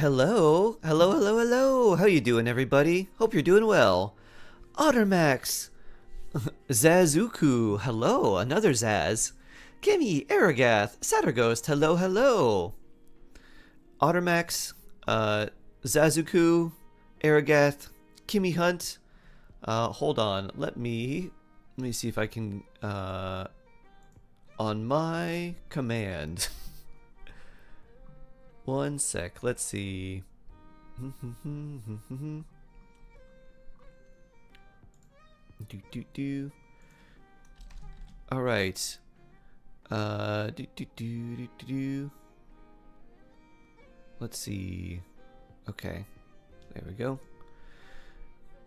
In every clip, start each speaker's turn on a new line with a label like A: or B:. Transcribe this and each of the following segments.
A: Hello, hello, hello, hello. How you doing, everybody? Hope you're doing well. Ottermax, Zazuku, hello, another Zaz. Kimmy, Aragath, Satterghost, hello, hello. Ottermax, Zazuku, Aragath, Kimmy Hunt. Hold on, let me see if I can on my command. One sec, let's see. do. All right. Do. Let's see. Okay, there we go.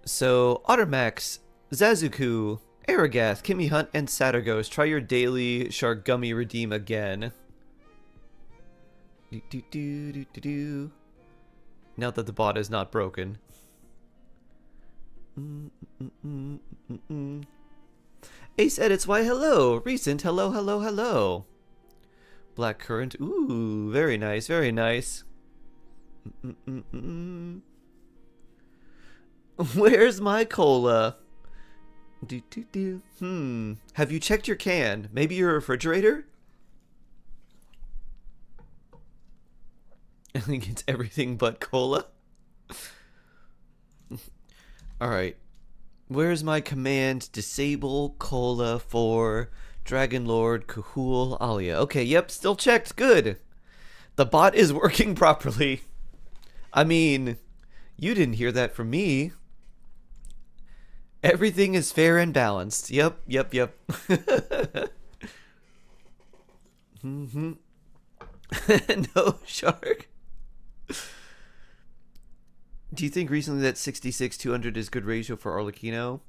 A: So Ottermax, Zazuku, Aragath, Kimmy Hunt, and Satterghost, try your daily shark gummy redeem again. Now that the bot is not broken. Ace edits, why hello. Recent, hello, hello, hello. Black currant, ooh, very nice, very nice. Where's my cola? Have you checked your can? Maybe your refrigerator? I think it's everything but cola. Alright. Where's my command? Disable cola for Dragon Lord Kahul Alia. Okay, yep, still checked. Good. The bot is working properly. I mean, you didn't hear that from me. Everything is fair and balanced. Yep. No shark. Do you think recently that 66-200 is good ratio for Arlecchino?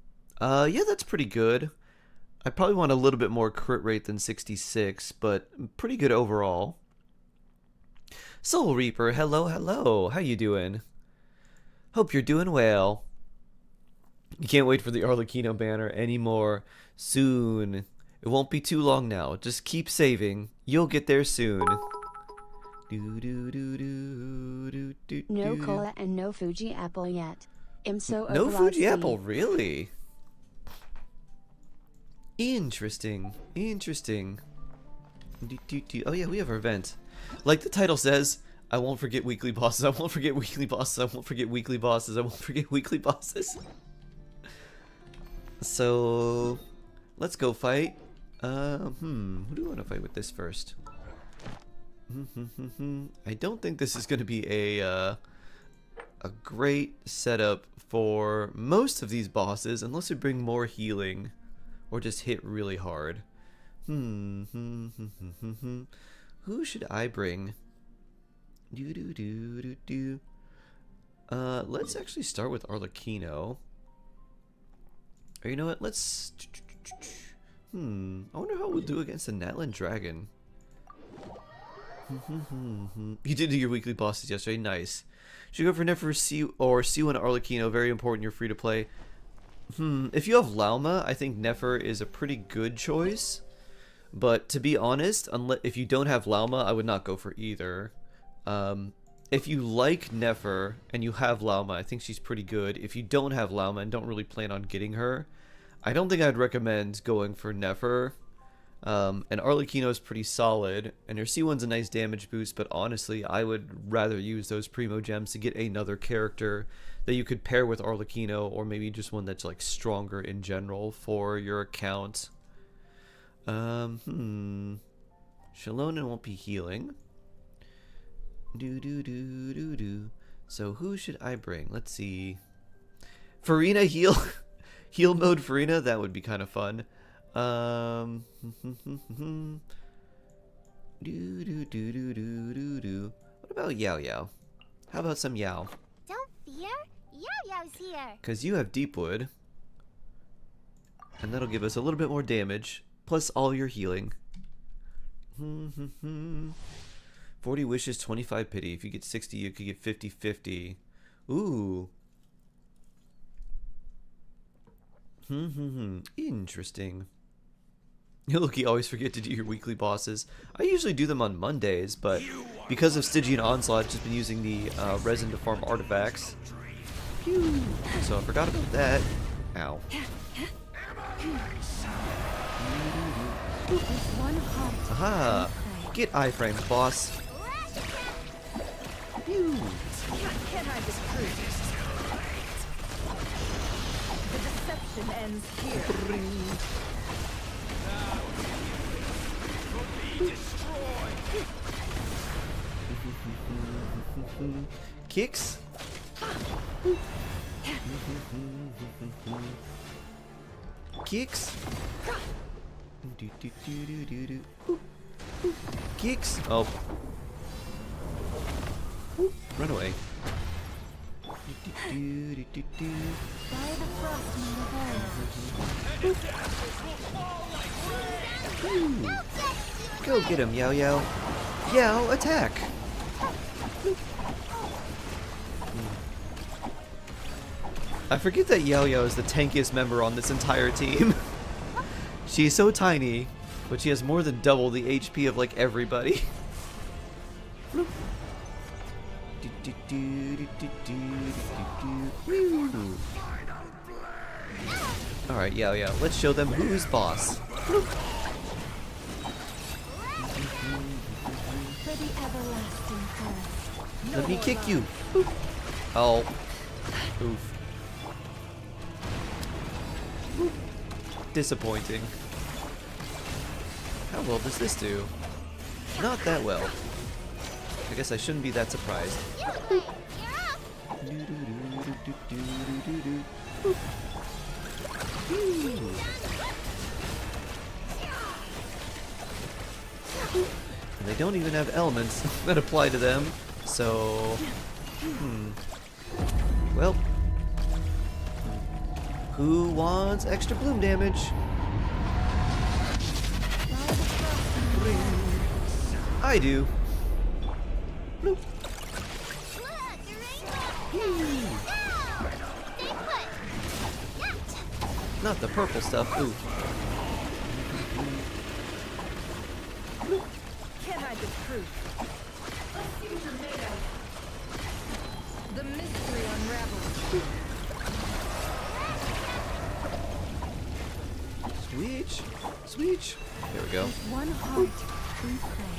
A: Yeah, that's pretty good. I probably want a little bit more crit rate than 66, but pretty good overall. Soul Reaper, hello, hello. How you doing? Hope you're doing well. You can't wait for the Arlecchino banner anymore. Soon. It won't be too long now. Just keep saving. You'll get there soon.
B: No cola and no Fuji apple yet. I'm so
A: no Fuji apple, really? Interesting. Oh yeah, we have our event. Like the title says, I won't forget weekly bosses. I won't forget weekly bosses. I won't forget weekly bosses. I won't forget weekly bosses. So, let's go fight. Who do I want to fight with this first? I don't think this is going to be a great setup for most of these bosses unless we bring more healing or just hit really hard. Who should I bring? Let's actually start with Arlecchino. Or you know what? Let's. I wonder how we'll do against the Natlan Dragon. You did do your weekly bosses yesterday. Nice. Should go for Nefer C or C1 Arlecchino. Very important. You're free to play. If you have Lauma, I think Nefer is a pretty good choice. But to be honest, if you don't have Lauma, I would not go for either. If you like Nefer and you have Lauma, I think she's pretty good. If you don't have Lauma and don't really plan on getting her, I don't think I'd recommend going for Nefer. And Arlecchino is pretty solid, and her C1's a nice damage boost, but honestly, I would rather use those Primo Gems to get another character that you could pair with Arlecchino, or maybe just one that's like stronger in general for your account. Shalona won't be healing. So who should I bring? Let's see. Farina heal. Heal mode Farina, that would be kind of fun. What about Yao Yao? How about some Yao?
C: Don't fear, Yao Yao's here.
A: Because you have Deepwood. And that'll give us a little bit more damage. Plus all your healing. 40 wishes, 25 pity. If you get 60, you could get 50-50. Ooh. Interesting. Look, you always forget to do your weekly bosses. I usually do them on Mondays, but because of Stygian Onslaught, I've just been using the resin to farm artifacts. Phew. So I forgot about that. Ow. Aha! Get iframes, boss. Phew.
D: Can't hide this truth. The deception ends here.
A: Kicks. Kicks. Kicks. Oh. Run away. Go get him, Yao Yao. Yao, attack. I forget that Yao Yao is the tankiest member on this entire team. She's so tiny, but she has more than double the HP of like everybody. Alright, Yao Yao, let's show them who's boss. Let me kick you. Oh. Oof. Disappointing. How well does this do? Not that well. I guess I shouldn't be that surprised. And they don't even have elements that apply to them, so... Well... Who wants extra bloom damage? I do. Bloop. Not the purple stuff. Ooh.
D: Can't hide the truth. The mystery unravels.
A: Switch. Switch. There we go.
D: One heart, true prey.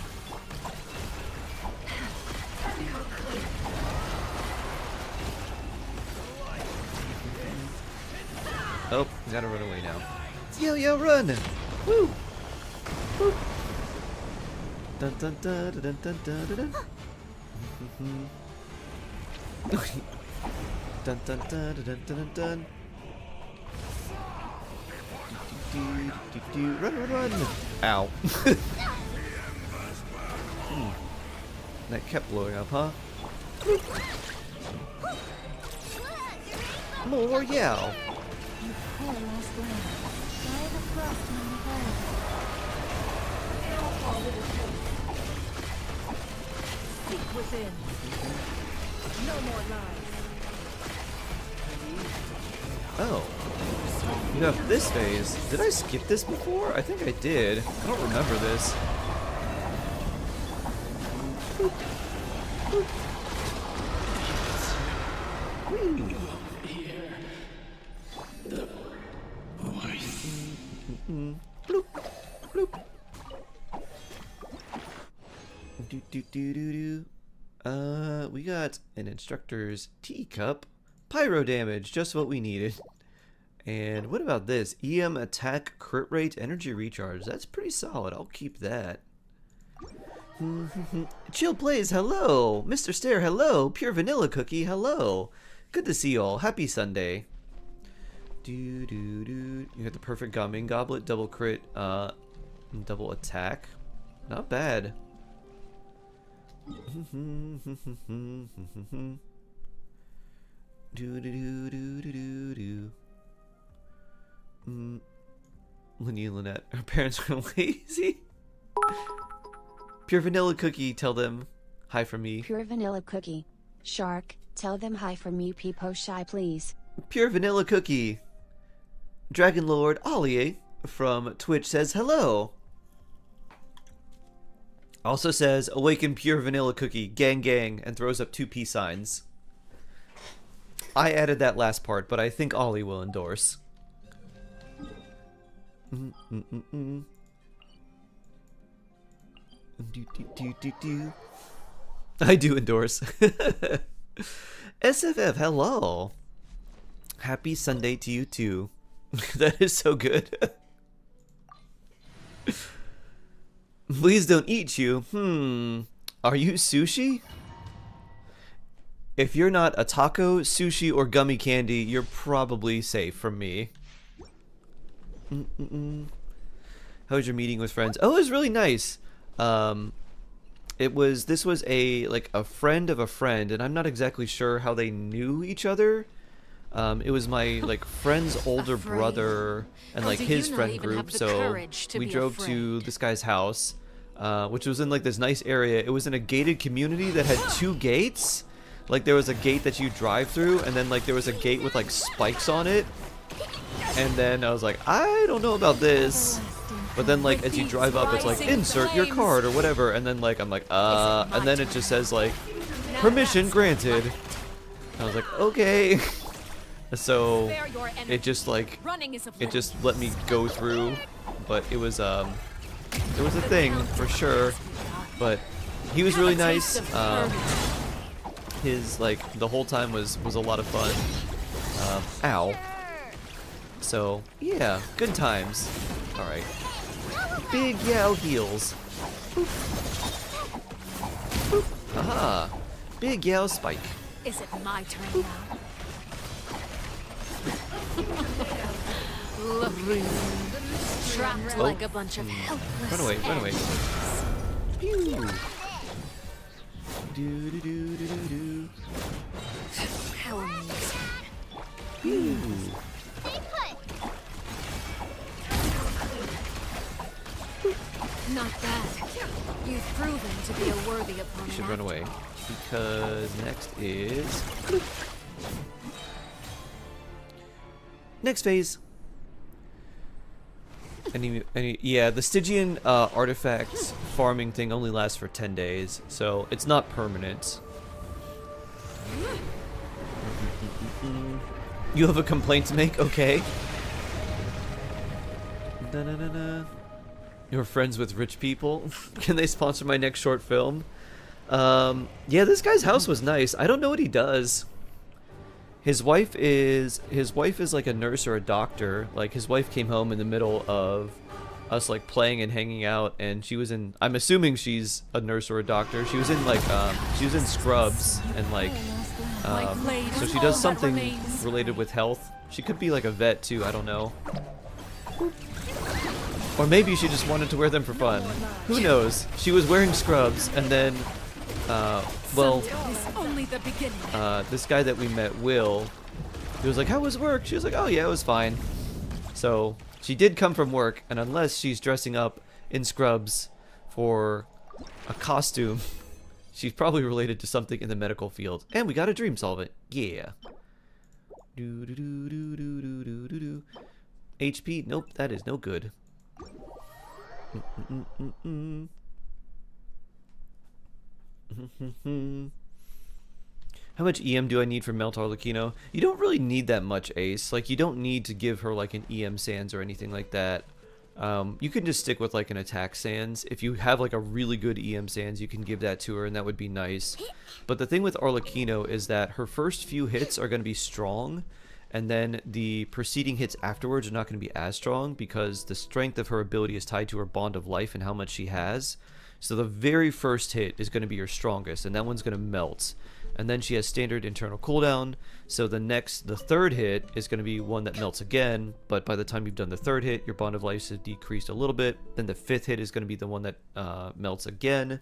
A: Oh, gotta run away now. Yo, yo, run! Woo! Woo! Dun dun dun dun dun dun dun dun. Dun dun dun dun dun dun. Run, run, run! Ow. That kept blowing up, huh? More Yao.
D: Seek within. No more lies.
A: Oh. You have this phase. Did I skip this before? I think I did. I don't remember this. Bloop, bloop. Do do do do do. We got an instructor's teacup. Pyro damage, just what we needed. And what about this? EM attack, crit rate, energy recharge. That's pretty solid. I'll keep that. Chill Plays, hello. Mr. Stare, hello. Pure Vanilla Cookie, hello. Good to see you all. Happy Sunday. Do do do. You got the perfect Gamin Goblet, double crit, double attack. Not bad. Do do do do do do. Linny and Lynette, her parents are lazy. Pure Vanilla Cookie, tell them hi from me.
B: Pure Vanilla Cookie. Shark, tell them hi from me, Peepo Shy, please.
A: Pure Vanilla Cookie. Dragon Lord Ollie, from Twitch says hello. Also says awaken pure vanilla cookie, gang gang, and throws up 2 peace signs. I added that last part, but I think Ollie will endorse. I do endorse. SFF, hello. Happy Sunday to you too. That is so good. Please don't eat you. Are you sushi? If you're not a taco, sushi, or gummy candy, you're probably safe from me. How was your meeting with friends? Oh, it was really nice. This was a friend of a friend, and I'm not exactly sure how they knew each other. It was my friend's older brother and his friend group, so we drove to this guy's house, which was in this nice area. It was in a gated community that had 2 gates. There was a gate that you drive through, and then there was a gate with spikes on it. And then I was like, I don't know about this. But then as you drive up, it's insert your card or whatever, and then I'm like, and then it just says permission granted. And I was like, okay. So it just let me go through, but it was there was a thing for sure. But he was really nice. His the whole time was a lot of fun. Ow. So yeah, good times. All right. Big Yao heals. Boop. Boop. Aha. Big Yao spike.
E: Is it my turn now? Look, trapped like a bunch of helpless.
A: Run away, run away. Pew. Do do do do do do.
E: How amusing.
A: Pew.
C: Stay put.
E: Not bad. You've proven to be a worthy
A: You
E: opponent.
A: should run away because next is next phase. Yeah, the Stygian artifacts farming thing only lasts for 10 days, so it's not permanent. You have a complaint to make? Okay. Da-na-na-na. You're friends with rich people? Can they sponsor my next short film? Yeah, this guy's house was nice. I don't know what he does. His wife is like a nurse or a doctor. His wife came home in the middle of us playing and hanging out, and she was in, I'm assuming she's a nurse or a doctor. She was in she was in Scrubs, and so she does something related with health. She could be a vet too, I don't know. Or maybe she just wanted to wear them for fun. Who knows? She was wearing Scrubs, and then well, this guy that we met, Will, he was like, how was work? She was like, oh yeah, it was fine. So she did come from work, and unless she's dressing up in Scrubs for a costume, she's probably related to something in the medical field. And we got a dream solvent. Yeah. Do do do do do do do do do. HP? Nope, that is no good. How much EM do I need for Melt Arlecchino? You don't really need that much, Ace. You don't need to give her an EM Sands or anything like that. You can just stick with an attack Sands. If you have a really good EM Sands, you can give that to her, and that would be nice. But the thing with Arlecchino is that her first few hits are going to be strong, and then the preceding hits afterwards are not going to be as strong because the strength of her ability is tied to her Bond of Life and how much she has. So the very first hit is going to be your strongest, and that one's going to melt. And then she has standard internal cooldown, so the third hit is going to be one that melts again, but by the time you've done the third hit, your Bond of Life has decreased a little bit. Then the 5th hit is going to be the one that melts again,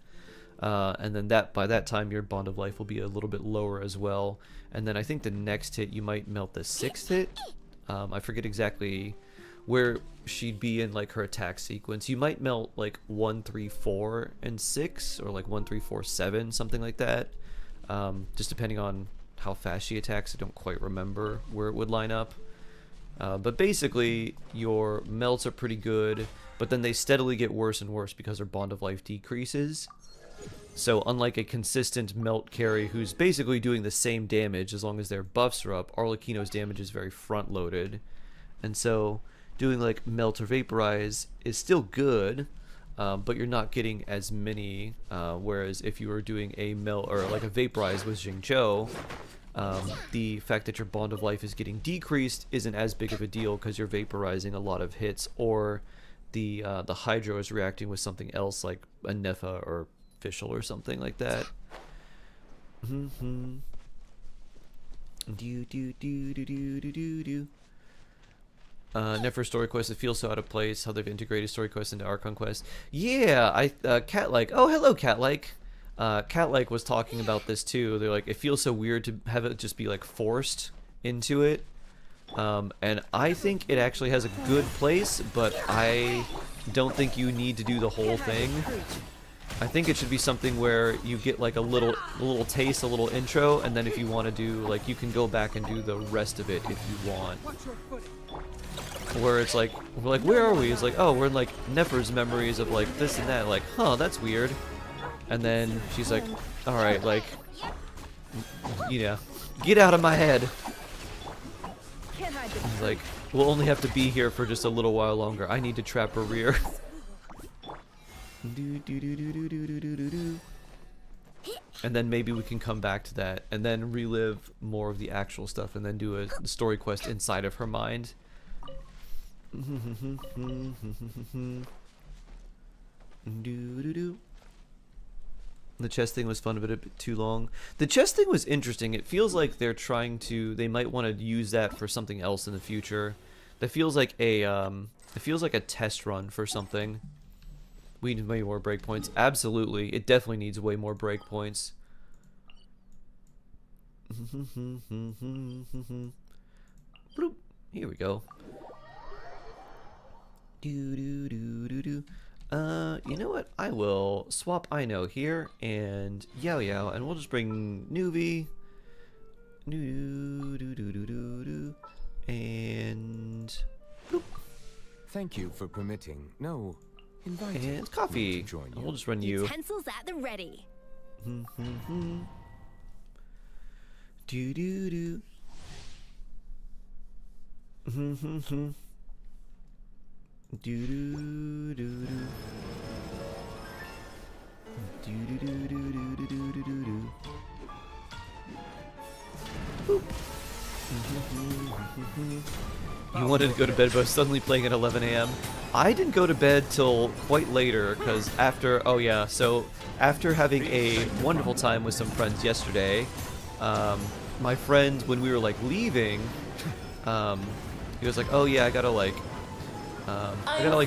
A: and then by that time your Bond of Life will be a little bit lower as well. And then I think the next hit you might melt the 6th hit. I forget exactly where she'd be in her attack sequence. You might melt 1, 3, 4, and 6, or 1, 3, 4, 7, something like that. Just depending on how fast she attacks. I don't quite remember where it would line up. But basically, your melts are pretty good, but then they steadily get worse and worse because their bond of life decreases. So unlike a consistent melt carry who's basically doing the same damage as long as their buffs are up, Arlecchino's damage is very front-loaded. And so doing like melt or vaporize is still good, but you're not getting as many, whereas if you were doing a melt or like a vaporize with Xingqiu, the fact that your bond of life is getting decreased isn't as big of a deal because you're vaporizing a lot of hits, or the hydro is reacting with something else like a Nefa or Fischl or something like that. Nefer story quest, it feels so out of place how they've integrated story quests into Archon quests. Yeah, Catlike. Oh, hello, Catlike. Catlike was talking about this too. They're like, it feels so weird to have it just be like forced into it. And I think it actually has a good place, but I don't think you need to do the whole thing. I think it should be something where you get like a little taste, a little intro, and then if you want to do, like, you can go back and do the rest of it if you want. Where it's like, we're like, where are we? It's like, oh, we're in like Nefer's memories of like this and that. Like, huh, that's weird. And then she's like, all right, like, you know, get out of my head. He's like, we'll only have to be here for just a little while longer. I need to trap her rear. And then maybe we can come back to that and then relive more of the actual stuff and then do a story quest inside of her mind. The chess thing was fun, but a bit too long. The chess thing was interesting. It feels like they're trying to, they might want to use that for something else in the future. That feels like a test run for something. We need way more breakpoints. Absolutely. It definitely needs way more breakpoints. Bloop. Here we go. You know what? I will swap Ino here and Yao Yao, and we'll just bring Nuvi. And bloop.
F: Thank you for permitting. No, inviting.
A: And coffee.
F: To join you.
A: And we'll just run you.
C: Utensils at the ready.
A: Do do do. Do do do do. Do do do do do do do do do. You wanted to go to bed, but I was suddenly playing at 11 a.m. I didn't go to bed till quite later, because after, oh yeah, so after having a wonderful time with some friends yesterday, my friend, when we were like leaving, he was like, oh yeah, I gotta like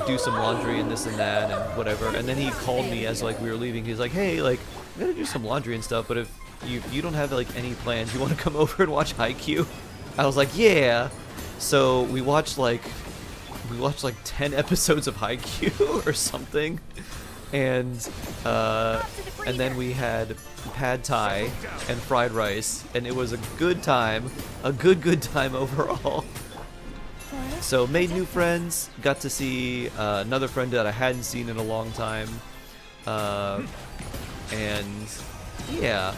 A: do some laundry and this and that and whatever. And then he called me as like we were leaving. He's like, hey, like I gotta do some laundry and stuff, but if you don't have like any plans, you want to come over and watch Haikyuu? I was like, yeah. So we watched like 10 episodes of Haikyuu or something, and then we had pad thai and fried rice, and it was a good time, a good time overall. So made new friends, got to see another friend that I hadn't seen in a long time, and yeah.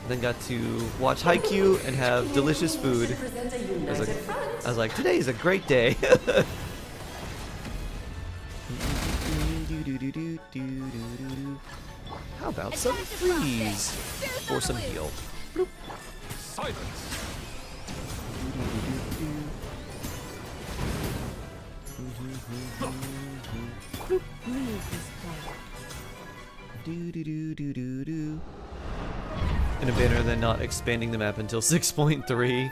A: Then got to watch Haikyuu and have delicious food. I was like, today is a great day. How about some freeze for some heal? Bloop.
F: Silence.
A: In a banner, then not expanding the map until 6.3.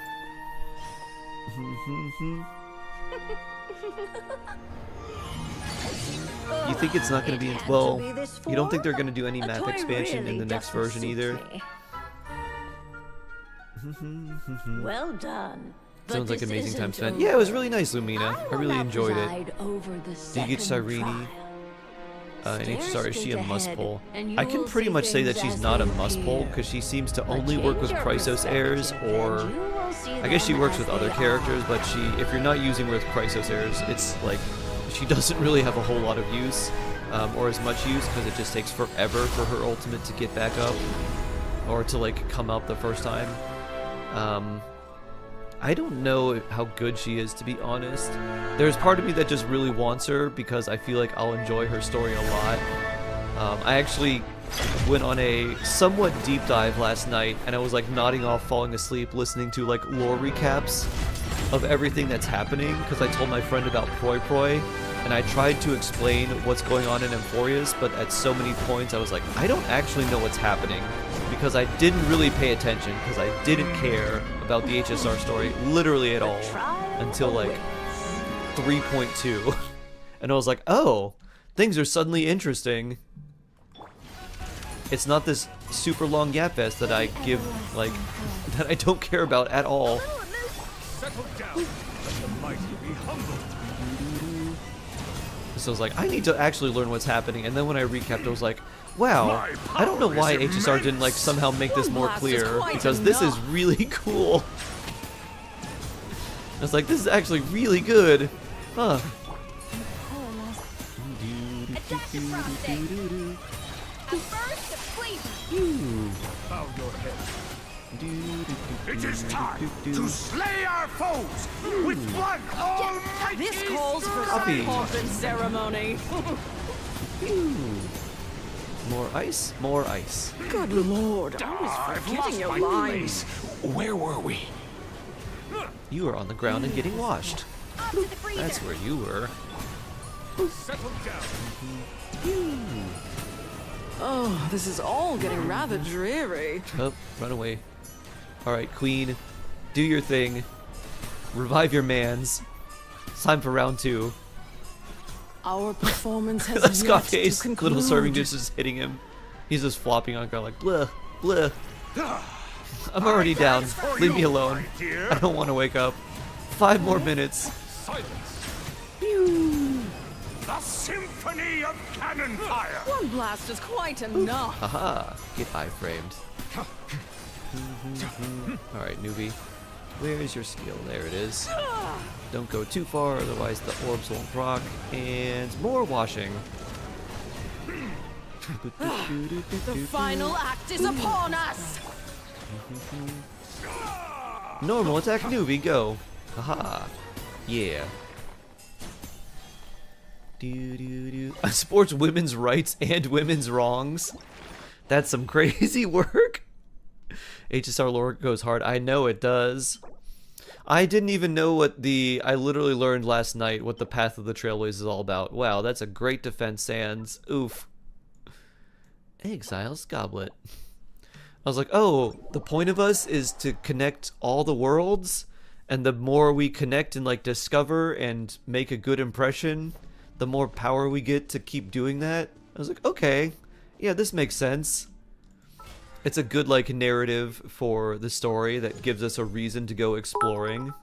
A: You think it's not going to be in... Well, you don't think they're going to do any map expansion in the next version either?
G: Well done.
A: Sounds like amazing time spent. Yeah, it was really nice, Lumina. I really enjoyed it. Did you get Cyrene? And sorry, is she a must pull? I can pretty much say that she's not a must pull because she seems to only work with Chrysos heirs or
G: I'll see
A: I guess she
G: them
A: works
G: as
A: with
G: they
A: other
G: are.
A: characters, but if you're not using her with Chrysosairs, it's like she doesn't really have a whole lot of use, or as much use, because it just takes forever for her ultimate to get back up, or to like come up the first time. I don't know how good she is, to be honest. There's part of me that just really wants her because I feel like I'll enjoy her story a lot. I actually went on a somewhat deep dive last night, and I was like nodding off, falling asleep, listening to like lore recaps of everything that's happening, because I told my friend about Proi Proi, and I tried to explain what's going on in Emphorius, but at so many points I was like, I don't actually know what's happening, because I didn't really pay attention, because I didn't care about the HSR story literally at all until like 3.2. And I was like, oh, things are suddenly interesting. It's not this super long gap fest that I give, like, that I don't care about at all.
H: Settle down. Let the mighty be humbled.
A: So I was like, I need to actually learn what's happening. And then when I recapped, I was like, wow, I don't know why HSR didn't like somehow make this more clear, because this is really cool. I was like, this is actually really good. Huh.
H: Bow your head. It is time to slay our foes with one almighty
D: This calls for
A: Copy.
D: some pomp and ceremony.
A: More ice, more ice.
D: Good lord, I was
H: I've
D: forgetting
H: lost
D: your
H: my
D: lines.
H: place. Where were we?
A: You were on the ground and getting washed.
C: Off to the freezer.
A: That's where you were.
H: Settle down.
D: Oh, this is all getting rather dreary.
A: Oh, run away. Alright, Queen. Do your thing. Revive your mans. It's time for round 2.
D: Our performance has yet to
A: Scarface,
D: conclude.
A: little serving dish is hitting him. He's just flopping on the ground like, bleh, bleh. I'm already down. Leave me alone. I don't want to wake up. 5 more minutes.
H: Silence. The symphony of cannon fire.
D: One blast is quite enough.
A: Haha, get eye-framed. Alright, newbie. Where's your skill? There it is. Don't go too far, otherwise the orbs won't proc. And more washing.
D: The final act is upon us.
A: Normal attack newbie, go. Haha. Yeah. Supports women's rights and women's wrongs. That's some crazy work. HSR lore goes hard. I know it does. I didn't even know what I literally learned last night what the Path of the Trailblazers is all about. Wow, that's a great defense, Sans. Oof. Exile's Goblet. I was like, oh, the point of us is to connect all the worlds, and the more we connect and like discover and make a good impression, the more power we get to keep doing that. I was like, okay, yeah, this makes sense. It's a good like narrative for the story that gives us a reason to go exploring.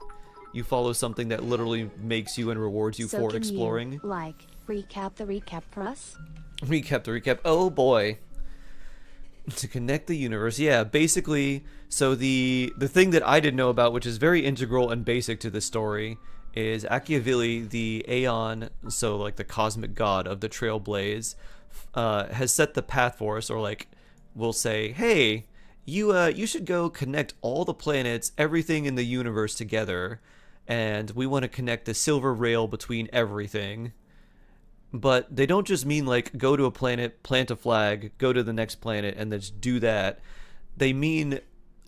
A: You follow something that literally makes you and rewards you
B: So
A: for
B: can
A: exploring.
B: You, like, recap the recap press?
A: Recap the recap. Oh boy. To connect the universe. Yeah, basically, so the thing that I didn't know about, which is very integral and basic to the story, is Machiavelli, the Aeon, so like the cosmic god of the Trailblaze, has set the path for us, or like will say, hey, you should go connect all the planets, everything in the universe together, and we want to connect the silver rail between everything. But they don't just mean like go to a planet, plant a flag, go to the next planet, and then just do that. They mean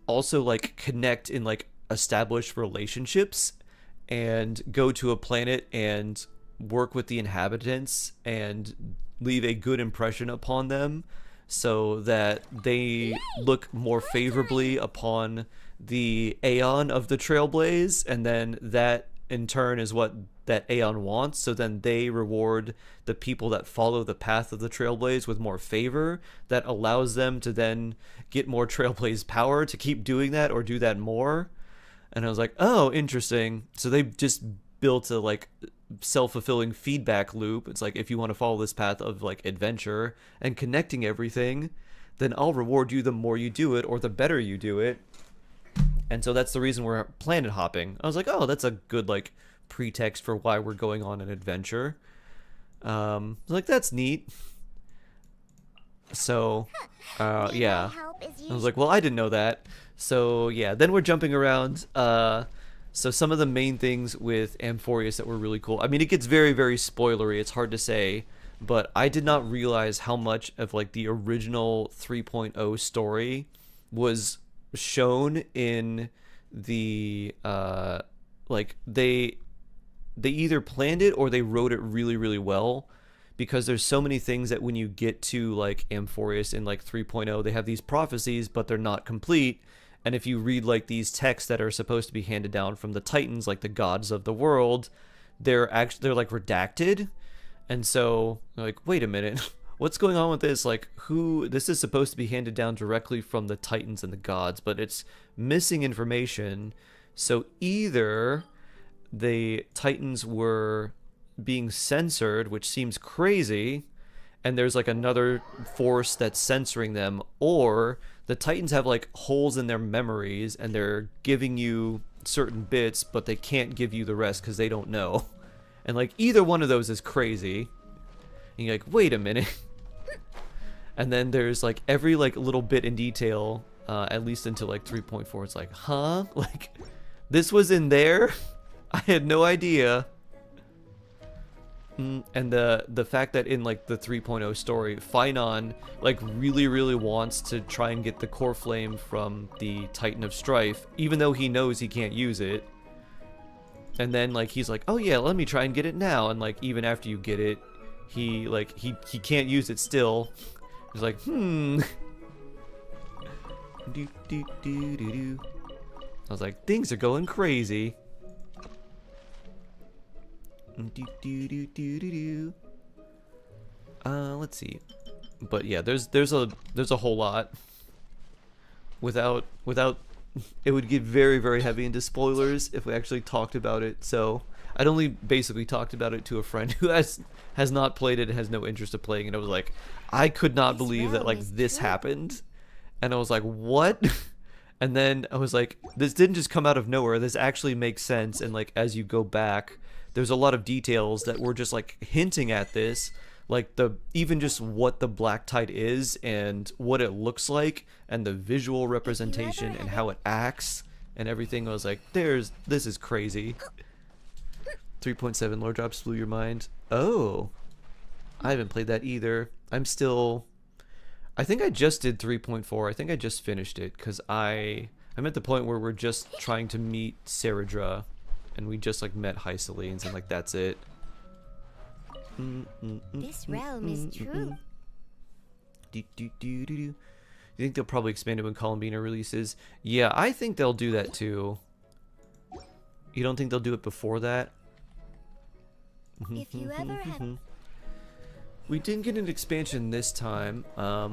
A: also like connect in like establish relationships and go to a planet and work with the inhabitants and leave a good impression upon them so that they look more favorably upon the Aeon of the Trailblaze, and then that in turn is what that Aeon wants, so then they reward the people that follow the path of the Trailblaze with more favor that allows them to then get more Trailblaze power to keep doing that or do that more. And I was like, oh, interesting. So they just built a like self-fulfilling feedback loop. It's like, if you want to follow this path of like adventure and connecting everything, then I'll reward you the more you do it or the better you do it. And so that's the reason we're planet hopping. I was like, oh, that's a good like pretext for why we're going on an adventure. Like that's neat. So, yeah. I was like, well, I didn't know that. So yeah, then we're jumping around. So some of the main things with Amphorius that were really cool. I mean, it gets very, very spoilery. It's hard to say, but I did not realize how much of like the original 3.0 story was shown in the like they either planned it or they wrote it really, really well, because there's so many things that when you get to like Amphorius in like 3.0, they have these prophecies, but they're not complete. And if you read like these texts that are supposed to be handed down from the Titans, like the gods of the world, they're like redacted. And so like, wait a minute, what's going on with this? Like, this is supposed to be handed down directly from the Titans and the gods, but it's missing information. So either the Titans were being censored, which seems crazy, and there's like another force that's censoring them, or the Titans have like holes in their memories and they're giving you certain bits, but they can't give you the rest because they don't know. And like either one of those is crazy. And you're like, wait a minute. And then there's like every like little bit in detail, at least until like 3.4. It's like, huh? Like this was in there? I had no idea. And the fact that in like the 3.0 story, Finon like really, really wants to try and get the core flame from the Titan of Strife, even though he knows he can't use it. And then like he's like, oh yeah, let me try and get it now. And like even after you get it, he can't use it still. He's like, do. I was like, things are going crazy. Let's see. But yeah, there's a whole lot. Without it would get very, very heavy into spoilers if we actually talked about it. So I'd only basically talked about it to a friend who has not played it and has no interest of playing it. I was like, I could not believe that like this happened. And I was like, what? And then I was like, this didn't just come out of nowhere. This actually makes sense. And like as you go back, there's a lot of details that were just like hinting at this, like even just what the Black Tide is and what it looks like and the visual representation and how it acts and everything. I was like, this is crazy. 3.7 lore drops blew your mind. Oh, I haven't played that either. I think I just did 3.4. I think I just finished it because I'm at the point where we're just trying to meet Saradra. And we just like met Hycelenes and like that's it.
C: This realm is true.
A: You think they'll probably expand it when Columbina releases? Yeah, I think they'll do that too. You don't think they'll do it before that?
C: If you ever have...
A: We didn't get an expansion this time. I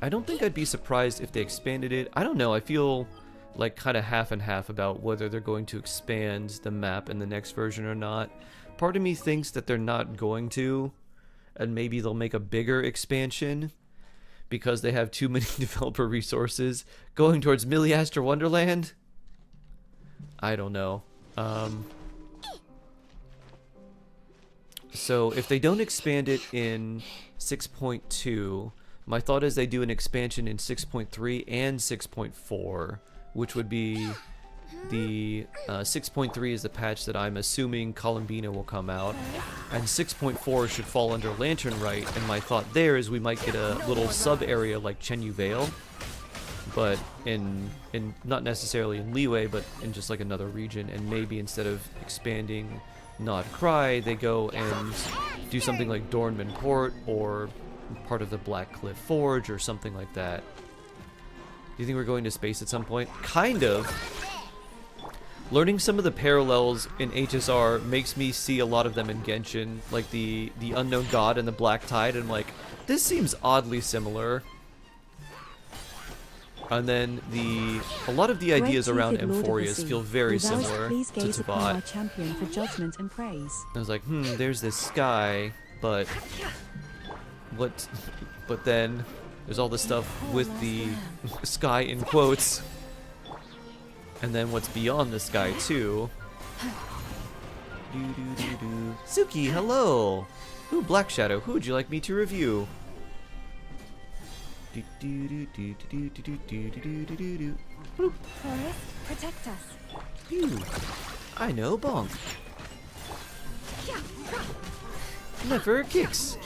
A: don't think I'd be surprised if they expanded it. I don't know. I feel like kind of half and half about whether they're going to expand the map in the next version or not. Part of me thinks that they're not going to, and maybe they'll make a bigger expansion because they have too many developer resources going towards Milliaster Wonderland. I don't know. So if they don't expand it in 6.2, my thought is they do an expansion in 6.3 and 6.4. Which would be the 6.3 is the patch that I'm assuming Columbina will come out, and 6.4 should fall under Lantern Rite. And my thought there is we might get a little sub area like Chenyu Vale, but in not necessarily in Liyue, but in just like another region. And maybe instead of expanding Nod Cry, they go and do something like Dornman Port or part of the Black Cliff Forge or something like that. Do you think we're going to space at some point? Kind of. Learning some of the parallels in HSR makes me see a lot of them in Genshin, like the Unknown God and the Black Tide, and I'm like, this seems oddly similar. And then a lot of the ideas around Amphorius feel very similar to Teyvat.
I: Champion for judgment and praise.
A: I was like, there's this sky, but then There's all this stuff with the sky in quotes. And then what's beyond the sky too. Suki, hello! Ooh, Black Shadow, who would you like me to review?
C: Forest, protect us.
A: Phew. I know, bonk. Never kicks.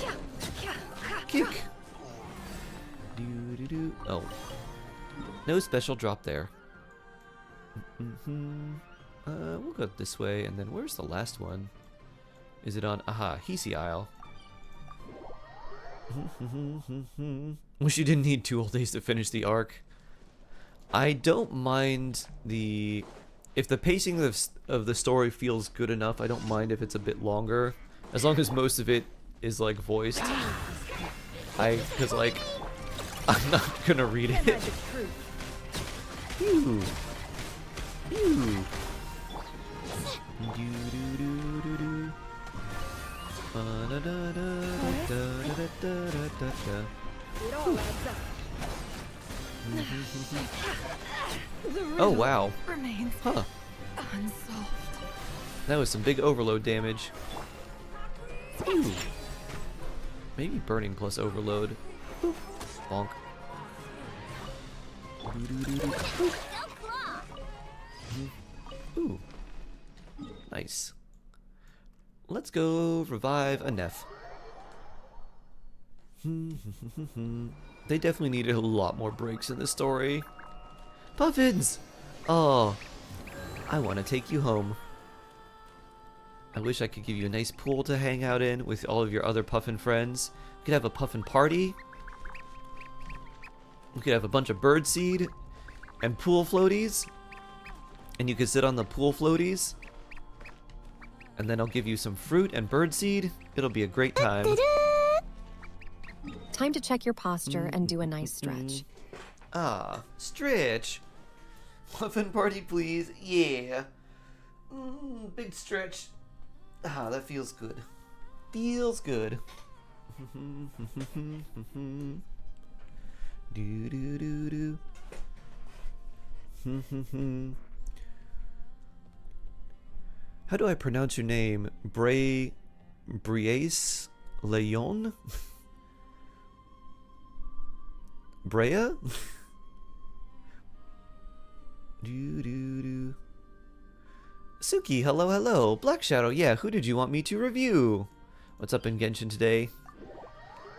A: Kick. Oh. No special drop there. We'll go this way, and then where's the last one? Is it on? Aha, Hisi Isle. Wish you didn't need 2 whole days to finish the arc. I don't mind the... If the pacing of the story feels good enough, I don't mind if it's a bit longer. As long as most of it is, like, voiced. Because, like, I'm not gonna read it. Ooh. Ooh. Oh wow. Huh. That was some big overload damage. Ooh. Maybe burning plus overload. Bonk. Ooh. Nice. Let's go revive a Neff. They definitely needed a lot more breaks in this story. Puffins! Oh, I want to take you home. I wish I could give you a nice pool to hang out in with all of your other Puffin friends. We could have a Puffin party. We could have a bunch of birdseed and pool floaties. And you could sit on the pool floaties. And then I'll give you some fruit and birdseed. It'll be a great time.
J: Time to check your posture and do a nice stretch.
A: Ah, stretch. Puffin party, please. Yeah. Big stretch. Ah, that feels good. Feels good. Do do do do. How do I pronounce your name? Briace Leon? Brea? Do do do. Suki, hello, hello. Black Shadow, yeah, who did you want me to review? What's up in Genshin today?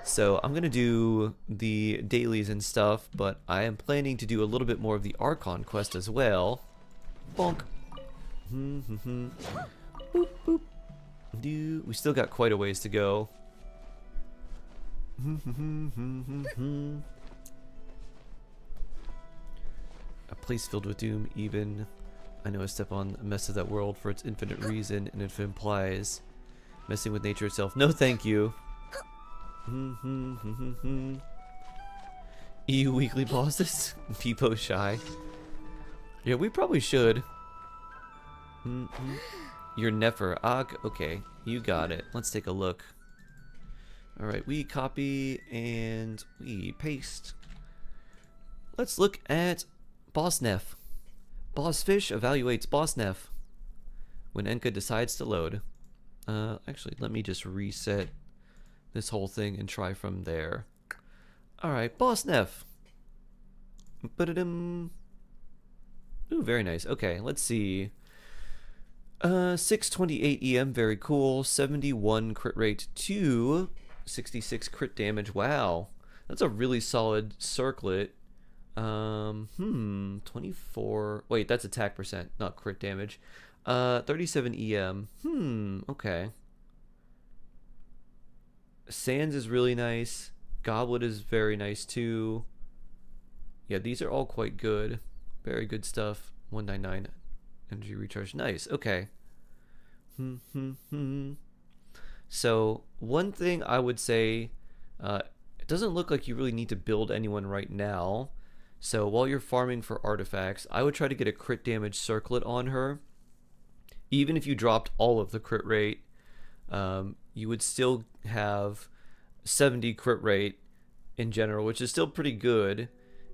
A: So, I'm gonna do the dailies and stuff, but I am planning to do a little bit more of the Archon quest as well. Bonk. Boop, boop. We still got quite a ways to go. A place filled with doom, even. I know I step on a mess of that world for its infinite reason, and if it implies messing with nature itself. No, thank you. EU weekly bosses? Peepo shy. Yeah, we probably should. Your Nefer. Okay, you got it. Let's take a look. Alright, we copy and we paste. Let's look at Boss Neff. Boss Fish evaluates Boss Neff when Enka decides to load. Actually, let me just reset this whole thing and try from there. Alright, Boss Neff. Ba-da-dum. Ooh, very nice. Okay, let's see. 628 EM, very cool. 71 crit rate to 66 crit damage. Wow. That's a really solid circlet. 24. Wait, that's attack percent, not crit damage. 37 EM. Okay. Sands is really nice. Goblet is very nice too. Yeah, these are all quite good. Very good stuff. 199 energy recharge. Nice. Okay. So one thing I would say, it doesn't look like you really need to build anyone right now. So while you're farming for artifacts, I would try to get a crit damage circlet on her. Even if you dropped all of the crit rate, you would still have 70 crit rate in general, which is still pretty good.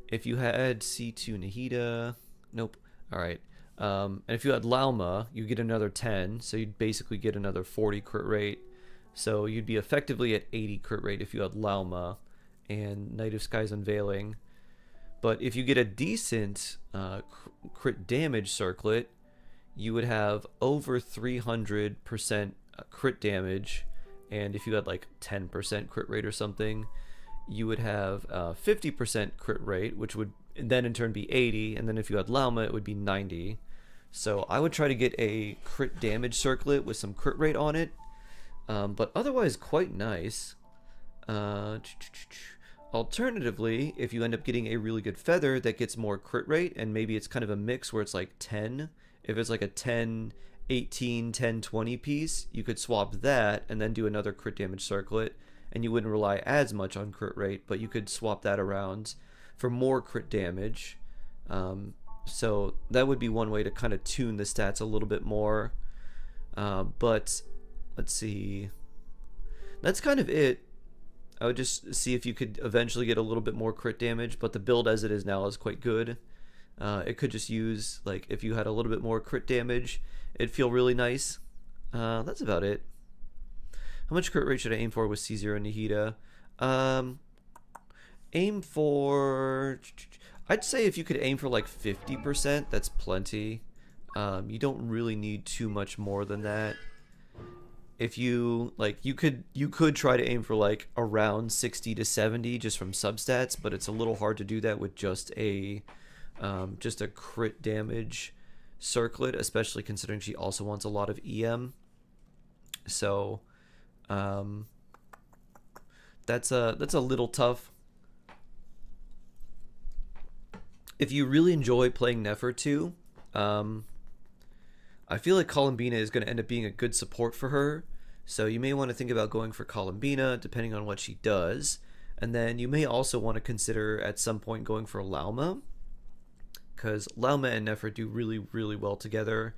A: If you had C2 Nahida, nope. All right. And if you had Lauma, you get another 10, so you'd basically get another 40 crit rate. So you'd be effectively at 80 crit rate if you had Lauma and Night of Sky's Unveiling. But if you get a decent crit damage circlet, you would have over 300% crit damage. And if you had like 10% crit rate or something, you would have 50% crit rate, which would then in turn be 80. And then if you had Lauma, it would be 90. So I would try to get a crit damage circlet with some crit rate on it. But otherwise quite nice. Alternatively, if you end up getting a really good feather that gets more crit rate, and maybe it's kind of a mix where it's like 10, if it's like a 10, 18, 10, 20 piece, you could swap that and then do another crit damage circlet, and you wouldn't rely as much on crit rate, but you could swap that around for more crit damage. So that would be one way to kind of tune the stats a little bit more. But let's see. That's kind of it. I would just see if you could eventually get a little bit more crit damage, but the build as it is now is quite good. It could just use, like, if you had a little bit more crit damage, it'd feel really nice. That's about it. How much crit rate should I aim for with C0 Nahida? Aim for... I'd say if you could aim for like 50%, that's plenty. You don't really need too much more than that. If you like, you could try to aim for like around 60 to 70 just from substats, but it's a little hard to do that with just a crit damage circlet, especially considering she also wants a lot of EM. So that's a little tough. If you really enjoy playing Nefertu, I feel like Columbina is going to end up being a good support for her. So you may want to think about going for Columbina, depending on what she does. And then you may also want to consider at some point going for Lauma, because Lauma and Nefer do really, really well together.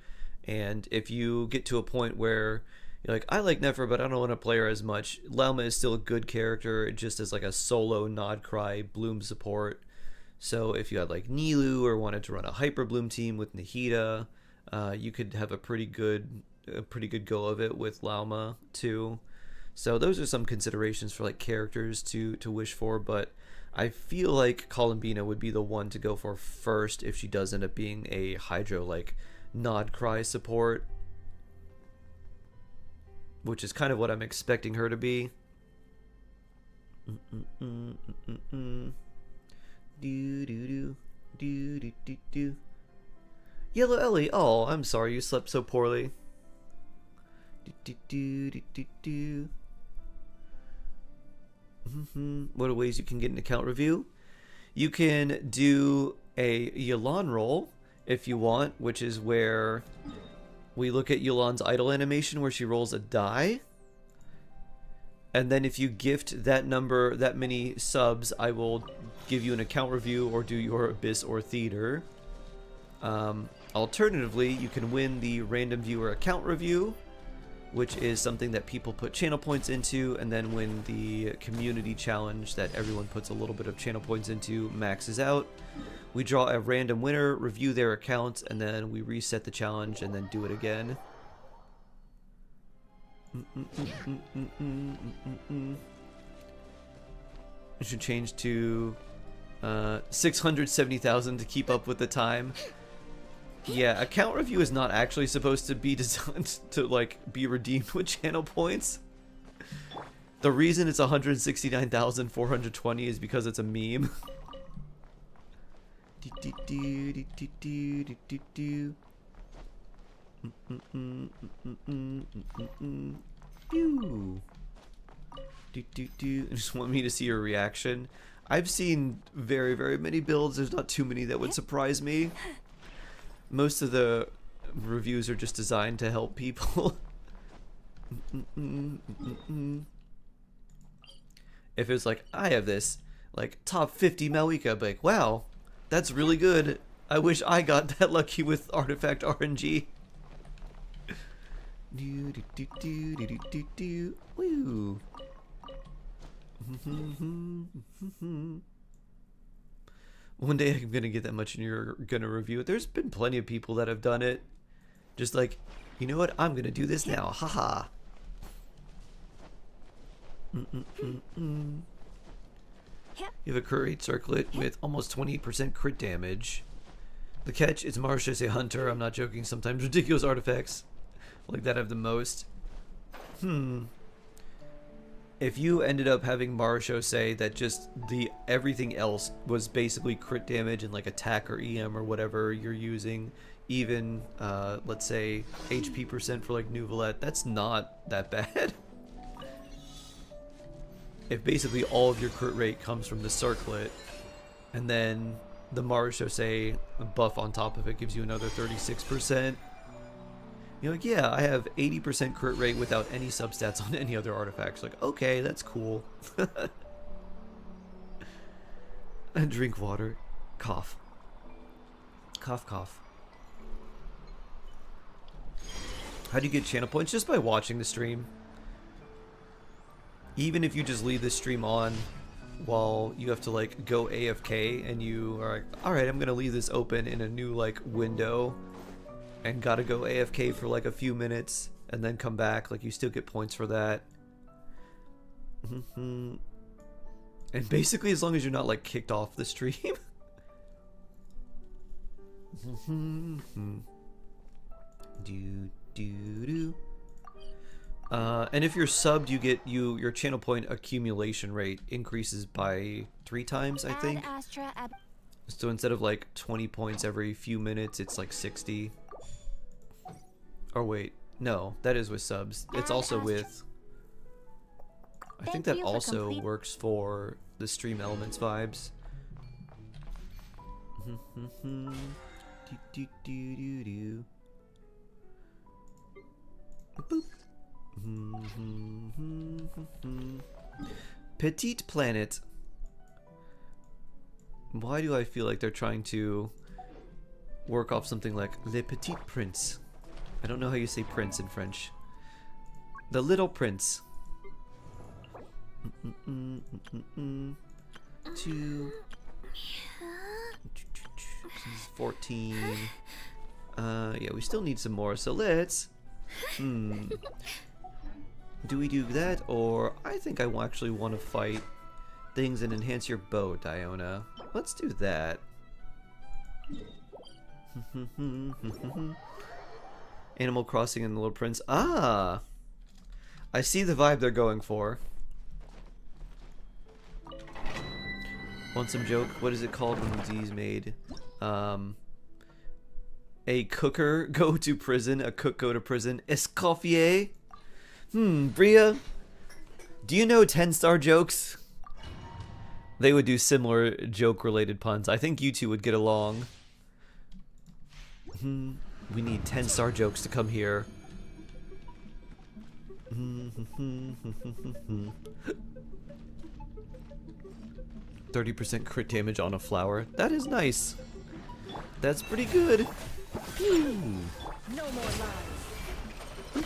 A: And if you get to a point where you're like, I like Nefer, but I don't want to play her as much, Lauma is still a good character, just as like a solo Nod Cry Bloom support. So if you had like Nilu or wanted to run a Hyper Bloom team with Nahida, you could have a pretty good go of it with Lauma too. So those are some considerations for like characters to wish for, but I feel like Columbina would be the one to go for first if she does end up being a Hydro like Nod Cry support, which is kind of what I'm expecting her to be. Yellow Ellie, oh, I'm sorry you slept so poorly. What are ways you can get an account review? You can do a Yulan roll if you want, which is where we look at Yulan's idle animation where she rolls a die. And then if you gift that many subs, I will give you an account review or do your Abyss or Theater. Alternatively, you can win the random viewer account review, which is something that people put channel points into, and then when the community challenge that everyone puts a little bit of channel points into maxes out, we draw a random winner, review their account, and then we reset the challenge and then do it again. I should change to 670,000 to keep up with the time. Yeah, account review is not actually supposed to be designed to like be redeemed with channel points. The reason it's 169,420 is because it's a meme. Just want me to see your reaction. I've seen very, very many builds. There's not too many that would surprise me. Most of the reviews are just designed to help people. If it's like, I have this like top 50 Malika, I'd be like, wow, that's really good. I wish I got that lucky with Artifact RNG. Woo. One day I'm gonna get that much and you're gonna review it. There's been plenty of people that have done it. Just like, you know what? I'm gonna do this now. Haha. You have a crit rate circlet with almost 28% crit damage. The catch is Marsha is a hunter. I'm not joking. Sometimes ridiculous artifacts like that have the most. If you ended up having Marsho say that just everything else was basically crit damage and like attack or EM or whatever you're using, even let's say HP percent for like Nouvelette, that's not that bad. If basically all of your crit rate comes from the circlet, and then the Marsho say buff on top of it gives you another 36%. You're like, yeah, I have 80% crit rate without any substats on any other artifacts. Like, okay, that's cool. And drink water. Cough. Cough, cough. How do you get channel points? Just by watching the stream. Even if you just leave the stream on while you have to like go AFK and you are like, alright, I'm gonna leave this open in a new like window and gotta go AFK for like a few minutes and then come back, like you still get points for that. And basically as long as you're not like kicked off the stream. And if you're subbed, you get your channel point accumulation rate increases by 3 times, I think. So instead of like 20 points every few minutes, it's like 60. Or wait, no, that is with subs. It's also with... I think that also works for the Stream Elements vibes. Boop. Petite Planet. Why do I feel like they're trying to work off something like Le Petit Prince? I don't know how you say prince in French. The Little Prince. 14. Yeah, we still need some more, so let's... Do we do that, or I think I actually want to fight things and enhance your bow, Diona. Let's do that. Animal Crossing and the Little Prince. Ah! I see the vibe they're going for. Want some joke? What is it called when Z's made? A cooker go to prison, a cook go to prison. Escoffier? Bria? Do you know 10-star jokes? They would do similar joke-related puns. I think you two would get along. We need 10-star jokes to come here. 30% crit damage on a flower. That is nice. That's pretty good.
D: No more lies.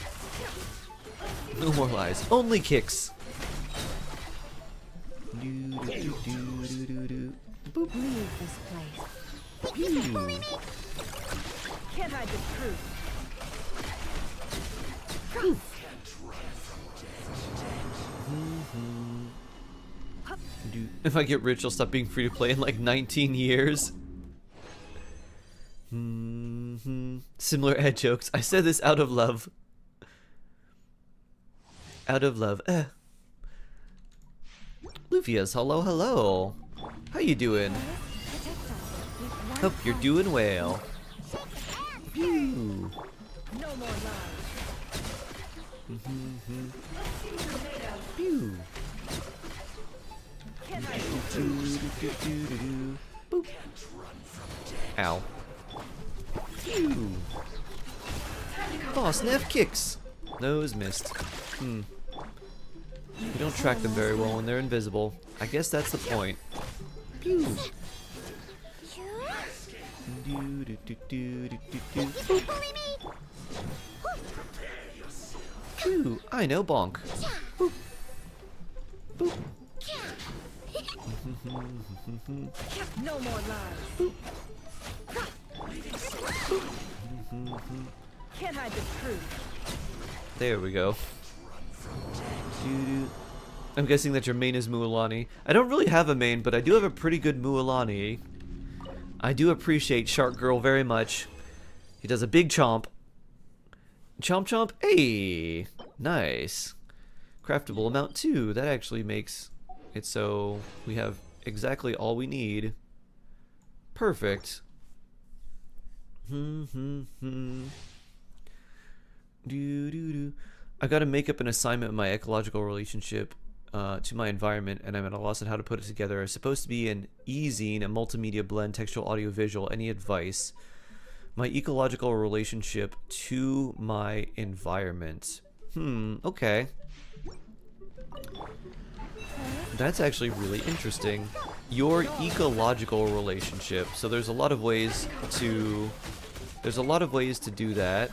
A: No more lies. Only kicks.
C: Leave this place.
D: Can't hide the truth.
A: If I get rich, I'll stop being free to play in like 19 years. Similar ad jokes. I said this out of love. Out of love. Lufia's hello, hello. How you doing? Hope you're doing well. Pew.
D: No more lies.
A: Pew. Boop. Ow. Pew. Boss Neff kicks. Nose missed. We don't track them very well when they're invisible. I guess that's the point. Pew. Pew. I know, bonk. Boop. Boop.
G: No more lies. Can't hide the truth.
A: There we go. I'm guessing that your main is Mualani. I don't really have a main, but I do have a pretty good Mualani. I do appreciate Shark Girl very much. He does a big chomp. Chomp chomp. Hey! Nice. Craftable amount 2. That actually makes it so we have exactly all we need. Perfect. I gotta make up an assignment in my ecological relationship to my environment, and I'm at a loss on how to put it together. It's supposed to be an e-zine, a multimedia blend, textual, audio, visual. Any advice? My ecological relationship to my environment. Okay. That's actually really interesting. Your ecological relationship. So there's a lot of ways to do that.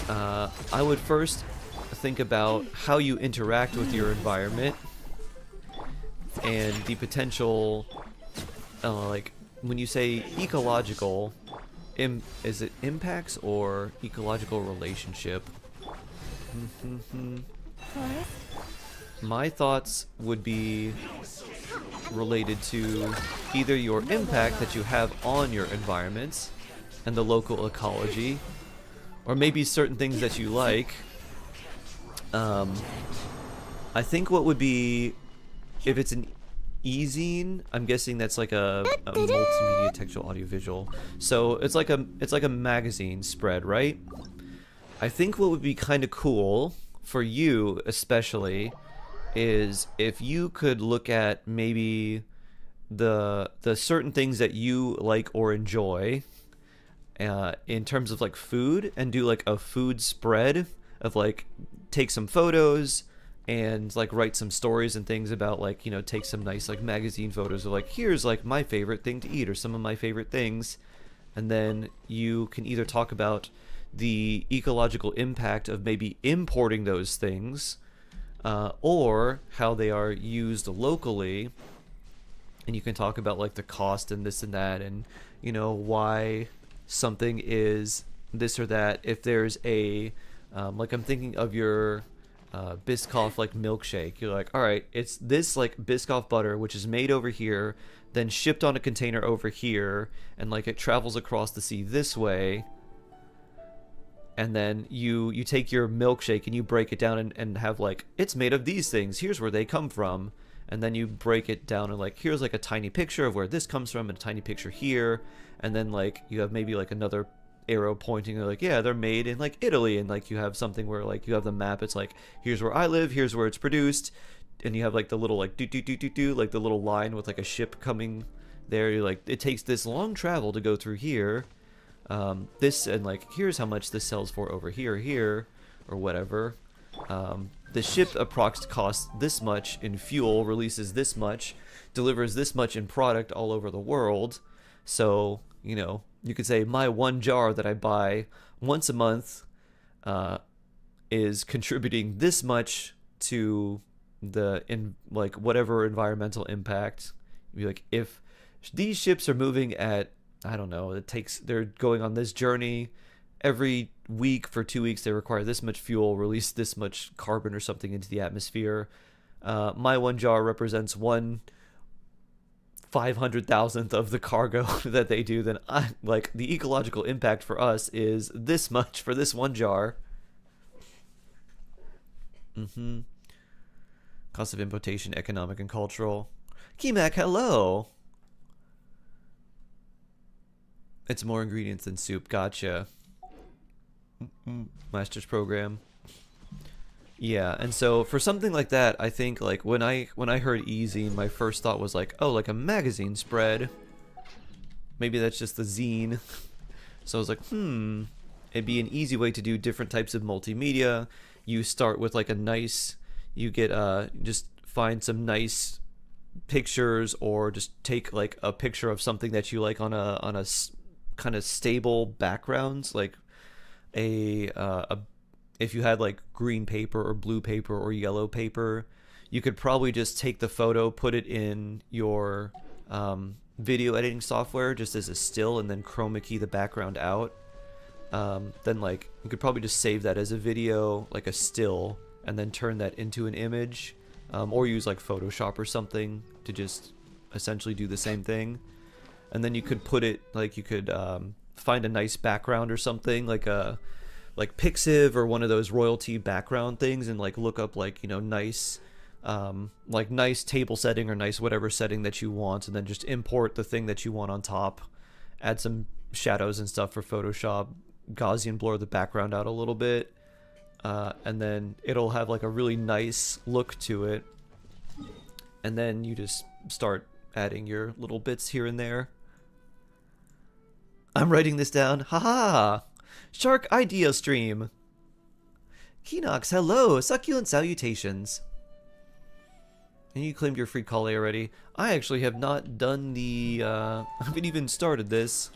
A: I would first think about how you interact with your environment and the potential, like when you say ecological, is it impacts or ecological relationship? My thoughts would be related to either your impact that you have on your environments and the local ecology, or maybe certain things that you like. I think what would be, if it's an e-zine, I'm guessing that's like a multimedia textual audio visual. So it's like a magazine spread, right? I think what would be kind of cool for you especially is if you could look at maybe the certain things that you like or enjoy in terms of like food, and do like a food spread of like take some photos and like write some stories and things about, like, you know, take some nice like magazine photos of like, here's like my favorite thing to eat or some of my favorite things, and then you can either talk about the ecological impact of maybe importing those things, or how they are used locally, and you can talk about like the cost and this and that, and you know why something is this or that. If there's a like, I'm thinking of your Biscoff like milkshake, you're like, all right, it's this like Biscoff butter which is made over here, then shipped on a container over here, and like it travels across the sea this way, and then you take your milkshake and you break it down and have like, it's made of these things, here's where they come from, and then you break it down and like, here's like a tiny picture of where this comes from and a tiny picture here, and then like you have maybe like another arrow pointing like, yeah, they're made in like Italy, and like you have something where like you have the map, it's like, here's where I live, here's where it's produced, and you have like the little like do like the little line with like a ship coming there. You're like, it takes this long travel to go through here, this, and like here's how much this sells for over here or whatever. The ship approx costs this much in fuel, releases this much, delivers this much in product all over the world. So, you know, you could say my one jar that I buy once a month is contributing this much to the like whatever environmental impact. You'd be like, if these ships are moving at, I don't know, they're going on this journey every week for 2 weeks, they require this much fuel, release this much carbon or something into the atmosphere. My one jar represents 1/500,000th of the cargo that they do. Then like the ecological impact for us is this much for this one jar. Cost of importation, economic and cultural. Kimak, hello. It's more ingredients than soup. Gotcha. Master's program. Yeah, and so for something like that, I think like when I heard e-zine, my first thought was like, oh, like a magazine spread. Maybe that's just the zine. So I was like, it'd be an easy way to do different types of multimedia. You start with like a nice, you get just find some nice pictures, or just take like a picture of something that you like on a kind of stable backgrounds, like if you had like green paper or blue paper or yellow paper, you could probably just take the photo, put it in your video editing software just as a still, and then chroma key the background out. Then like you could probably just save that as a video, like a still, and then turn that into an image, or use like Photoshop or something to just essentially do the same thing. And then you could put it, like you could find a nice background or something, like Pixiv or one of those royalty background things, and like look up like, you know, nice nice table setting or nice whatever setting that you want, and then just import the thing that you want on top, add some shadows and stuff for Photoshop, Gaussian blur the background out a little bit, and then it'll have like a really nice look to it, and then you just start adding your little bits here and there. I'm writing this down. Haha! Shark Idea Stream. Keenox, hello! Succulent salutations. And you claimed your free call already. I actually have not done the, I haven't even started this.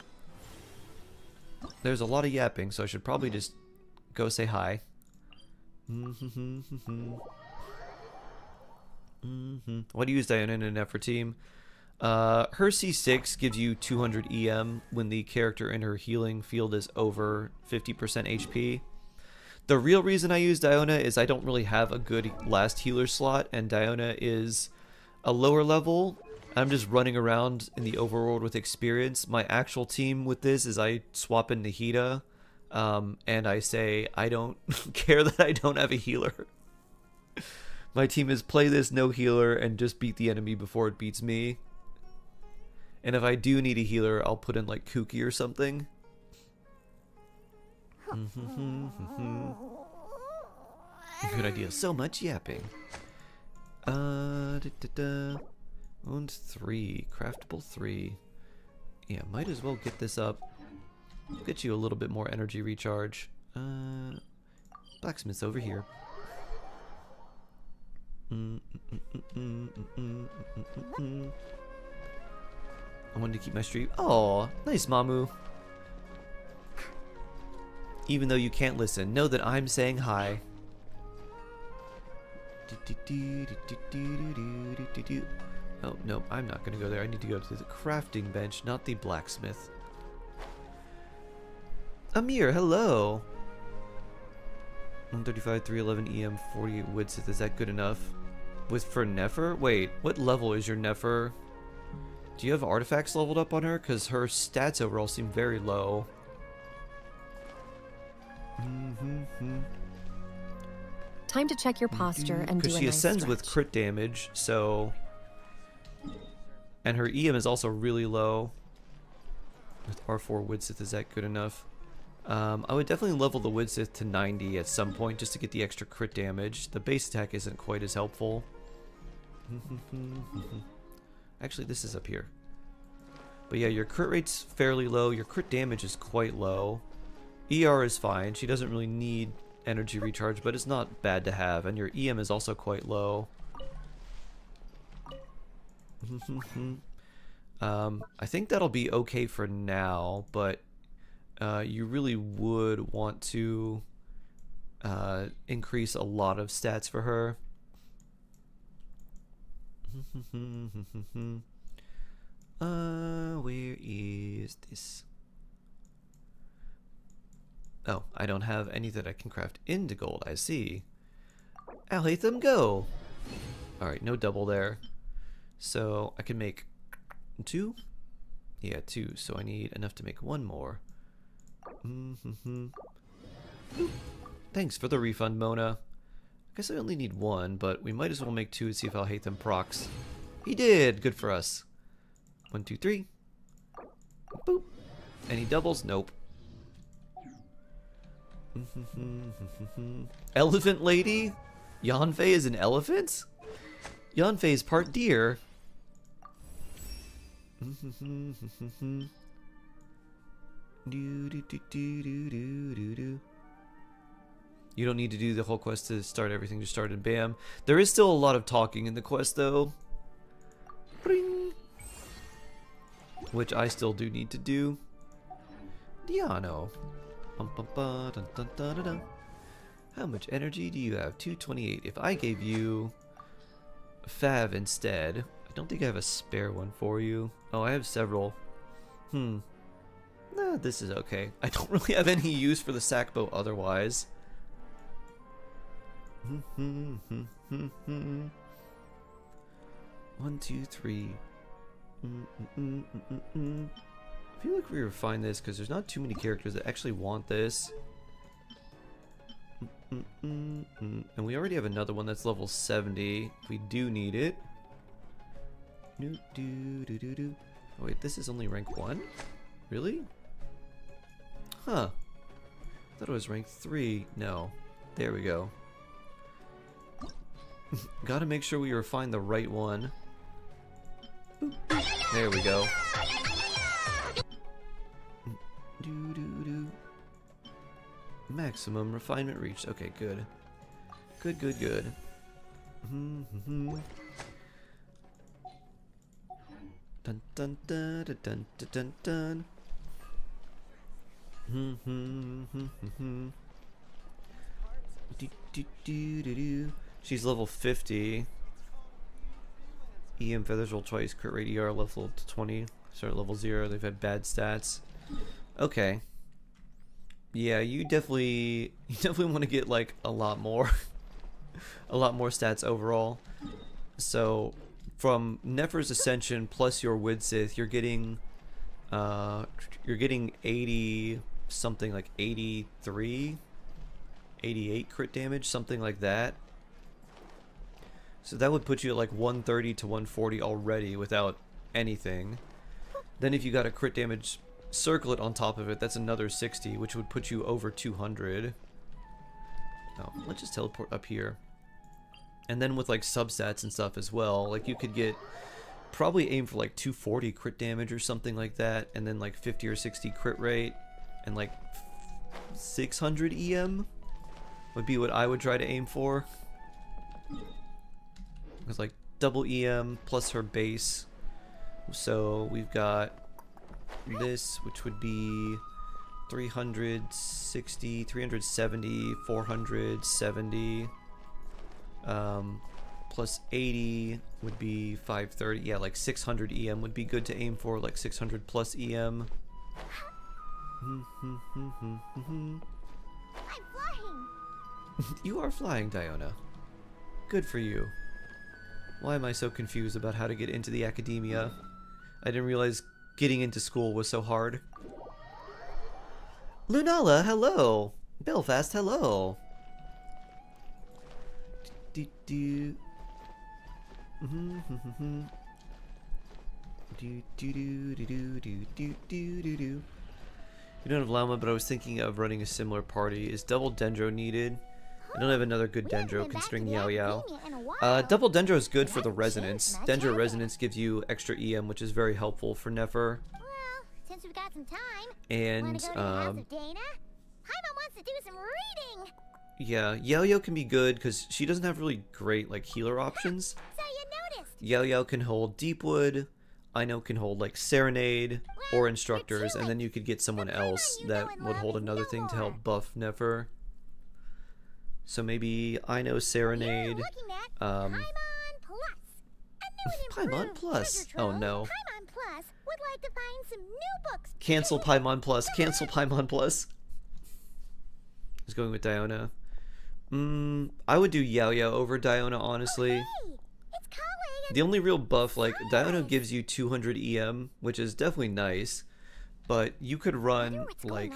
A: There's a lot of yapping, so I should probably just go say hi. What do you use, Diana, in an effort team? Her C6 gives you 200 EM when the character in her healing field is over 50% HP. The real reason I use Diona is I don't really have a good last healer slot, and Diona is a lower level. I'm just running around in the overworld with experience. My actual team with this is I swap in Nahida, and I say I don't care that I don't have a healer. My team is play this no healer and just beat the enemy before it beats me. And if I do need a healer, I'll put in like Kuki or something. Good idea. So much yapping. And 3. Craftable 3. Yeah, might as well get this up. Get you a little bit more energy recharge. Blacksmith's over here. I wanted to keep my stream. Oh, nice, Mamu. Even though you can't listen, know that I'm saying hi. Oh, no, I'm not going to go there. I need to go to the crafting bench, not the blacksmith. Amir, hello. 135, 311 EM, 48 Widsith. Is that good enough? For Nefer? Wait, what level is your Nefer? Do you have artifacts leveled up on her? Because her stats overall seem very low.
J: Time to check your posture and do a
A: Because she
J: nice
A: ascends
J: stretch.
A: with crit damage, so... And her EM is also really low. With R4 Widsith, is that good enough? I would definitely level the Widsith to 90 at some point just to get the extra crit damage. The base attack isn't quite as helpful. Actually, this is up here. But yeah, your crit rate's fairly low. Your crit damage is quite low. ER is fine. She doesn't really need energy recharge, but it's not bad to have. And your EM is also quite low. I think that'll be okay for now, but you really would want to increase a lot of stats for her. Where is this? Oh, I don't have any that I can craft into gold. I see. Alhaitham, go! Alright, no double there. So I can make 2? Yeah, 2. So I need enough to make 1 more. Thanks for the refund, Mona. I guess I only need 1, but we might as well make 2 and see if Alhaitham procs. He did! Good for us. 1, 2, 3. Boop. Any doubles? Nope. Elephant lady? Yanfei is an elephant? Yanfei is part deer. You don't need to do the whole quest to start everything, just start and bam. There is still a lot of talking in the quest though. Bring. Which I still do need to do. Diano. How much energy do you have? 228. If I gave you Fav instead. I don't think I have a spare one for you. Oh, I have several. Nah, this is okay. I don't really have any use for the sack bow otherwise. 1, 2, 3. I feel like we refine this because there's not too many characters that actually want this. And we already have another one that's level 70. We do need it. Oh wait, this is only rank 1? Really? Huh. I thought it was rank 3. No. There we go. Gotta make sure we refine the right one. There we go. Maximum refinement reached. Okay, good. Good. Dun dun dun dun dun dun dun. She's level 50. EM feathers roll twice. Crit rate ER level 20. Start at level 0. They've had bad stats. Okay. Yeah, you definitely want to get like a lot more stats overall. So from Nefer's Ascension plus your Widsith, you're getting 80 something, like 83, 88 crit damage, something like that. So that would put you at like 130 to 140 already without anything. Then if you got a crit damage circlet on top of it, that's another 60, which would put you over 200. Oh, let's just teleport up here. And then with like substats and stuff as well, like you could get, probably aim for like 240 crit damage or something like that, and then like 50 or 60 crit rate, and like 600 EM would be what I would try to aim for. It's like double EM plus her base. So we've got this, which would be 360, 370, 470, plus 80 would be 530. Yeah, like 600 EM would be good to aim for, like 600 plus EM.
C: I'm flying.
A: You are flying, Diona. Good for you. Why am I so confused about how to get into the academia? I didn't realize getting into school was so hard. Lunala, hello. Belfast, hello. You don't have Llama, but I was thinking of running a similar party. Is double Dendro needed? I don't have another good Dendro considering Yao Yao. Double Dendro is good for the resonance. Dendro resonance gives you extra EM, which is very helpful for Nefer.
C: Well, since we've got some time,
A: and
C: wanna go to the house of Dana? Paimon wants to do some reading.
A: Yeah, Yao Yao can be good because she doesn't have really great like healer options.
C: So you noticed.
A: Yao Yao can hold Deepwood. Aino can hold like Serenade or Instructors, and then you could get someone else that would hold another thing to help buff Nefer. So maybe Aino Serenade.
C: Paimon Plus.
A: Paimon Plus. Oh no.
C: Paimon Plus would like to find some new books.
A: Cancel Paimon Plus. Cancel Paimon Plus. I was going with Diona. I would do Yao Yao over Diona, honestly.
C: Hey, it's Kawe.
A: The only real buff, like, Diona gives you 200 EM, which is definitely nice, but you could run, like,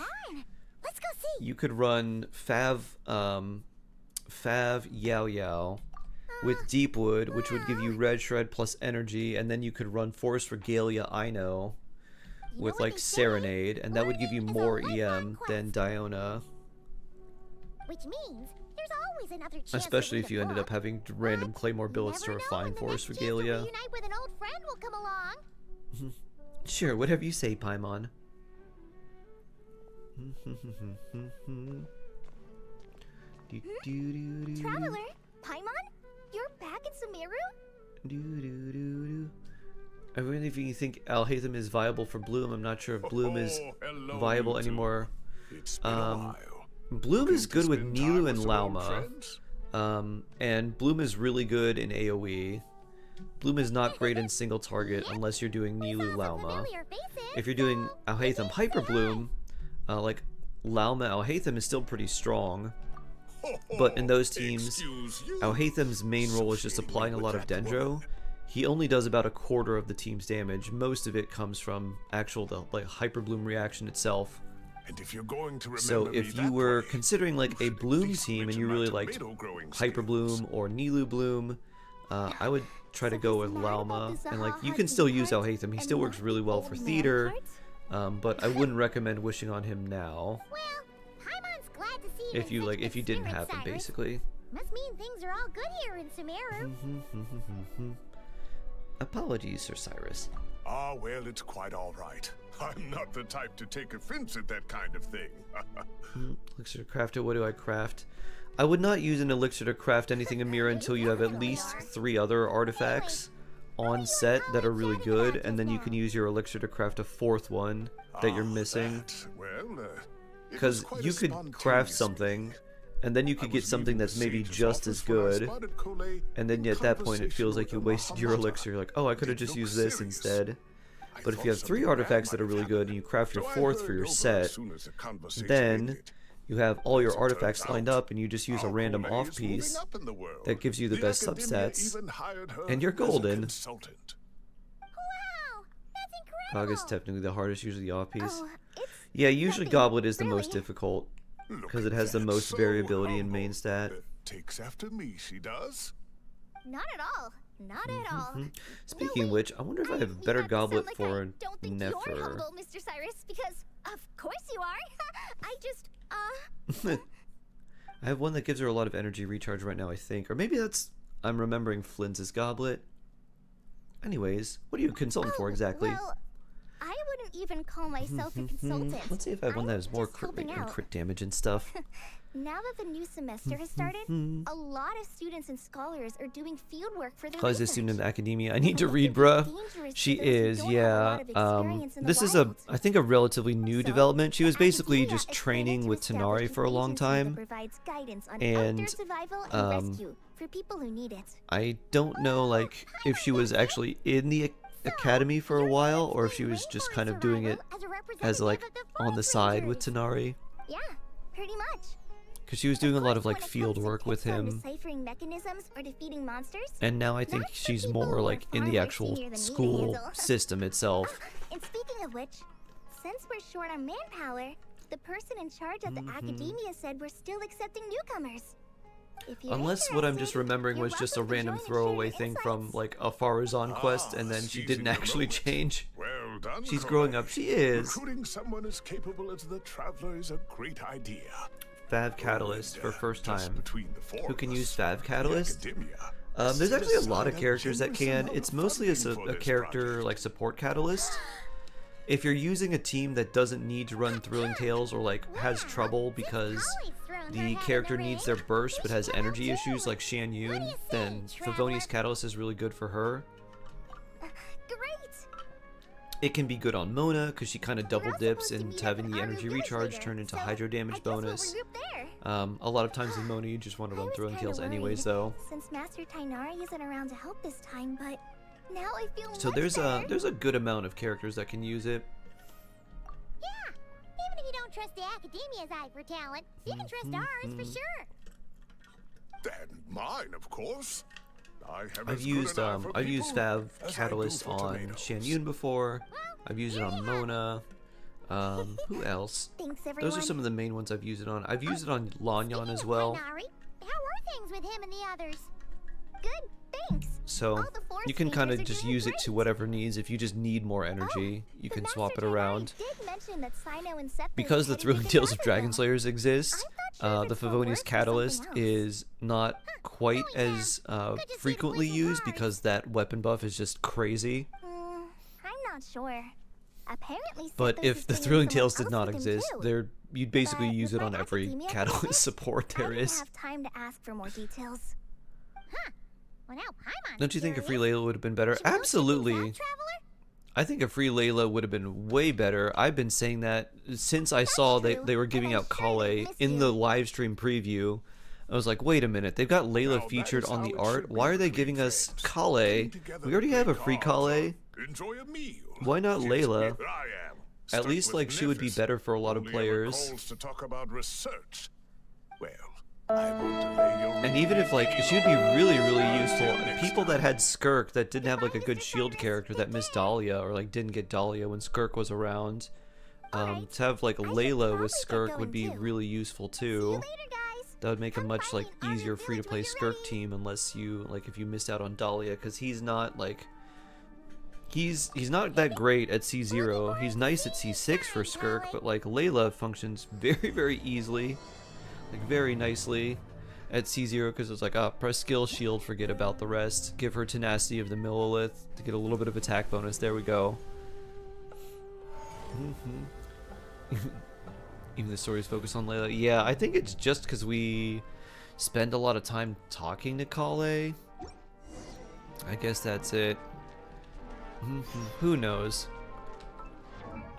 C: Let's go see.
A: you could run Fav Yao Yao with Deepwood, which would give you Red Shred plus energy, and then you could run Forest Regalia Aino with, like, Serenade, and that would give you more EM than Diona.
C: Which means there's always another chance.
A: Especially if you ended up having random Claymore builds to refine Forest Regalia.
C: Reunite with an old friend will come along.
A: Sure, whatever you say, Paimon.
C: Traveler, Paimon, you're back in Sumeru?
A: I really think Alhaitham is viable for Bloom. I'm not sure if Bloom is viable anymore. Bloom is good with Nilu and Lauma. And Bloom is really good in AoE. Bloom is not great in single target unless you're doing Nilu Lauma. If you're doing Alhaitham Hyper Bloom, like Lauma Alhaitham is still pretty strong. But in those teams, Alhaitham's main role is just applying a lot of Dendro. He only does about a quarter of the team's damage. Most of it comes from the Hyper Bloom reaction itself.
H: And if you're going to
A: So if you were considering like a Bloom team and you really liked Hyper Bloom or Nilu Bloom, I would try to go with Lauma. And like you can still use Alhaitham. He still works really well for theater, but I wouldn't recommend wishing on him now. If you didn't have him, basically.
C: Must mean things are all good here in Sumeru.
A: Apologies, Sir Cyrus.
H: Ah, well, it's quite all right. I'm not the type to take offense at that kind of thing.
A: Elixir to craft it. What do I craft? I would not use an elixir to craft anything in Mira until you have at least 3 other artifacts on set that are really good, and then you can use your elixir to craft a 4th one that you're missing. Because you could craft something, and then you could get something that's maybe just as good, and then at that point it feels like you wasted your elixir. You're like, oh, I could have just used this instead. But if you have 3 artifacts that are really good, and you craft your 4th for your set, then you have all your artifacts lined up, and you just use a random off piece that gives you the best subsets, and you're golden. Cog is technically the hardest, usually the off piece. Yeah, usually Goblet is the most difficult, because it has the most variability in main stat.
H: Takes after me, she does.
C: Not at all. Not at all.
A: Speaking of which, I wonder if I have a better goblet for
C: don't think
A: Nefer.
C: you're humble, Mr. Cyrus, because of course you are. I just
A: I have one that gives her a lot of energy recharge right now, I think. Or maybe I'm remembering Flynn's goblet. Anyways, what are you consulting for exactly?
C: Well, I wouldn't even call myself a consultant.
A: Let's see if I have one that has more crit damage and stuff.
C: Now that the new semester has started, a lot of students and scholars are doing field work for their
A: Claudia's a
C: research.
A: student in academia. I need to read, bruh. She is, yeah. This is I think a relatively new development. She was basically just training with Tanari for a long time. And
C: for people who need it.
A: I don't know like if she was actually in the academy for a while, or if she was just kind of doing it as like on the side with Tanari.
C: Yeah, pretty much.
A: Because she was doing a lot of like field work with him.
C: Deciphering mechanisms or defeating monsters.
A: And now I think she's more like in the actual school system itself.
C: And speaking of which, since we're short on manpower, the person in charge of the academia said we're still accepting newcomers.
A: Unless what I'm just remembering was just a random throwaway thing from like a Farazan quest, and then she didn't actually change.
H: Well done,
A: She's growing up. She is.
H: Recruiting someone as capable as the Traveler is a great idea.
A: Fav Catalyst for first time. Who can use
H: Fav
A: Fav Catalyst? There's actually a lot of characters that can. It's mostly a character like support catalyst. If you're using a team that doesn't need to run Thrilling Tales or like has trouble because the character needs their burst but has energy issues like Shan Yun, then Favonius Catalyst is really good for her. It can be good on Mona because she kind of double dips into having the energy recharge turn into hydro damage bonus. A lot of times in Mona you just want to run Thrilling Tales anyways though.
C: Since Master Tainari isn't around to help this time, but now I feel
A: so there's a good amount of characters that can use it.
C: Yeah, even if you don't trust the Academia's eye for talent, you can trust ours for sure.
H: And mine, of course.
A: I've used Fav Catalyst on Shan Yun before. I've used it on Mona. Who else? Those are some of the main ones I've used it on. I've used it on Lanyan as well.
C: How are things with him and the others? Good, thanks.
A: So you can kind of just use it to whatever needs. If you just need more energy, you can swap it around. Because the Thrilling Tales of Dragon Slayers exist, the Favonius Catalyst is not quite as frequently used because that weapon buff is just crazy.
C: I'm not sure. Apparently,
A: but if the Thrilling Tales did not exist, you'd basically use it on every Catalyst support there is.
C: I have time to ask for more details. Huh. Well, now Paimon's
A: Don't you think a free Layla would have been better? Absolutely. I think a free Layla would have been way better. I've been saying that since I saw they were giving out Kale in the live stream preview. I was like, wait a minute, they've got Layla featured on the art. Why are they giving us Kale? We already have a free Kale.
H: Enjoy a meal.
A: Why not Layla?
H: Here I am.
A: At least like she would be better for a lot of
H: Only ever
A: players.
H: calls to talk about research. Well, I won't delay your
A: And even if like she would be really useful. People that had Skirk that didn't have like a good shield character that missed Dahlia or like didn't get Dahlia when Skirk was around. To have like Layla with Skirk would be really useful too. That would make a much like easier free to play Skirk team unless you like if you missed out on Dahlia because he's not like he's not that great at C0. He's nice at C6 for Skirk, but like Layla functions very easily, like very nicely at C0 because it's like, press skill shield, forget about the rest. Give her tenacity of the Millilith to get a little bit of attack bonus. There we go. Even the story's focused on Layla. Yeah, I think it's just because we spend a lot of time talking to Kale. I guess that's it. Who knows?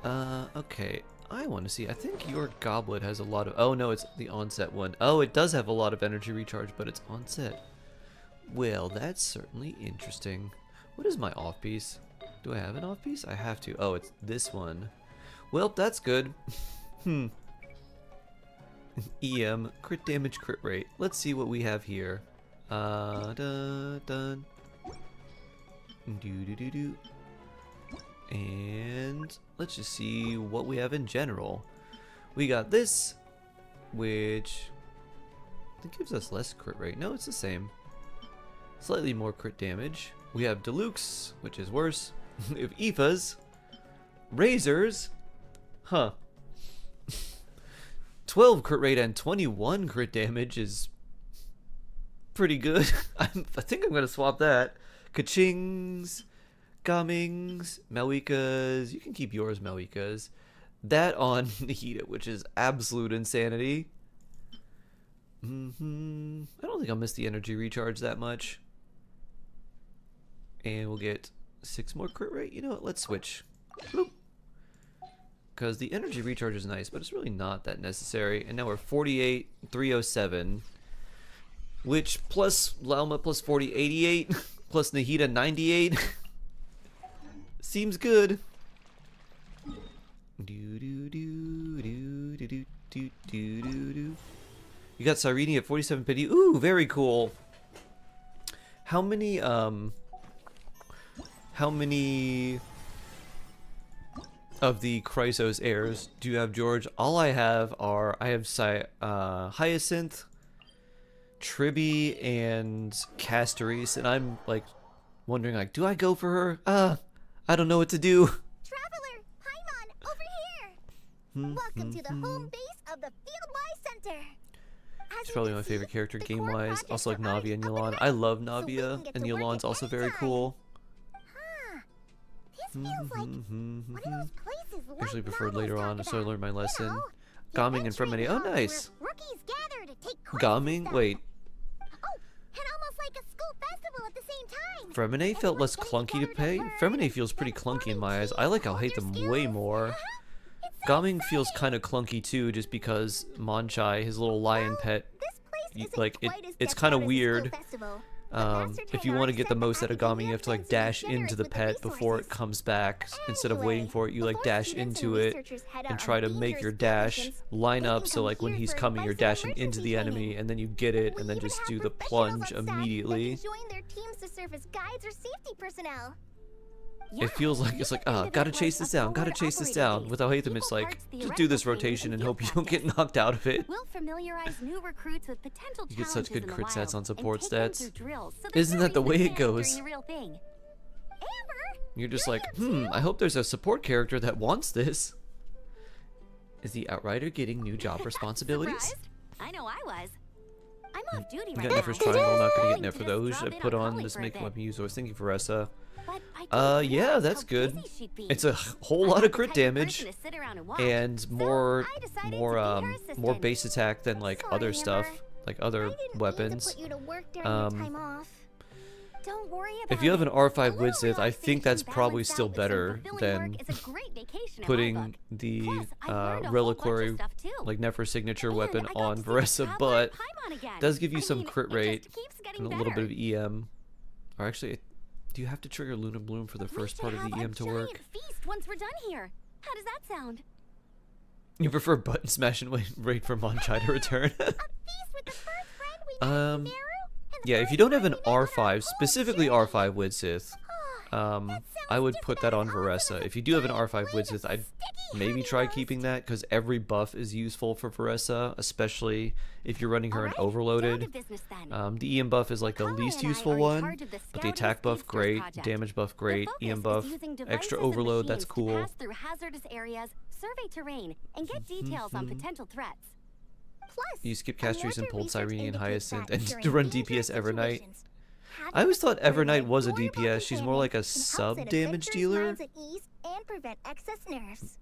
A: Okay. I want to see. I think your goblet has a lot of... Oh, no, it's the onset one. Oh, it does have a lot of energy recharge, but it's onset. Well, that's certainly interesting. What is my off-piece? Do I have an off-piece? I have to. Oh, it's this one. Well, that's good. EM, crit damage, crit rate. Let's see what we have here. Dun. Do. And let's just see what we have in general. We got this, which I think gives us less crit rate. No, it's the same. Slightly more crit damage. We have Deluxe, which is worse. We have Aoifas, Razors, 12 crit rate and 21 crit damage is pretty good. I think I'm gonna swap that. Kachings, Gamings, Malwikas. You can keep yours, Malwikas. That on Nahida, which is absolute insanity. I don't think I'll miss the energy recharge that much. And we'll get 6 more crit rate. You know what? Let's switch. Because the energy recharge is nice, but it's really not that necessary. And now we're 48, 307. Which plus Lauma plus 40, 88. Plus Nahida 98. Seems good. You got Cyrene at 47 pity. Ooh, very cool. How many of the Chrysos heirs do you have, George? All I have are Hyacinth, Tribby, and Castoris, and I'm like wondering like, do I go for her? I don't know what to do.
C: Traveler, Paimon, over here. Welcome to the home base of the Fieldwise Center.
A: She's probably my favorite character game-wise. Also like Navia and Yelan. I love Navia, and Yelan's also very cool.
C: This feels like one of those places like
A: Usually preferred
C: novels
A: later
C: talk
A: on, so I
C: about.
A: learned my lesson.
C: You know,
A: Gaming and
C: adventuring
A: Fremini. Oh,
C: hub where
A: nice.
C: Rookies gather to take quizzes and
A: Gaming?
C: stuff.
A: Wait.
C: Oh, and almost like a school festival at the same time.
A: Fremine felt less clunky to pay. Fremine feels pretty clunky in my eyes. I like how I hate them way more. Gaming feels kind of clunky too, just because Monchai, his little lion pet, it's kind of weird. If you want to get the most out of Gaming, you have to like dash into the pet before it comes back. Instead of waiting for it, you like dash into it and try to make your dash line up so like when he's coming, you're dashing into the enemy and then you get it and then just do the plunge immediately.
C: Join their teams to serve as guides or safety personnel.
A: It feels like it's like, gotta chase this down, gotta chase this down. With Alhaitham, it's like, just do this rotation and hope you don't get knocked out of it.
E: We'll familiarize new recruits with potential
A: You get such
E: challenges
A: good
E: in the
A: crit
E: wild
A: stats on
E: and
A: support
E: take them
A: stats.
E: through drills so they're
A: Isn't that the
E: very
A: way it
E: prepared
A: goes?
E: during the real thing.
A: You're just like, I hope there's a support character that wants this. Is the Outrider getting new job responsibilities?
E: Surprised? I know I was. I'm off duty
A: You
E: right
A: got
E: now.
A: Nefer's Triangle, not gonna get
E: To
A: Nefer
E: just
A: though. Who
E: drop
A: should I
E: in
A: put on
E: Collie
A: this
E: for a
A: make
E: bit.
A: weapon use? I was thinking Faressa.
E: But I don't
A: Yeah,
E: realize
A: that's
E: how
A: good.
E: busy she'd be.
A: It's a whole lot
E: I'm
A: of
E: the
A: crit
E: type of
A: damage
E: person to sit around and watch.
A: and
E: So
A: more
E: I decided to be her
A: more
E: assistant.
A: base attack than like
C: Sorry,
A: other
C: Amber.
A: stuff, like
C: I
A: other
C: didn't mean to
A: weapons.
C: put you to work during your time off. Don't worry about
A: If you have an
C: it.
A: R5
C: A little
A: Widsith, I think
C: relaxation
A: that's probably
C: balanced
A: still
C: out with some
A: better
C: fulfilling
A: than
C: work is a great vacation in my
A: putting
C: book.
A: the
C: Plus, I've learned a whole bunch of
A: reliquary,
C: stuff, too.
A: like Nefer signature
C: And
A: weapon
C: I got
A: on
C: to see the
A: Varessa,
C: Traveler
A: but
C: Paimon again.
A: does give you
C: I
A: some
C: mean,
A: crit
C: it
A: rate
C: just keeps
A: and
C: getting
A: a little bit
C: better.
A: of EM. Or actually, do you have to trigger Luna Bloom for the first part of the EM to work?
C: Feast once we're done here. How does that sound?
A: You prefer button smash and wait for Monchai to return?
C: A feast with the first friend we met in Sumeru? And the
A: Yeah, if
C: first
A: you don't have
C: friend
A: an
C: we met on our
A: R5,
C: whole
A: specifically
C: journey.
A: R5 Widsith, I would put that on Varessa. If you do have an R5 Widsith, I'd maybe try keeping that, because every buff is useful for Varessa, especially if you're running her in Overloaded. The EM buff is like the least useful one, but the attack buff, great. Damage buff, great. EM buff, extra Overload, that's cool.
C: Pass through hazardous areas, survey terrain, and get details on potential threats. Plus,
A: You skip
C: a
A: Castries and
C: larger
A: Pulled
C: research
A: Cyrene and
C: indicates
A: Hyacinth,
C: that
A: and
C: during
A: to run
C: dangerous
A: DPS Evernight.
C: situations, having
A: I always
C: a
A: thought
C: support
A: Evernight
C: with
A: was a
C: affordable
A: DPS. She's more like a
C: companion can
A: sub
C: help set
A: damage
C: adventurers'
A: dealer.
C: minds at ease and prevent excess nerves.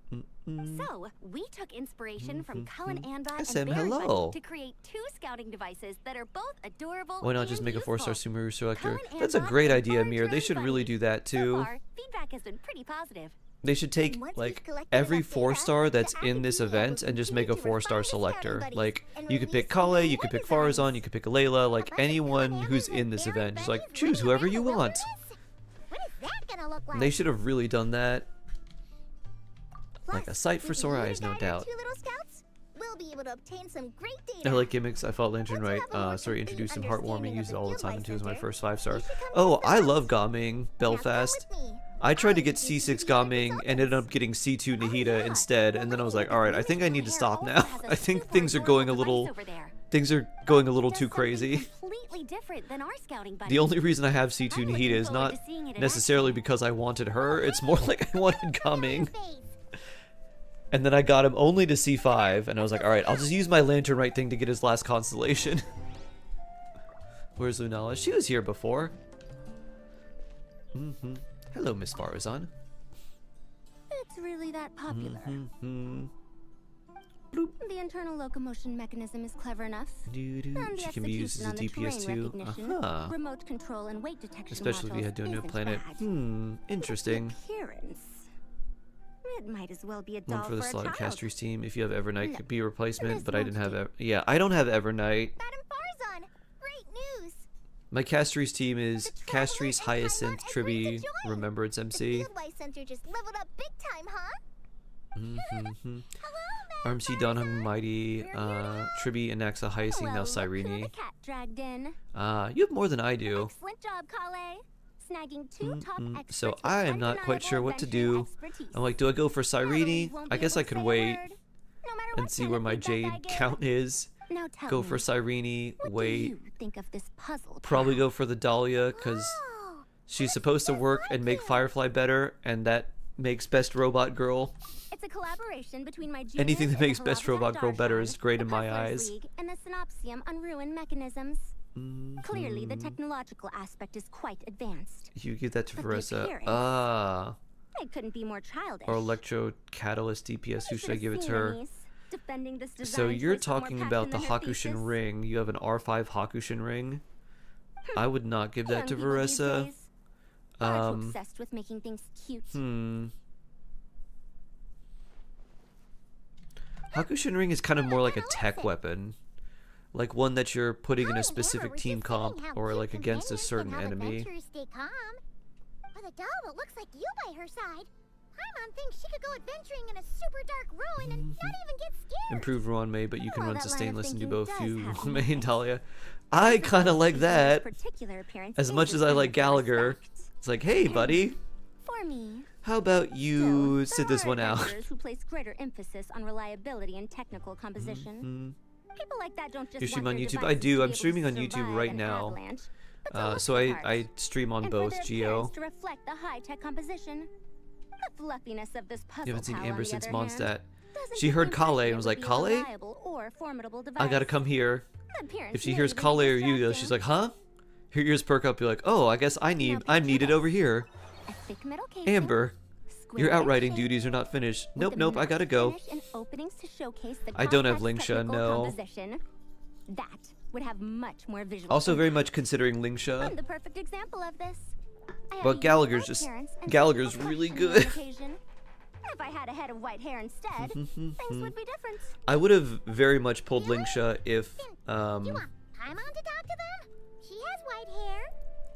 C: So, we took inspiration from Cullen Anbot
A: SM,
C: and Baron
A: hello.
C: Bunny to create 2 scouting devices that are both adorable
A: Why not
C: and
A: just make a 4-star
C: useful.
A: Sumeru selector?
C: Cullen
A: That's a
C: Anbot
A: great
C: and
A: idea,
C: Baron
A: Mir. They
C: Baron
A: should
C: Bunny.
A: really do that
C: So
A: too.
C: far, feedback has been pretty positive.
A: They should take
C: Once we've
A: like
C: collected
A: every
C: enough data,
A: 4-star that's
C: the
A: in this
C: Academia
A: event
C: will
A: and just make a
C: continue to refine
A: 4-star
C: the scouting
A: selector.
C: buddies
A: Like
C: and
A: you could pick
C: release
A: Kale,
C: new
A: you could pick
C: designs.
A: Farazan, you could pick Alayla, like
C: A bunch of
A: anyone
C: Cullen
A: who's
C: Ambers
A: in
C: and
A: this
C: Baron
A: event. Just
C: Bunnies
A: like choose
C: running
A: whoever
C: around
A: you
C: the
A: want.
C: wilderness? What is that gonna look like?
A: They should have really done that. Like a
C: Plus,
A: sight for
C: with
A: sore
C: you to
A: eyes, no
C: guide our
A: doubt.
C: 2 little scouts, we'll be able to obtain some great
A: I
C: data.
A: like gimmicks. I fought Lantern
C: Once you
A: right.
C: have a more
A: Sorry,
C: complete
A: introduced some heartwarming.
C: understanding
A: Use it
C: of
A: all the
C: the
A: time. And 2 is my
C: Center,
A: first 5-star.
C: you should come
A: Oh,
C: visit
A: I
C: us.
A: love Gaming
C: Now come
A: Belfast.
C: with me.
A: I tried to
C: I'll
A: get
C: introduce you
A: C6
C: to the other
A: Gaming and ended up getting C2
C: Oh,
A: Nahida
C: yeah.
A: instead, and then I was like, all right, I think I need to stop now.
C: Has a
A: I think
C: super
A: things are
C: adorable
A: going a
C: device
A: little
C: over there.
A: too
C: Does
A: crazy.
C: something completely different than our scouting buddies.
A: The only reason I have C2
C: I'm looking
A: Nahida is
C: forward
A: not
C: to seeing it in
A: necessarily
C: action.
A: because I wanted her. It's more like I wanted Gaming.
C: Face.
A: And then I got him only to C5, and I was like, alright, I'll just use my Lantern Right thing to get his last constellation. Where's Lunala? She was here before. Hello, Miss Farazan.
C: It's really that popular.
A: Bloop.
C: The internal locomotion mechanism is clever enough.
A: Doo-doo.
C: And the
A: She can be used as a
C: execution on the
A: DPS
C: terrain
A: too.
C: recognition, remote control and weight detection
A: Especially if you
C: modules
A: had to a new
C: isn't
A: planet.
C: bad.
A: Interesting.
C: Appearance. It might as well be a
A: One
C: doll
A: for the
C: a
A: Slaughter
C: child.
A: Castries team. If you have Evernight,
C: No,
A: could be a replacement,
C: this
A: but I didn't
C: won't
A: have.
C: do.
A: Yeah, I don't have Evernight.
C: Madame Farzan, great news.
A: My Castries team is
C: The Traveler
A: Castries,
C: and
A: Hyacinth,
C: Paimon agreed to
A: Triby,
C: join.
A: Remembrance
C: The
A: MC.
C: Fieldwise Center just leveled up big time, huh? Hello, Madame
A: RMC, Donhung, Mighty,
C: We're here to
A: Triby, Anaxa, Hyacinth, now
C: Hello, look who
A: Cyrene.
C: the cat dragged in.
A: You have more than I do.
C: Excellent job, Kale. Snagging 2 top experts
A: So
C: with
A: I am not quite sure what to do.
C: adventuring expertise.
A: I'm like, do I go for Cyrene?
C: Battles won't
A: I
C: be
A: guess
C: able
A: I
C: to
A: could
C: say a
A: wait
C: word, no matter
A: and
C: what
A: see
C: kind
A: where
C: of
A: my
C: feedback I
A: Jade
C: give.
A: count is.
C: Now tell
A: Go
C: me,
A: for Cyrene,
C: what
A: wait.
C: do you think of this puzzle?
A: Probably
C: pal?
A: go for the Dahlia, because
C: Oh,
A: she's supposed to work and make Firefly better, and that makes Best Robot Girl.
C: it's a collaboration between my
A: Anything
C: juniors
A: that
C: in
A: makes
C: the
A: Best
C: Halabja
A: Robot Girl better is
C: Darshan,
A: great
C: the
A: in my
C: Puzzlers
A: eyes.
C: League, and the Synopsium on Ruin Mechanisms. Clearly, the technological aspect is quite advanced.
A: You give that to
C: But the
A: Varessa.
C: appearance-
A: Ah.
C: It couldn't be more childish.
A: Or Electro Catalyst DPS. Who should I
C: should've
A: give it to
C: seen
A: her?
C: Anise defending this
A: So
C: design
A: you're
C: choice with more
A: talking about the
C: passion than her
A: Hakushin
C: thesis.
A: ring. You have an R5 Hakushin ring. I would not give that
C: Young
A: to
C: people these
A: Varessa.
C: days are too obsessed with making things cute.
A: Hakushin ring is kind of more like a tech weapon. Like one that you're putting in a
C: Colin
A: specific
C: Amber was
A: team
C: just saying
A: comp
C: how
A: or
C: cute
A: like against a
C: companions
A: certain
C: can help
A: enemy.
C: adventurers stay calm. With a doll that looks like you by her side, Paimon thinks she could go adventuring in a super dark ruin and not even get scared.
A: Improve Ruan May, but you can
C: Well,
A: run
C: that line of
A: sustainless and do
C: thinking
A: both
C: does
A: you,
C: have
A: Ruan May and
C: merit.
A: Dahlia. I kind of like that.
C: Particular appearance
A: As
C: is
A: much as
C: a
A: I
C: sign
A: like
C: of
A: Gallagher,
C: respect.
A: it's like, hey buddy,
C: For me.
A: how about you
C: Still,
A: sit this
C: there
A: one
C: are
A: out?
C: adventurers who place greater emphasis on reliability and technical composition. People like that don't just
A: You stream
C: want
A: on
C: their
A: YouTube? I
C: devices
A: do.
C: to
A: I'm
C: be able to
A: streaming on YouTube
C: survive
A: right
C: an
A: now.
C: avalanche, but to look
A: So
C: the
A: I
C: part,
A: stream on
C: and for
A: both
C: their
A: Geo.
C: appearance to reflect the high-tech composition. The fluffiness of this puzzle
A: You haven't seen
C: pal, on
A: Amber
C: the
A: since
C: other hand,
A: Mondstadt.
C: doesn't
A: She
C: give
A: heard
C: the
A: Kale
C: impression
A: and
C: it
A: was
C: would
A: like,
C: be a
A: Kale?
C: reliable or formidable
A: I gotta
C: device.
A: come here.
C: The appearance
A: If she
C: may
A: hears
C: even be
A: Kale or you,
C: distracting.
A: she's like, huh? Her ears perk up. You're like, oh, I guess I'm
C: picture
A: needed
C: this.
A: over here.
C: A thick metal casing,
A: Amber,
C: square
A: your
C: edge
A: outriding
C: shape,
A: duties are not finished.
C: with
A: Nope,
C: the
A: nope, I
C: matte
A: gotta go.
C: finish and openings to showcase the
A: I don't have
C: complex
A: Lingsha,
C: technical
A: no.
C: composition. That would have much more visual.
A: Also very
C: impact.
A: much considering Lingsha.
C: I'm the perfect example of this. I had
A: But
C: to use
A: Gallagher's
C: white
A: just
C: parents and
A: Gallagher's
C: special
A: really
C: protection on
A: good.
C: occasion. If I had a head of white hair instead, things would be different.
A: I would have very much pulled Lingsha if
C: You want Paimon to talk to them? She has white hair.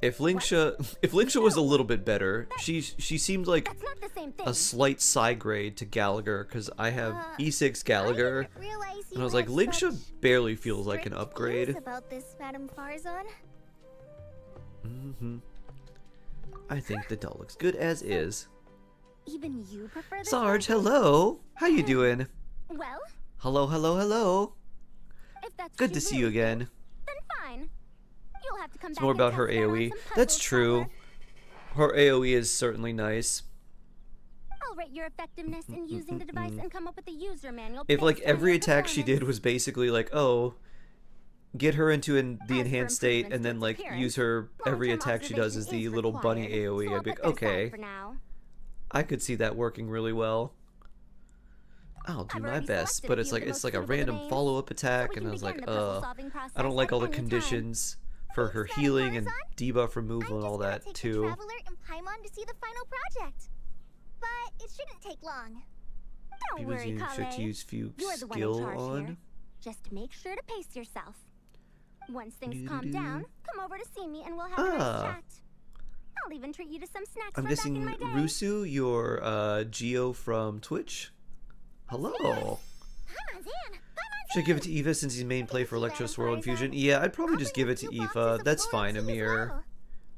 A: if Lingsha was a little bit better. She seemed like
C: That's not the same thing.
A: a slight side grade to Gallagher because I have E6 Gallagher,
C: I didn't realize you
A: and I was like,
C: had
A: Lingsha
C: such
A: barely feels like an
C: strict
A: upgrade.
C: views about this, Madame Farzan.
A: I think the doll looks good as is.
C: Even you prefer this
A: Sarge,
C: one?
A: hello. How you doing?
C: Well,
A: Hello, hello, hello.
C: if that's
A: Good
C: what
A: to see you
C: really
A: again.
C: think, then fine. You'll have to come
A: It's
C: back
A: more
C: and
A: about her
C: test out on
A: AoE.
C: some
A: That's
C: puzzles
A: true.
C: somewhere.
A: Her AoE is certainly nice.
C: I'll rate your effectiveness in using the device and come up with a user manual.
A: If like
C: based on
A: every
C: your
A: attack she did
C: performance.
A: was basically like, oh, get her into the
C: As
A: enhanced
C: for
A: state and
C: improvements
A: then
C: to
A: like
C: appearance,
A: use her every
C: long-term
A: attack she does as
C: observation
A: the
C: is
A: little bunny
C: required,
A: AoE.
C: so I'll
A: I'd be like,
C: put that aside
A: okay,
C: for now.
A: I could see that working really well. I'll do
C: I've
A: my
C: already
A: best,
C: selected
A: but
C: a
A: it's
C: few of
A: like
C: the
A: it's
C: most
A: like a
C: suitable
A: random
C: domains,
A: follow-up
C: so
A: attack,
C: we
A: and
C: can
A: I was like,
C: begin the puzzle-solving
A: I don't
C: process
A: like all the
C: at any time.
A: conditions for her healing and debuff removal and all that
C: Take the
A: too.
C: Traveler and Paimon to see the final project. But it shouldn't take long. Don't
A: People
C: worry,
A: should
C: Kale.
A: use few
C: You're the one in
A: skill
C: charge
A: on.
C: here. Just make sure to pace yourself. Once things calm down, come over to see me and we'll have a nice chat. I'll even treat you to some snacks
A: I'm
C: from
A: guessing
C: back in my day.
A: Rusu, your Geo from Twitch. Hello.
C: Paimon's in!
A: Should I give it to Eva since he's main play for Electro Swirl Infusion? Yeah, I'd probably just give it to Eva. That's fine, Amir.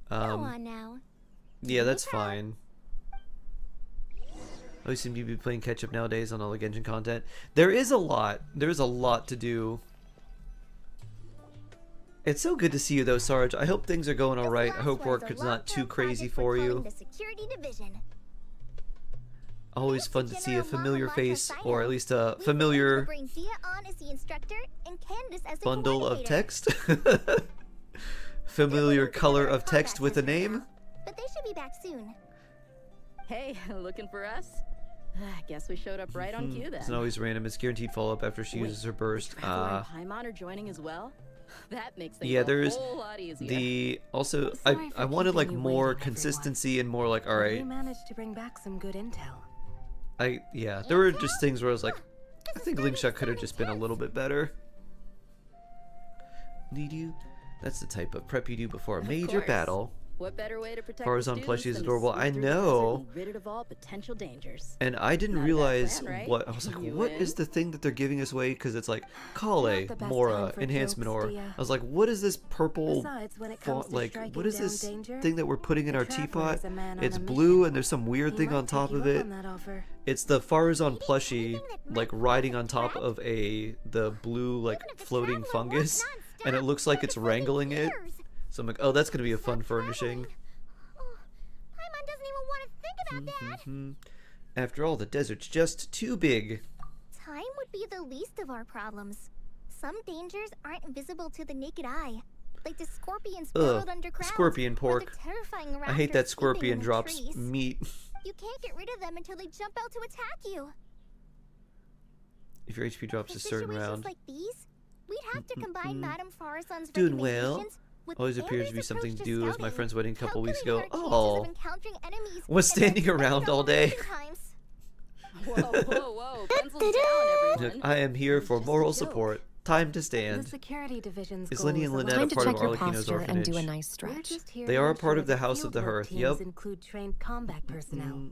C: Go on now.
A: Yeah, that's fine. I always seem to be playing catch up nowadays on all the Genshin content. There is a lot. There is a lot to do. It's so good to see you though, Sarge. I hope things are going alright. I hope work is not too crazy for you.
C: The security division.
A: Always fun to see a familiar face, or at least a
C: We
A: familiar
C: bring Dia on as the instructor and Candace as the
A: bundle of
C: coordinator.
A: text. Familiar color of text with a name.
C: But they should be back soon.
D: Hey, looking for us? I guess we showed up right on cue then.
A: It's not always random. It's guaranteed follow-up after she uses her burst.
D: Traveler and Paimon are joining as well? That makes things
A: Yeah,
D: a
A: there's
D: whole lot easier.
A: the also
J: Sorry
A: I
J: for
A: wanted like
J: keeping you
A: more
J: waiting,
A: consistency and more like, all
J: We
A: right,
J: managed to bring back some good intel.
A: yeah, there were just things where I was like, I think Linkshot could have just been a little bit better. Need you? That's the type of prep you do before a major
D: course.
A: battle.
D: What better way to protect
A: Farzan
D: the students
A: plushie is
D: than to
A: adorable.
D: sweep
A: I
D: through the
A: know.
D: desert and rid it of all potential dangers.
A: And I didn't
D: Not a bad
A: realize
D: plan, right?
A: what I was like.
D: You
A: What
D: in?
A: is the thing that they're giving us away? Because it's like Kale,
J: Not the best
A: Mora,
J: time for
A: enhancement
J: jokes,
A: or
J: Dia.
A: I was like, what is this purple
J: Besides, when it comes
A: font?
J: to
A: Like,
J: striking
A: what is
J: down
A: this
J: danger,
A: thing that we're putting in
J: the
A: our
J: Traveler
A: teapot?
J: is a man on
A: It's
J: a
A: blue
J: mission.
A: and there's some weird
J: He
A: thing
J: might
A: on top
J: take
A: of
J: you up
A: it.
J: on that offer.
A: It's the Farzan plushie, like riding on top of the blue like
C: Even if the
A: floating
C: Traveler
A: fungus,
C: works
A: and it
C: nonstop,
A: looks like
C: we're
A: it's
C: just losing
A: wrangling it.
C: years.
A: So I'm like, oh, that's gonna be a fun
C: Stop
A: furnishing.
C: traveling. Oh, Paimon doesn't even want to think about that.
A: After all, the desert's just too big.
C: Time would be the least of our problems. Some dangers aren't visible to the naked eye, like the scorpions burrowed underground.
A: Scorpion
C: or
A: pork.
C: the terrifying
A: I hate
C: raptors
A: that
C: sleeping
A: scorpion
C: in the
A: drops
C: trees.
A: meat.
C: You can't get rid of them until they jump out to attack you.
A: If your HP drops
C: For
A: a certain
C: situations
A: round.
C: like these, we'd have to combine Madame Farzan's
A: Doing well.
C: recommendations with
A: Always appears to be
C: Aries'
A: something
C: approach
A: to do. It was my
C: scouting,
A: friend's wedding a couple weeks ago.
C: calculating our chances
A: Oh,
C: of encountering enemies
A: was
C: and then
A: standing around
C: spending
A: all
C: up
A: day.
C: times.
D: Whoa, whoa, whoa. Pencils down, everyone.
A: I am here for
J: Just a
A: moral
J: joke.
A: support. Time to
J: The
A: stand.
J: security division's
A: Is
J: goal
A: Lenny and
J: is
A: Lynette
J: aligned.
A: a
J: Time
A: part
J: to
A: of
J: check your
A: Arlecchino's
J: posture and do a
A: orphanage?
J: nice stretch.
A: They are a part of the House of the Hearth, yep.
J: Include trained combat personnel.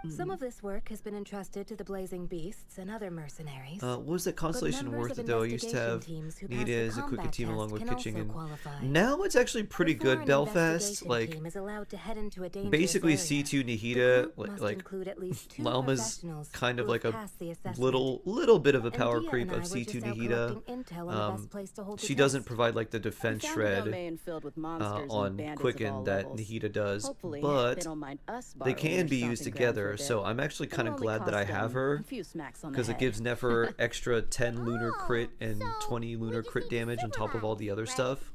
J: Some of this work has been entrusted to the Blazing Beasts and other mercenaries.
A: What was that constellation
J: members
A: worth
J: of
A: it though? I used to have
J: investigation teams who pass
A: Nita
J: the
A: as a quick
J: combat
A: team along
J: test
A: with
J: can
A: pitching
J: also
A: and
J: qualify.
A: now it's actually pretty
J: Before
A: good.
J: an
A: Belfast,
J: investigation
A: like
J: team is allowed to head into a dangerous
A: basically
J: area,
A: C2
J: the
A: Nihita,
J: group must
A: like
J: include at least 2
A: Lauma's
J: professionals
A: kind of
J: who
A: like
J: have
A: a
J: passed the assessment.
A: little bit of a
J: And
A: power
J: Dia
A: creep
J: and I
A: of
J: were
A: C2
J: just out
A: Nihita.
J: collecting intel on the best place to hold the
A: She doesn't
J: test.
A: provide like the defense
D: We found a
A: shred
D: domain filled with monsters and
A: on
D: bandits of
A: Quicken
D: all
A: that
D: levels.
A: Nihita does,
D: Hopefully,
A: but
D: they don't mind us
A: they
D: borrowing
A: can
D: their
A: be used
D: stomping ground for
A: together.
D: a
A: So
D: bit.
A: I'm actually kind of
D: It'll only
A: glad that I
D: cost
A: have
D: them
A: her
D: a few smacks on the
A: because it
D: head.
A: gives Nefer extra 10 lunar
C: Oh,
A: crit and
C: so
A: 20 lunar
C: we just
A: crit
C: need to
A: damage on top of all the other
C: supervise,
A: stuff.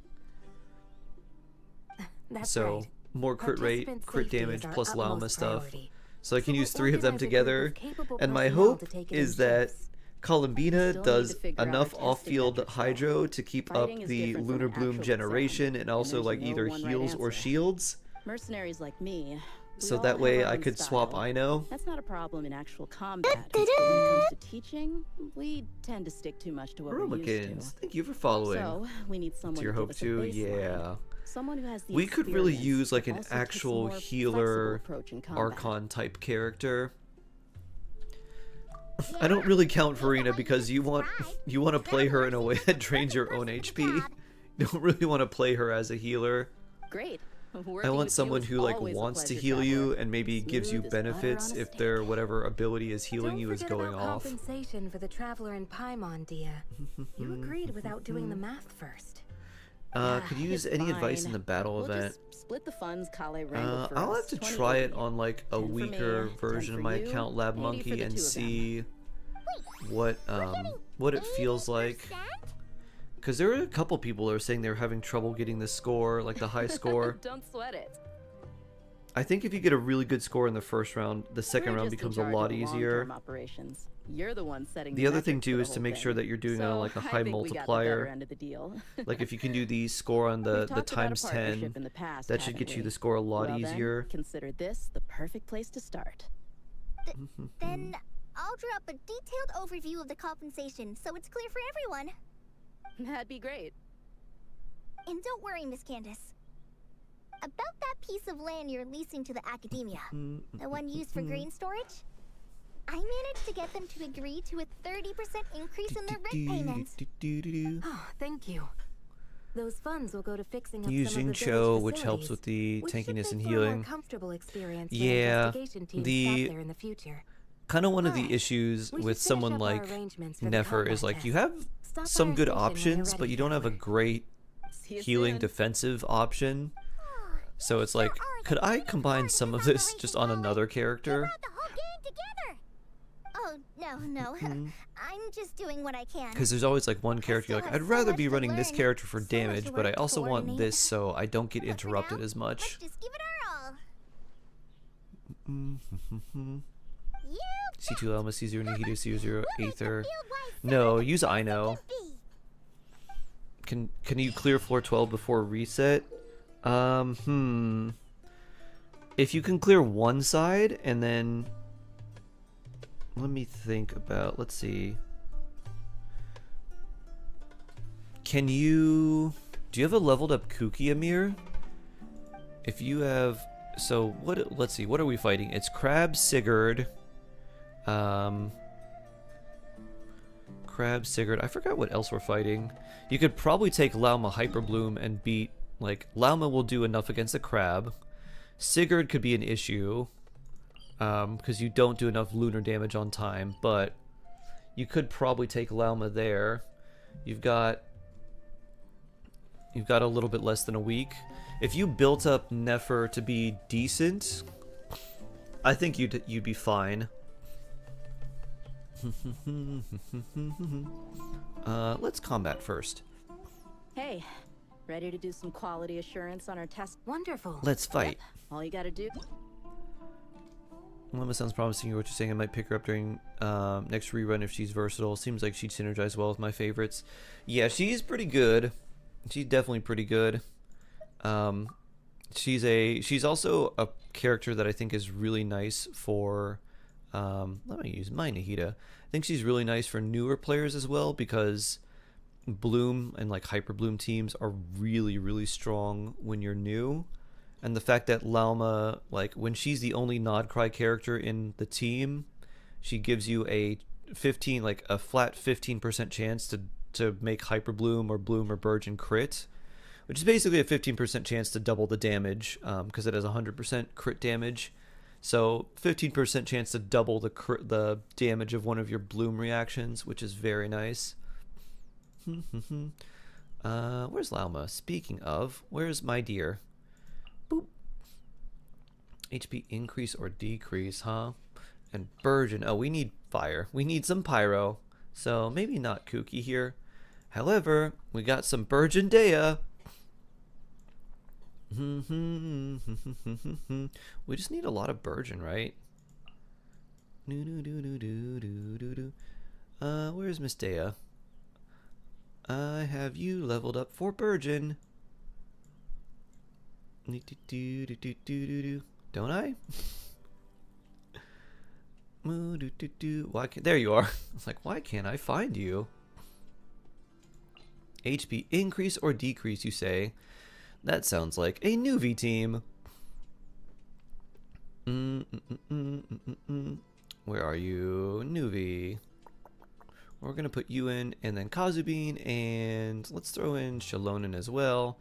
J: That's
A: So
J: right.
A: more crit rate,
J: Participant
A: crit
J: safety
A: damage
J: is our
A: plus Lauma
J: utmost
A: stuff.
J: priority.
A: So I can
J: So
A: use
J: we'll
A: 3 of them
J: organize a group
A: together.
J: of capable
A: And my
J: personnel
A: hope
J: to take it in
A: is that
J: shifts.
A: Columbina
D: Still need
A: does
D: to figure out
A: enough
D: our testing
A: off-field
D: metrics, though.
A: hydro to keep up
D: Fighting is
A: the
D: different
A: Lunar
D: from
A: Bloom
D: actual
A: generation
D: exam,
A: and also
D: there's
A: like
D: no
A: either
D: one right
A: heals or
D: answer.
A: shields.
D: Mercenaries like me, we
A: So
D: all
A: that
D: have
A: way
D: our
A: I
D: own
A: could swap
D: style.
A: Ino.
D: That's not a problem in actual combat, but when it comes to teaching, we tend to stick too much to what we're used
A: Romikins,
D: to.
A: thank you for following.
D: So we need someone
A: To your
D: to give
A: hope
D: us a
A: too,
D: baseline.
A: yeah.
D: Someone who has the
A: We could really
D: experience,
A: use like
D: but
A: an
D: also takes a
A: actual
D: more flexible
A: healer
D: approach in combat.
A: Archon type character. I don't really count Farina because you want to play her in a way that drains your own HP. You don't really want to play her as a healer.
D: Great.
A: I
D: Working
A: want
D: with
A: someone
D: you
A: who
D: is
A: like
D: always a
A: wants to
D: pleasure,
A: heal you
D: traveler.
A: and maybe gives you
D: Smooth as butter
A: benefits
D: on a
A: if their
D: stick.
A: whatever ability is healing
J: Don't
A: you is
J: forget
A: going
J: about
A: off.
J: compensation for the traveler in Paimon, Dia. You agreed without doing the math first.
A: Could you use any advice in the battle
D: We'll
A: event?
D: just split the funds Kale wrangled for
A: I'll
D: us,
A: have to
D: 20
A: try it
D: each.
A: on like a
D: 10 for me,
A: weaker
D: 10
A: version of
D: for
A: my
D: you,
A: account, Lab
D: 80 for
A: Monkey,
D: the
A: and
D: two of them.
A: see what it feels like. Because there were a couple people that were saying they were having trouble getting the score, like the high score.
D: Don't sweat it.
A: I think if you get a really good score in the first round, the second
D: We're
A: round
D: just in
A: becomes a
D: charge
A: lot
D: of the
A: easier.
D: long-term operations. You're the one setting
A: The other thing
D: metrics for
A: too
D: the
A: is to
D: whole
A: make sure
D: thing.
A: that you're doing it on like a
D: So,
A: high
D: I think we got the better
A: multiplier.
D: end of the deal.
A: Like if you can do the score on
D: We've
A: the
D: talked about a
A: times 10,
D: partnership in the past,
A: that should
D: haven't
A: get you
D: we?
A: the score a lot
D: Well,
A: easier.
D: Then, consider this the perfect place to start.
C: Then I'll draw up a detailed overview of the compensation so it's clear for everyone.
D: That'd be great.
C: And don't worry, Miss Candace. About that piece of land you're leasing to the academia, the one used for grain storage, I managed to get them to agree to a 30% increase in their rent payments.
J: Oh, thank you. Those funds will go to fixing up
A: Use
J: some of the
A: Cho,
J: village
A: which helps with the
J: which should
A: tankiness and
J: make for a more
A: healing.
J: comfortable experience for
A: Yeah,
J: investigation teams
A: the-
J: back there in the future.
A: Kind of one of the
J: Alright,
A: issues
J: we should
A: with
J: finish
A: someone
J: up our
A: like
J: arrangements for the
A: Nefer is
J: combat
A: like
J: test.
A: you have
J: Stop by
A: some
J: our
A: good
J: station when you're
A: options, but
J: ready,
A: you don't have a
J: traveler.
A: great
D: See you
A: healing
D: soon.
A: defensive option. So it's like, could I combine some of this just on another character?
C: Brought the whole gang together. Oh, no. I'm just doing what I can.
A: Because there's always like one character you're like,
C: still
A: I'd
C: have so
A: rather
C: much
A: be
C: to
A: running this
C: learn,
A: character for
C: so much
A: damage, but I
C: work to
A: also want
C: coordinate.
A: this so I don't get
C: But for
A: interrupted
C: now,
A: as much.
C: Let's just give it our all. You
A: C2 Elma, C0 Nihito, C0 Aether.
C: field wise
A: No, use Ino. Can you clear floor 12 before reset? If you can clear one side and then let me think about, let's see. Do you have a leveled up Kuki Amir? If you have, so what, let's see, what are we fighting? It's Crab Sigurd. Crab Sigurd. I forgot what else we're fighting. You could probably take Lauma Hyperbloom and beat, like, Lauma will do enough against the Crab. Sigurd could be an issue, because you don't do enough lunar damage on time, but you could probably take Lauma there. You've got a little bit less than a week. If you built up Nefer to be decent, I think you'd be fine. Let's combat first.
D: Hey, ready to do some quality assurance on our test?
J: Wonderful.
A: Let's fight.
D: All you gotta do.
A: Lemma sounds promising. What you're saying, I might pick her up during next rerun if she's versatile. Seems like she'd synergize well with my favorites. Yeah, she's pretty good. She's definitely pretty good. She's also a character that I think is really nice for. Let me use my Nahida. I think she's really nice for newer players as well, because Bloom and like Hyper Bloom teams are really, really strong when you're new. And the fact that Lauma, like when she's the only Nodcry character in the team, she gives you a flat 15% chance to make Hyper Bloom or Burgeon crit, which is basically a 15% chance to double the damage, because it has 100% crit damage. So 15% chance to double the damage of one of your Bloom reactions, which is very nice. Where's Lauma? Speaking of, where's my dear? Boop. HP increase or decrease, huh? And Burgeon. Oh, we need fire. We need some pyro. So maybe not Kuki here. However, we got some Burgeon Dea. We just need a lot of Burgeon, right? Where's Miss Dea? I have you leveled up for Burgeon. Don't I? Why can't, there you are. I was like, why can't I find you? HP increase or decrease, you say? That sounds like a newbie team. Where are you? Newbie. We're gonna put you in, and then Kazubin, and let's throw in Shalonen as well,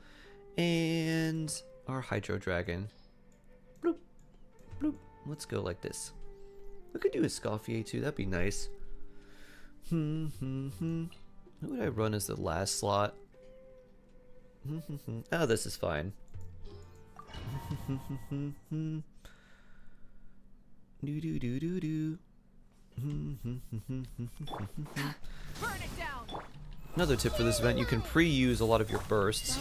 A: and our Hydro Dragon. Bloop, bloop. Let's go like this. We could do a Scoffier too. That'd be nice. Who would I run as the last slot? Oh, this is fine. Do do do do do.
G: Burn it down.
A: Another tip for this event, you can pre-use a lot of your bursts.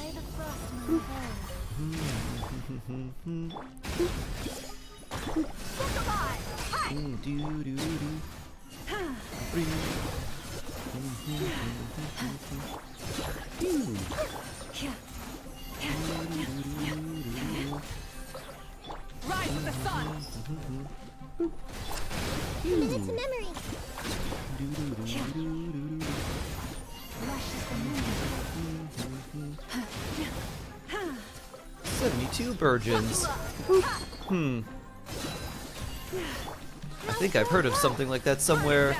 G: Rise with the sun.
C: Minute to memory.
A: 72 Burgeons. I think I've heard of something like that somewhere.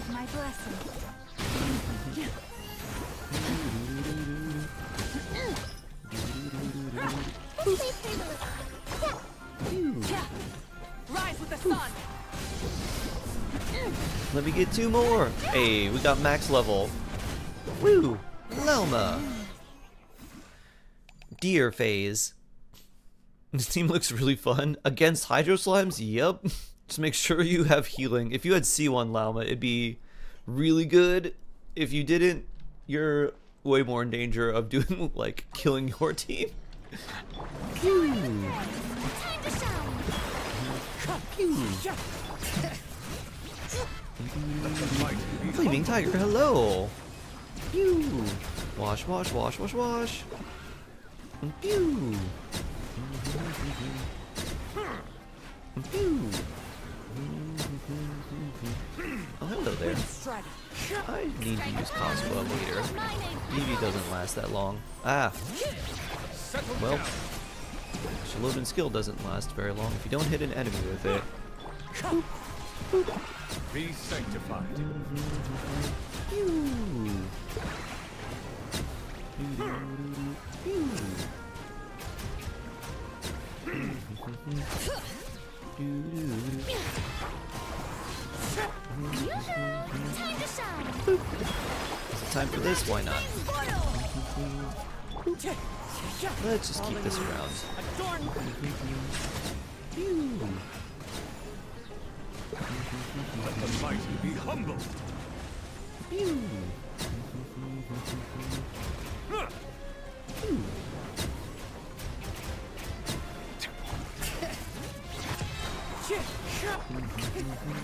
C: My blessing.
G: Rise with the sun.
A: Let me get 2 more. Hey, we got max level. Woo! Lelma. Deer phase. This team looks really fun. Against Hydro Slimes? Yep. Just make sure you have healing. If you had C1 Lauma, it'd be really good. If you didn't, you're way more in danger of doing, like, killing your team. Pew.
C: Time to shine.
A: Pew. Flaming Tiger, hello. Pew. Wash, wash, wash, wash, wash. Pew. Pew. Oh, hello there. I need to use Cosmo later. BB doesn't last that long. Ah. Well, Shalodin's skill doesn't last very long if you don't hit an enemy with it.
H: Be sanctified.
C: Time to shine.
A: Is it time for this? Why not? Let's just keep this around.
H: Let the mighty be humbled.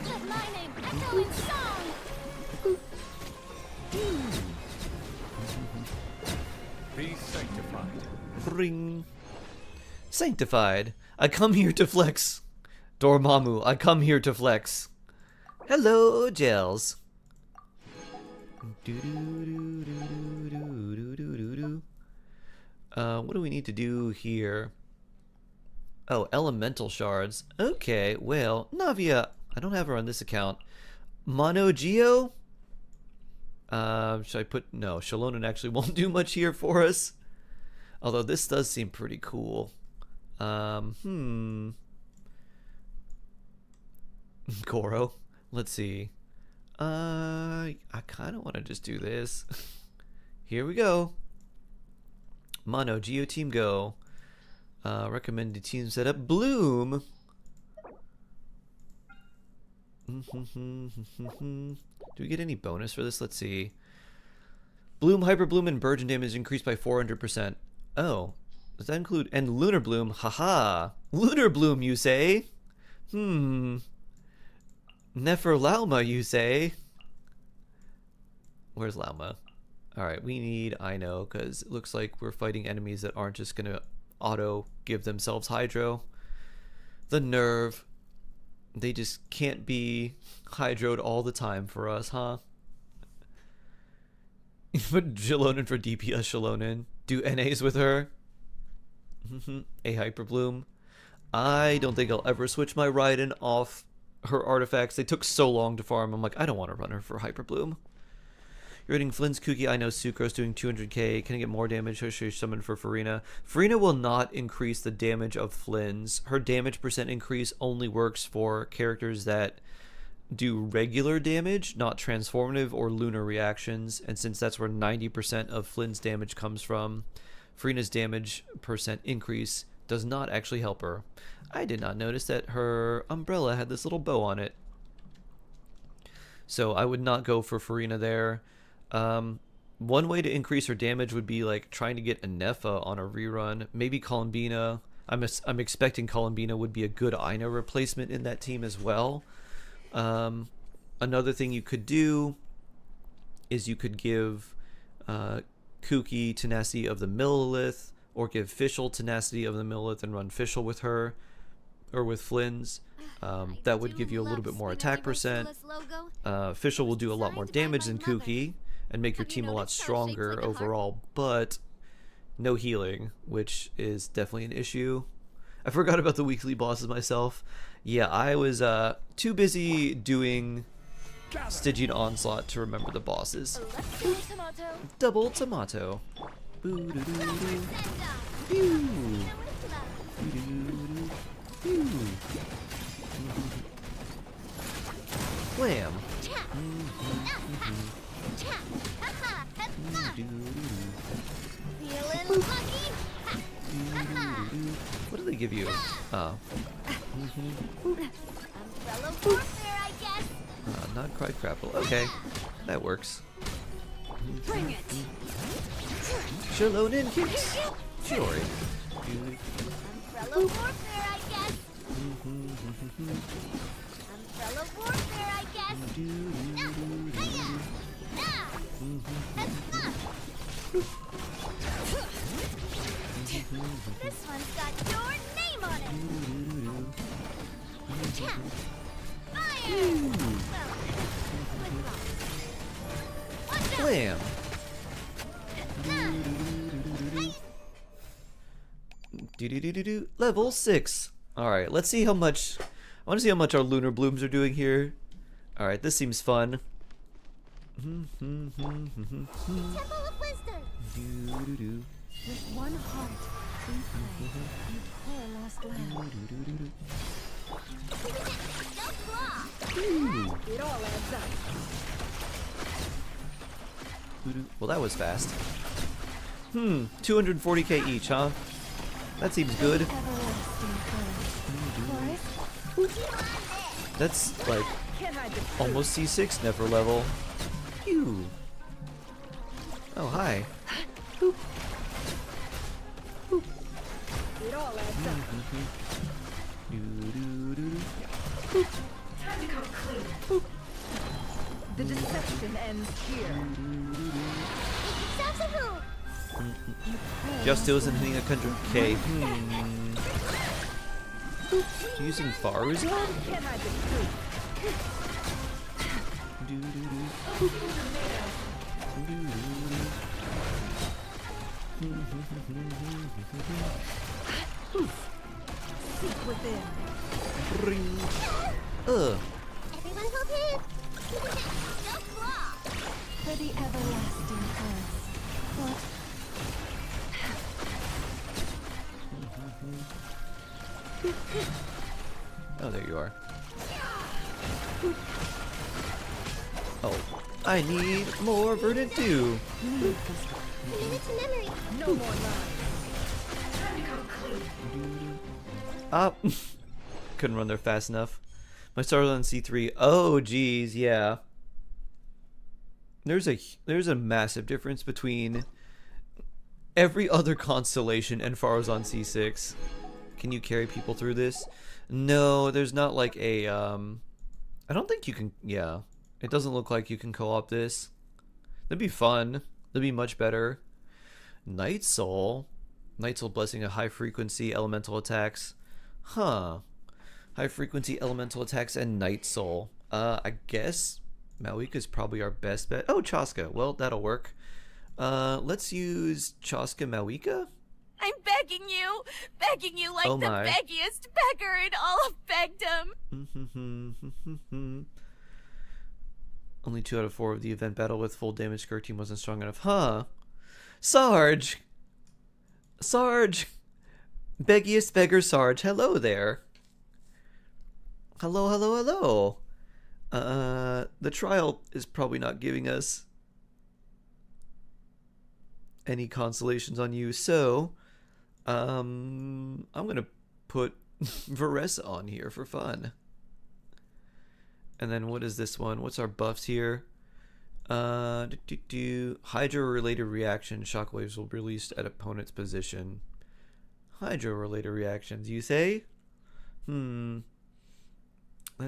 C: Let my name echo in song.
H: Be sanctified.
A: Ring. Sanctified. I come here to flex. Dormammu, I come here to flex. Hello, Gels. What do we need to do here? Oh, elemental shards. Okay, well, Navia, I don't have her on this account. Mono Geo? Should I put... No, Shalonen actually won't do much here for us. Although this does seem pretty cool. Goro. Let's see. I kind of want to just do this. Here we go. Mono Geo Team Go. Recommended team setup. Bloom. Do we get any bonus for this? Let's see. Bloom, Hyper Bloom, and Burgeon damage increased by 400%. Oh. Does that include... And Lunar Bloom. Haha. Lunar Bloom, you say? Neferlauma, you say? Where's Lauma? Alright, we need Ino, because it looks like we're fighting enemies that aren't just going to auto give themselves Hydro. The nerve. They just can't be Hydroed all the time for us, huh? Put Shalonen for DPS Shalonen. Do NAs with her. A Hyper Bloom. I don't think I'll ever switch my Raiden off her artifacts. They took so long to farm. I'm like, I don't want to run her for Hyper Bloom. You're hitting Flynn's Kuki. I know Sucrose doing 200k. Can I get more damage? Should I summon for Farina? Farina will not increase the damage of Flynn's. Her damage percent increase only works for characters that do regular damage, not transformative or lunar reactions. And since that's where 90% of Flynn's damage comes from, Farina's damage percent increase does not actually help her. I did not notice that her umbrella had this little bow on it. So I would not go for Farina there. One way to increase her damage would be like trying to get a Nefa on a rerun. Maybe Columbina. I'm expecting Columbina would be a good Ina replacement in that team as well. Another thing you could do is you could give Kuki Tenacity of the Millilith, or give Fischl Tenacity of the Millilith and run Fischl with her, or with Flynn's. That would give you a little bit more attack percent. Fischl will do a lot more damage than Kuki and make your team a lot stronger overall, but no healing, which is definitely an issue. I forgot about the weekly bosses myself. Yeah, I was too busy doing Stygian Onslaught to remember the bosses. Double tomato. Wham. What do they give you? Oh. Not quite grapple. Okay, that works.
G: Bring it.
A: Shalonen kicks. Fury.
C: Umbrella warfare, I guess. Umbrella warfare, I guess. This one's got your name on it. Fire!
A: Wham! Level 6. Alright, let's see how much. I want to see how much our lunar blooms are doing here. Alright, this seems fun.
C: Temple of Wisdom.
J: With one heart, we pray and pour last land.
G: It all adds up.
A: Well, that was fast. 240k each, huh? That seems good. That's like almost C6 Nefer level. Phew. Oh, hi. Boop. Boop.
G: It all adds up.
A: Boop.
G: Time to come clean. Boop. The deception ends here.
A: Just isn't hitting 100k. Using Faruzan?
G: Can I be free? Seek within.
A: Ring.
C: Everyone hold hands. No flaw.
J: For the everlasting curse. What?
A: Oh, there you are. Oh, I need more Verdant 2.
C: Commit it to memory.
G: No more lies. Time to come clean.
A: Couldn't run there fast enough. My star's on C3. Oh, geez, yeah. There's a massive difference between every other constellation and Pharaoh's on C6. Can you carry people through this? No, there's not like a I don't think you can, yeah. It doesn't look like you can co-op this. That'd be fun. That'd be much better. Night Soul. Night Soul Blessing of high frequency elemental attacks. Huh. High frequency elemental attacks and Night Soul. I guess Malika's probably our best bet. Oh, Chaska. Well, that'll work. Let's use Chaska Malika.
E: I'm begging you like
A: Oh
E: the
A: my.
E: beggiest beggar in all of begdom.
A: Only 2 out of 4 of the event battle with full damage Skirk team wasn't strong enough. Huh. Sarge! Sarge! Beggiest beggar Sarge. Hello there. Hello, hello, hello. The trial is probably not giving us any consolations on you, so I'm gonna put Varessa on here for fun. And then what is this one? What's our buffs here? Hydro-related reaction. Shockwaves will be released at opponent's position. Hydro-related reactions, you say? That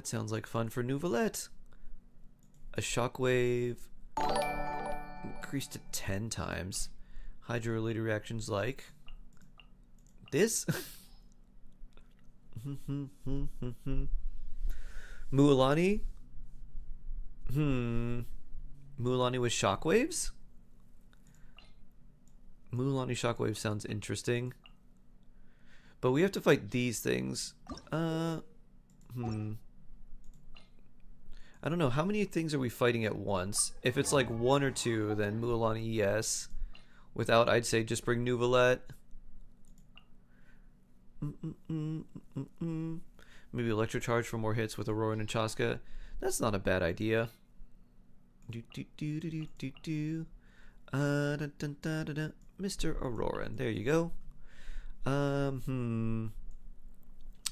A: sounds like fun for Nouvelette. A shockwave increased to 10 times. Hydro-related reactions like this. Mualani? Mualani with shockwaves? Mualani shockwave sounds interesting. But we have to fight these things. I don't know. How many things are we fighting at once? If it's like 1 or 2, then Mualani, yes. Without, I'd say just bring Nouvelette. Maybe Electrocharge for more hits with Auroran and Chaska. That's not a bad idea. Mr. Auroran. There you go. You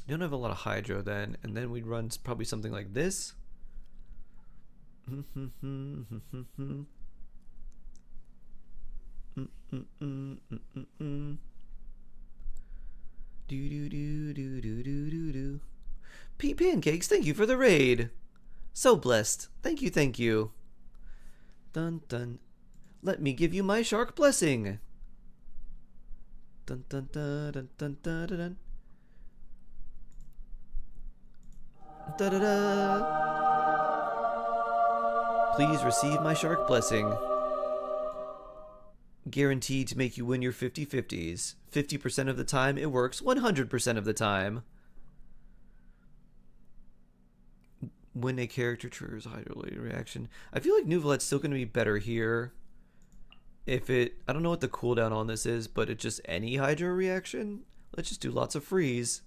A: don't have a lot of Hydro then. And then we'd run probably something like this. Pea Pancakes, thank you for the raid. So blessed. Thank you, thank you. Dun dun. Let me give you my shark blessing. Dun dun dun dun dun dun dun. Da da da. Please receive my shark blessing. Guaranteed to make you win your 50-50s. 50% of the time it works 100% of the time. When a character triggers a hydro-related reaction. I feel like Nouvelette's still going to be better here. If it... I don't know what the cooldown on this is, but it's just any hydro reaction. Let's just do lots of freeze.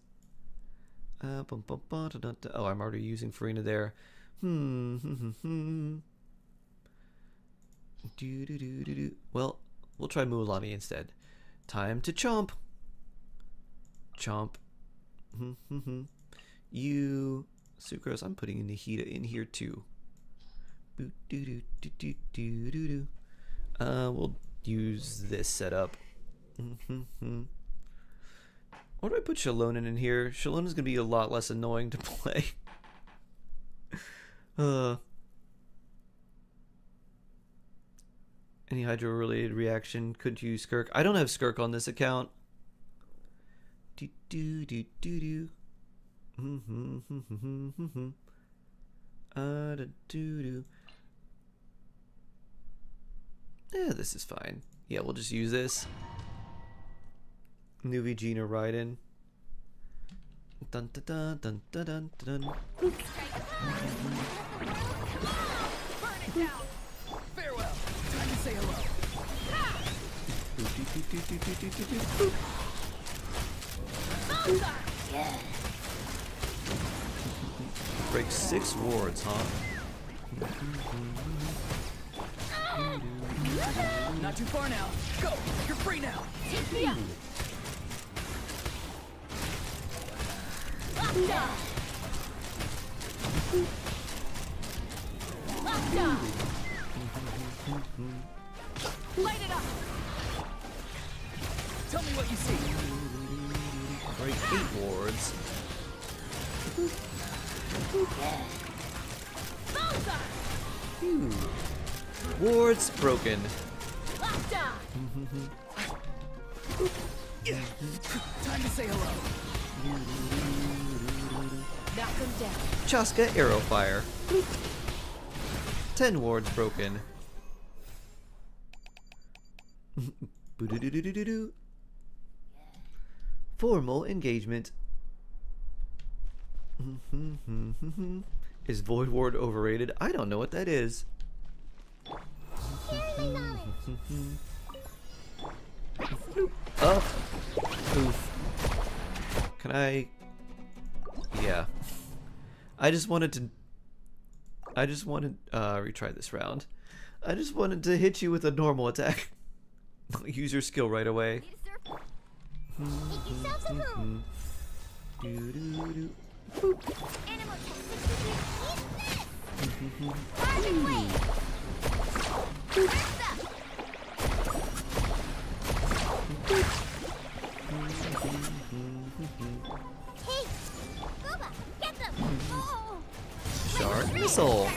A: Oh, I'm already using Farina there. Well, we'll try Mualani instead. Time to chomp. Chomp. You... Sucrose, I'm putting in Nahida in here too. We'll use this setup. What do I put Shallonen in here? Shallonen's gonna be a lot less annoying to play. Any hydro-related reaction? Could use Skirk. I don't have Skirk on this account. Yeah, this is fine. Yeah, we'll just use this. Nuvi Gina Raiden. Dun dun dun dun dun dun dun.
G: Burn it down. Farewell. Time to say hello.
A: Break 6 wards, huh?
G: Not too far now. Go. You're free now.
E: Light it up.
G: Tell me what you see.
A: Break 8 wards. Phew. Wards broken.
G: Time to say hello. Knock them down.
A: Chaska arrow fire. 10 wards broken. Boo-doo-doo-doo-doo-doo. Formal engagement. Is Void Ward overrated? I don't know what that is. Oh. Oof. Can I? Yeah. I just wanted retry this round. I just wanted to hit you with a normal attack. Use your skill right away. Shard missile.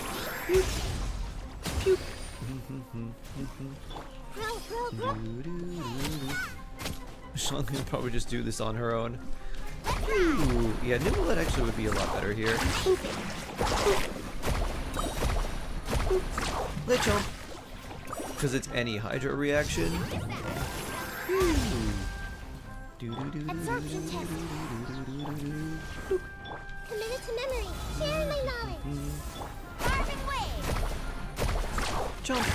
A: Sean can probably just do this on her own. Ooh, yeah, Nimblehead actually would be a lot better here. Lit jump. Because it's any Hydra reaction.
C: Absorption test. Committed to memory. Sharing my knowledge. Carbon wave.
A: Jump.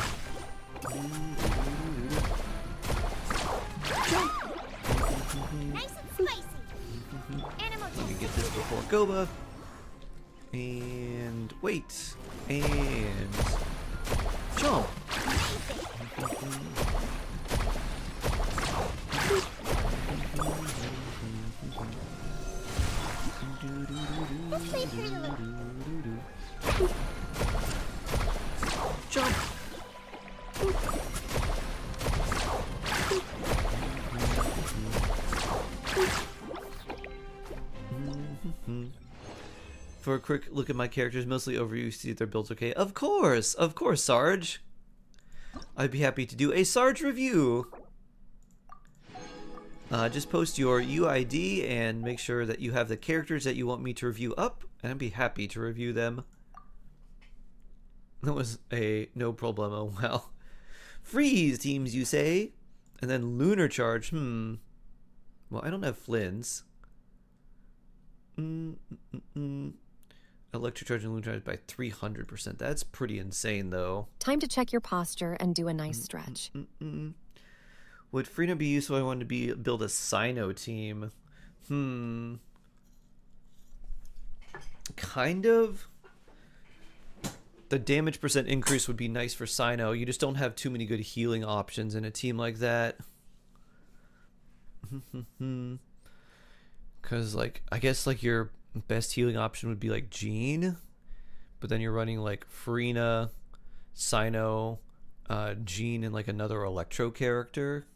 A: Jump.
C: Nice and spicy. Animal
A: Let me
C: test.
A: get this before Goba. And wait. And jump.
C: This way, Purula.
A: Jump. For a quick look at my characters, mostly overused, see if their builds okay. Of course, Sarge. I'd be happy to do a Sarge review. Just post your UID and make sure that you have the characters that you want me to review up, and I'd be happy to review them. That was a no problemo. Well, freeze teams, you say? And then lunar charge. Well, I don't have Flynn's. Electric charge and lunar charge by 300%. That's pretty insane, though.
K: Time to check your posture and do a nice stretch.
A: Would Frina be useful? I wanted to build a Cyno team. Kind of. The damage percent increase would be nice for Cyno. You just don't have too many good healing options in a team like that. Because, like, I guess, like, your best healing option would be, like, Jean. But then you're running, like, Frina, Cyno, Jean, and, like, another Electro character.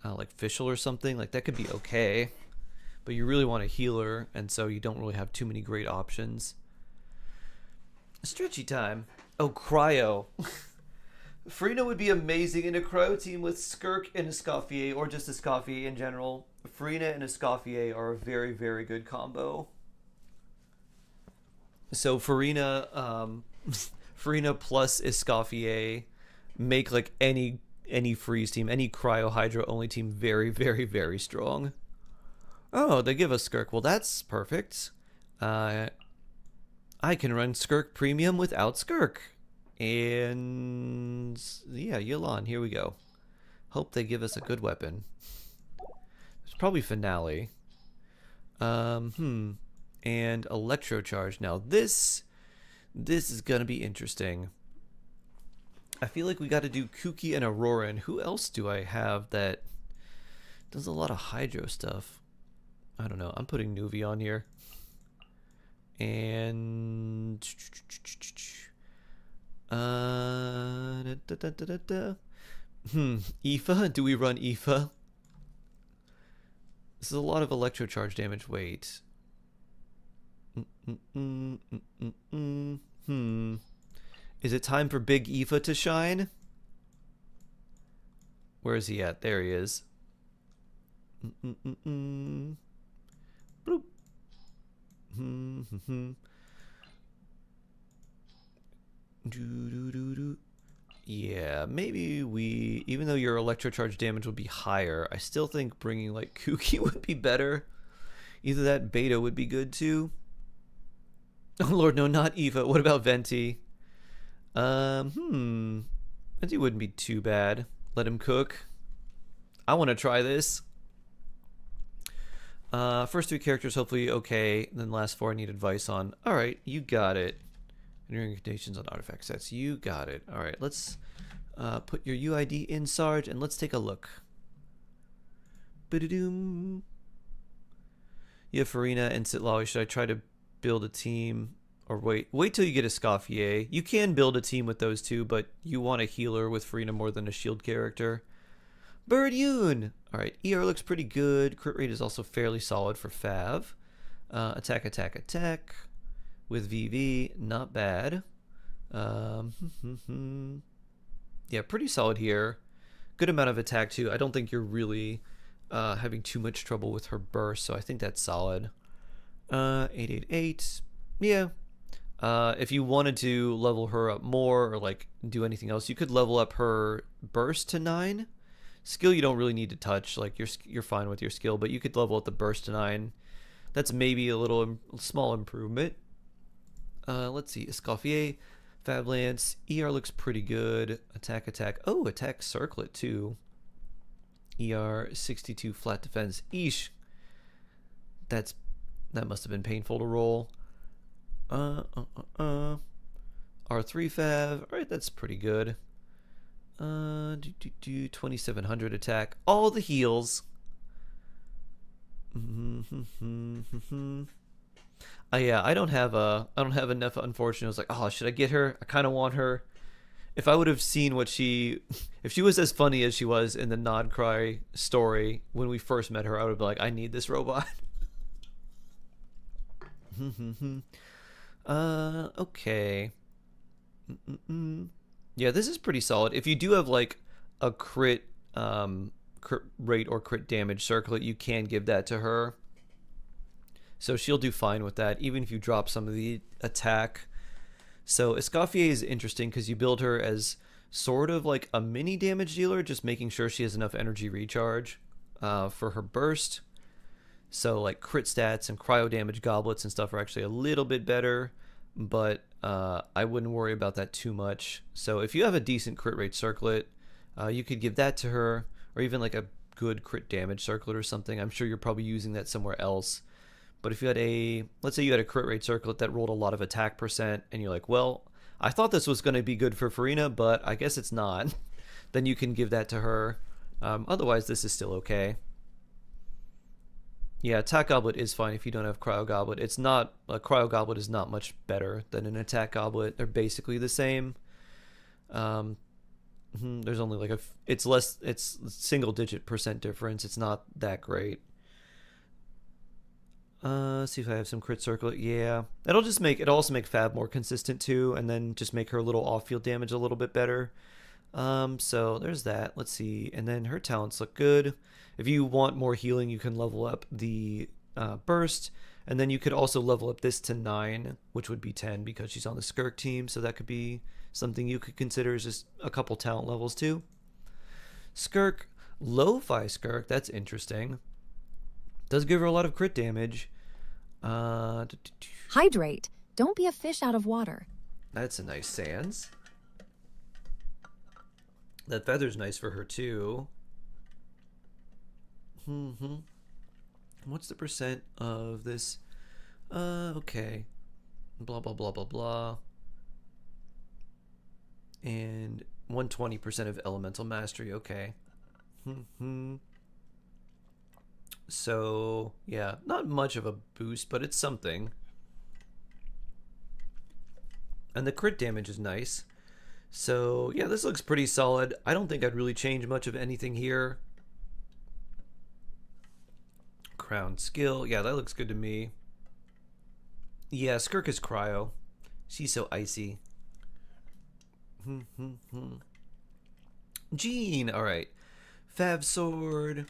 A: Like Fischl or something. Like, that could be okay. But you really want a healer, and so you don't really have too many great options. Stretchy time. Oh, Cryo. Frina would be amazing in a Cryo team with Skirk and Escoffier, or just Escoffier in general. Frina and Escoffier are a very, very good combo. So Farina plus Escoffier make like any freeze team, any Cryo Hydra only team very, very, very strong. Oh, they give us Skirk. Well, that's perfect. I can run Skirk Premium without Skirk. And yeah, Yelan, here we go. Hope they give us a good weapon. It's probably Finale. And Electro Charge. Now this is gonna be interesting. I feel like we got to do Kuki and Aurora, and who else do I have that does a lot of Hydro stuff? I don't know. I'm putting Nuvi on here. And Aoife? Do we run Aoife? This is a lot of Electro Charge damage. Wait. Is it time for Big Aoife to shine? Where is he at? There he is. Bloop. Yeah, maybe we, even though your electrocharge damage would be higher, I still think bringing like Kuki would be better. Either that, Beta would be good too. Oh lord, no, not Eva. What about Venti? Venti wouldn't be too bad. Let him cook. I want to try this. First 3 characters hopefully okay. Then last 4 I need advice on. Alright, you got it. Entering conditions on artifact sets. You got it. Alright, let's put your UID in Sarge and let's take a look. Ba-da-doom. You have Farina and Sitlawi. Should I try to build a team? Or wait till you get a Scoffier. You can build a team with those two, but you want a healer with Farina more than a shield character. Bird Yoon! Alright, ER looks pretty good. Crit rate is also fairly solid for Fav. Attack, attack, attack. With VV, not bad. Yeah, pretty solid here. Good amount of attack too. I don't think you're really having too much trouble with her burst, so I think that's solid. 888. Yeah. If you wanted to level her up more or like do anything else, you could level up her burst to 9. Skill you don't really need to touch, like you're fine with your skill, but you could level up the burst to 9. That's maybe a little small improvement. Let's see, Escoffier, Fab Lance, ER looks pretty good. Attack, attack. Oh, attack circlet too. ER 62 flat defense. Eesh. That must have been painful to roll. R3 Fav. Alright, that's pretty good. 2700 attack. All the heals. Yeah, I don't have enough, unfortunately. I was like, oh, should I get her? I kind of want her. If I would have seen what if she was as funny as she was in the Nod Cry story when we first met her, I would have been like, I need this robot. Okay. Yeah, this is pretty solid. If you do have like a crit rate or crit damage circlet, you can give that to her. So she'll do fine with that, even if you drop some of the attack. So Escoffier is interesting because you build her as sort of like a mini damage dealer, just making sure she has enough energy recharge for her burst. So like crit stats and cryo damage goblets and stuff are actually a little bit better, but I wouldn't worry about that too much. So if you have a decent crit rate circlet, you could give that to her, or even like a good crit damage circlet or something. I'm sure you're probably using that somewhere else. But if you had let's say you had a crit rate circlet that rolled a lot of attack percent, and you're like, well, I thought this was going to be good for Farina, but I guess it's not, then you can give that to her. Otherwise, this is still okay. Yeah, attack goblet is fine if you don't have cryo goblet. It's not, a cryo goblet is not much better than an attack goblet. They're basically the same. There's only like it's single digit percent difference. It's not that great. See if I have some crit circlet. Yeah, it'll also make Fab more consistent too, and then just make her little off-field damage a little bit better. So there's that. Let's see, and then her talents look good. If you want more healing, you can level up the burst, and then you could also level up this to 9, which would be 10 because she's on the Skirk team. So that could be something you could consider as just a couple talent levels too. Skirk, Lo-Fi Skirk. That's interesting. Does give her a lot of crit damage.
K: Hydrate. Don't be a fish out of water.
A: That's a nice sans. That feather's nice for her too. What's the percent of this? Okay. Blah, blah, blah, blah, blah. And 120% of elemental mastery. Okay. So, yeah, not much of a boost, but it's something. And the crit damage is nice. So, yeah, this looks pretty solid. I don't think I'd really change much of anything here. Crown skill. Yeah, that looks good to me. Yeah, Skirk is cryo. She's so icy. Gene, alright. Fav Sword.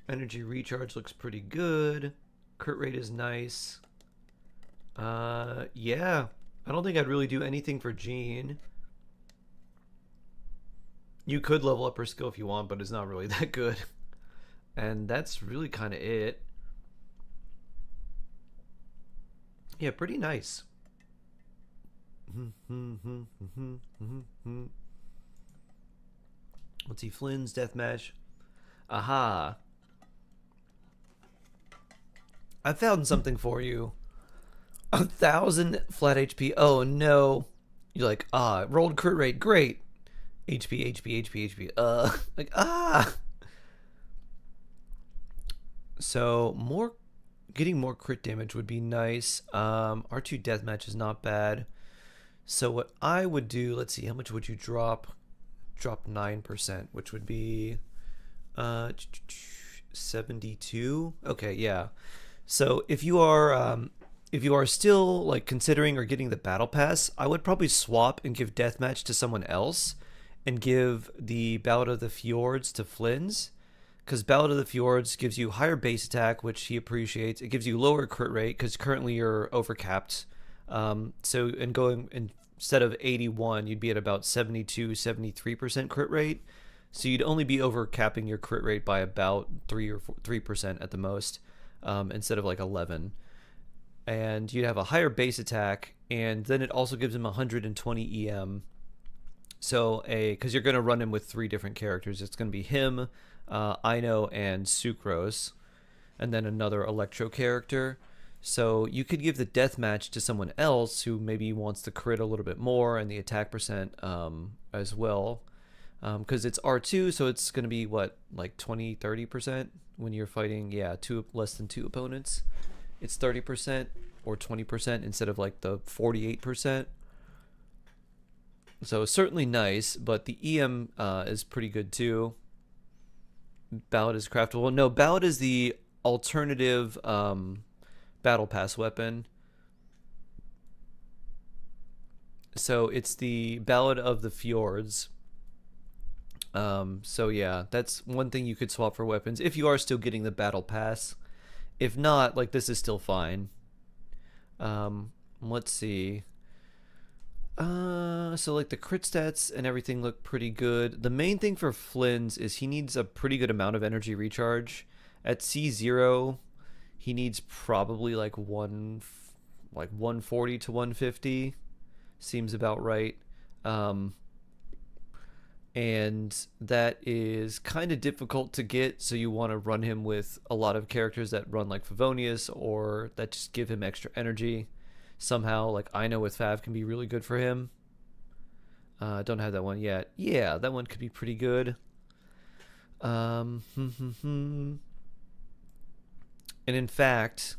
A: Energy recharge looks pretty good. Crit rate is nice. Yeah. I don't think I'd really do anything for Gene. You could level up her skill if you want, but it's not really that good. And that's really kind of it. Yeah, pretty nice. Let's see, Flynn's deathmatch. Aha. I found something for you. 1,000 flat HP. Oh no. You're like, rolled crit rate, great. HP. Like, So getting more crit damage would be nice. R2 deathmatch is not bad. So what I would do, let's see, how much would you drop? Drop 9%, which would be 72. Okay, yeah. So if you are still like considering or getting the battle pass, I would probably swap and give deathmatch to someone else and give the Ballad of the Fjords to Flynn's, because Ballad of the Fjords gives you higher base attack, which he appreciates. It gives you lower crit rate because currently you're overcapped. Instead of 81, you'd be at about 72-73% crit rate. So you'd only be overcapping your crit rate by about 3% at the most, instead of like 11. And you'd have a higher base attack, and then it also gives him 120 EM. So because you're going to run him with 3 different characters. It's going to be him, Ino, and Sucrose, and then another Electro character. So you could give the deathmatch to someone else who maybe wants the crit a little bit more and the attack percent as well. Because it's R2, so it's going to be what, like 20-30% when you're fighting, less than 2 opponents. It's 30% or 20% instead of like the 48%. So certainly nice, but the EM is pretty good too. Ballad is craftable. No, Ballad is the alternative battle pass weapon. So it's the Ballad of the Fjords. So yeah, that's one thing you could swap for weapons if you are still getting the battle pass. If not, like, this is still fine. Let's see. So like the crit stats and everything look pretty good. The main thing for Flynn's is he needs a pretty good amount of energy recharge. At C0, he needs probably like 140 to 150. Seems about right. And that is kind of difficult to get, so you want to run him with a lot of characters that run like Favonius or that just give him extra energy. Somehow, like I know with Fav can be really good for him. Don't have that one yet. Yeah, that one could be pretty good. And in fact,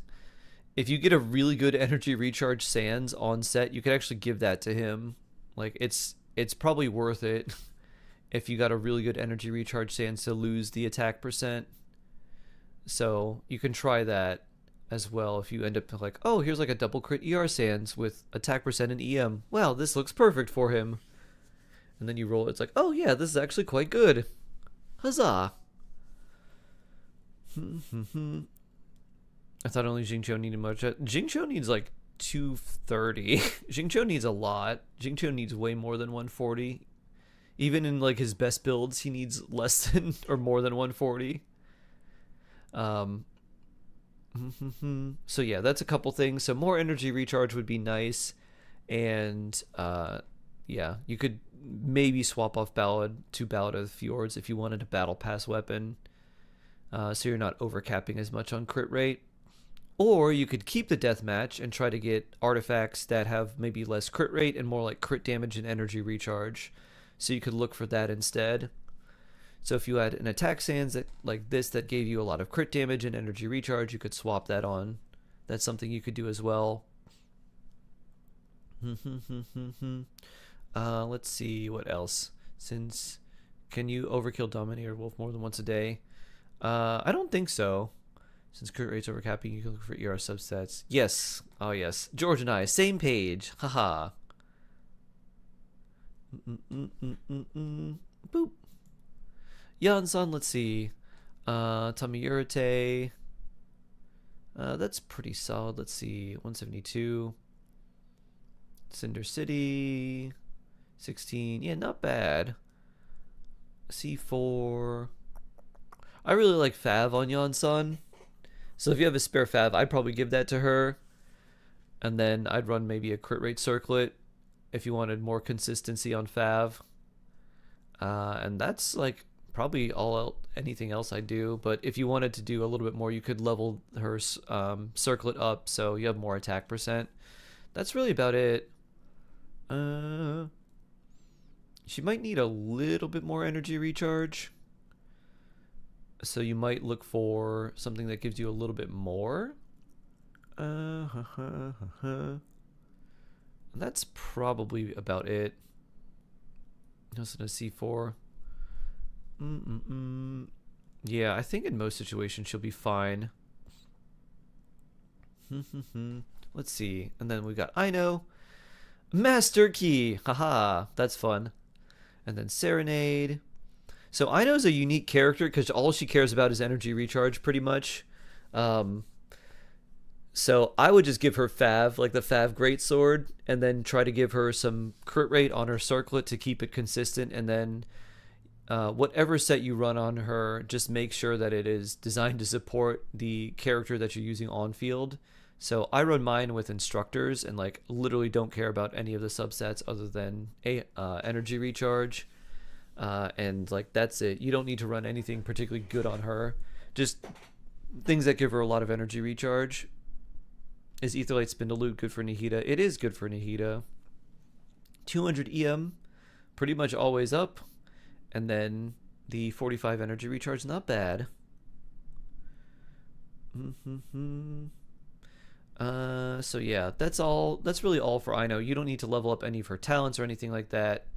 A: if you get a really good energy recharge Sans on set, you could actually give that to him. Like it's probably worth it if you got a really good energy recharge Sans to lose the attack percent. So you can try that as well if you end up like, oh, here's like a double crit ER Sans with attack percent and EM. Wow, this looks perfect for him. And then you roll it, it's like, oh yeah, this is actually quite good. Huzzah. I thought only Jingqiu needed much. Jingqiu needs like 230. Jingqiu needs a lot. Jingqiu needs way more than 140. Even in like his best builds, he needs less than or more than 140. So yeah, that's a couple things. So more energy recharge would be nice. And yeah, you could maybe swap off Ballad to Ballad of the Fjords if you wanted a battle pass weapon. So you're not overcapping as much on crit rate. Or you could keep the deathmatch and try to get artifacts that have maybe less crit rate and more like crit damage and energy recharge. So you could look for that instead. So if you had an attack Sans that like this that gave you a lot of crit damage and energy recharge, you could swap that on. That's something you could do as well. Let's see what else. Since can you overkill Dominator Wolf more than once a day? I don't think so. Since crit rate's overcapping, you can look for ER subsets. Yes. Oh yes. George and I, same page. Haha. Boop. Yansan, let's see. Tamiyurite. That's pretty solid. Let's see. 172. Cinder City. 16. Yeah, not bad. C4. I really like Fav on Yansan. So if you have a spare Fav, I'd probably give that to her. And then I'd run maybe a crit rate circlet if you wanted more consistency on Fav. And that's like probably anything else I do. But if you wanted to do a little bit more, you could level her circlet up so you have more attack percent. That's really about it. She might need a little bit more energy recharge. So you might look for something that gives you a little bit more. That's probably about it. Just in a C4. Yeah, I think in most situations she'll be fine. Let's see. And then we got Aino. Master Key! Haha, that's fun. And then Serenade. So Aino's a unique character because all she cares about is energy recharge pretty much. So I would just give her Fav, like the Fav Greatsword, and then try to give her some crit rate on her circlet to keep it consistent, and then whatever set you run on her, just make sure that it is designed to support the character that you're using on field. So I run mine with instructors and like literally don't care about any of the subsets other than energy recharge. And like that's it. You don't need to run anything particularly good on her. Just things that give her a lot of energy recharge. Is Aetherlight Spindle Loot good for Nahida? It is good for Nahida. 200 EM, pretty much always up. And then the 45 energy recharge, not bad. So yeah, that's all. That's really all for Aino. You don't need to level up any of her talents or anything like that.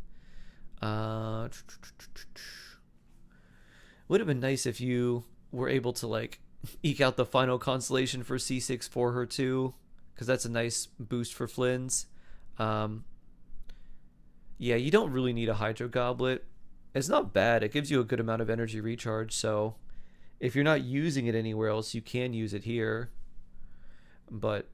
A: Would have been nice if you were able to like eke out the final constellation for C6 for her too, because that's a nice boost for Flynn's. Yeah, you don't really need a Hydro Goblet. It's not bad. It gives you a good amount of energy recharge, so if you're not using it anywhere else, you can use it here. But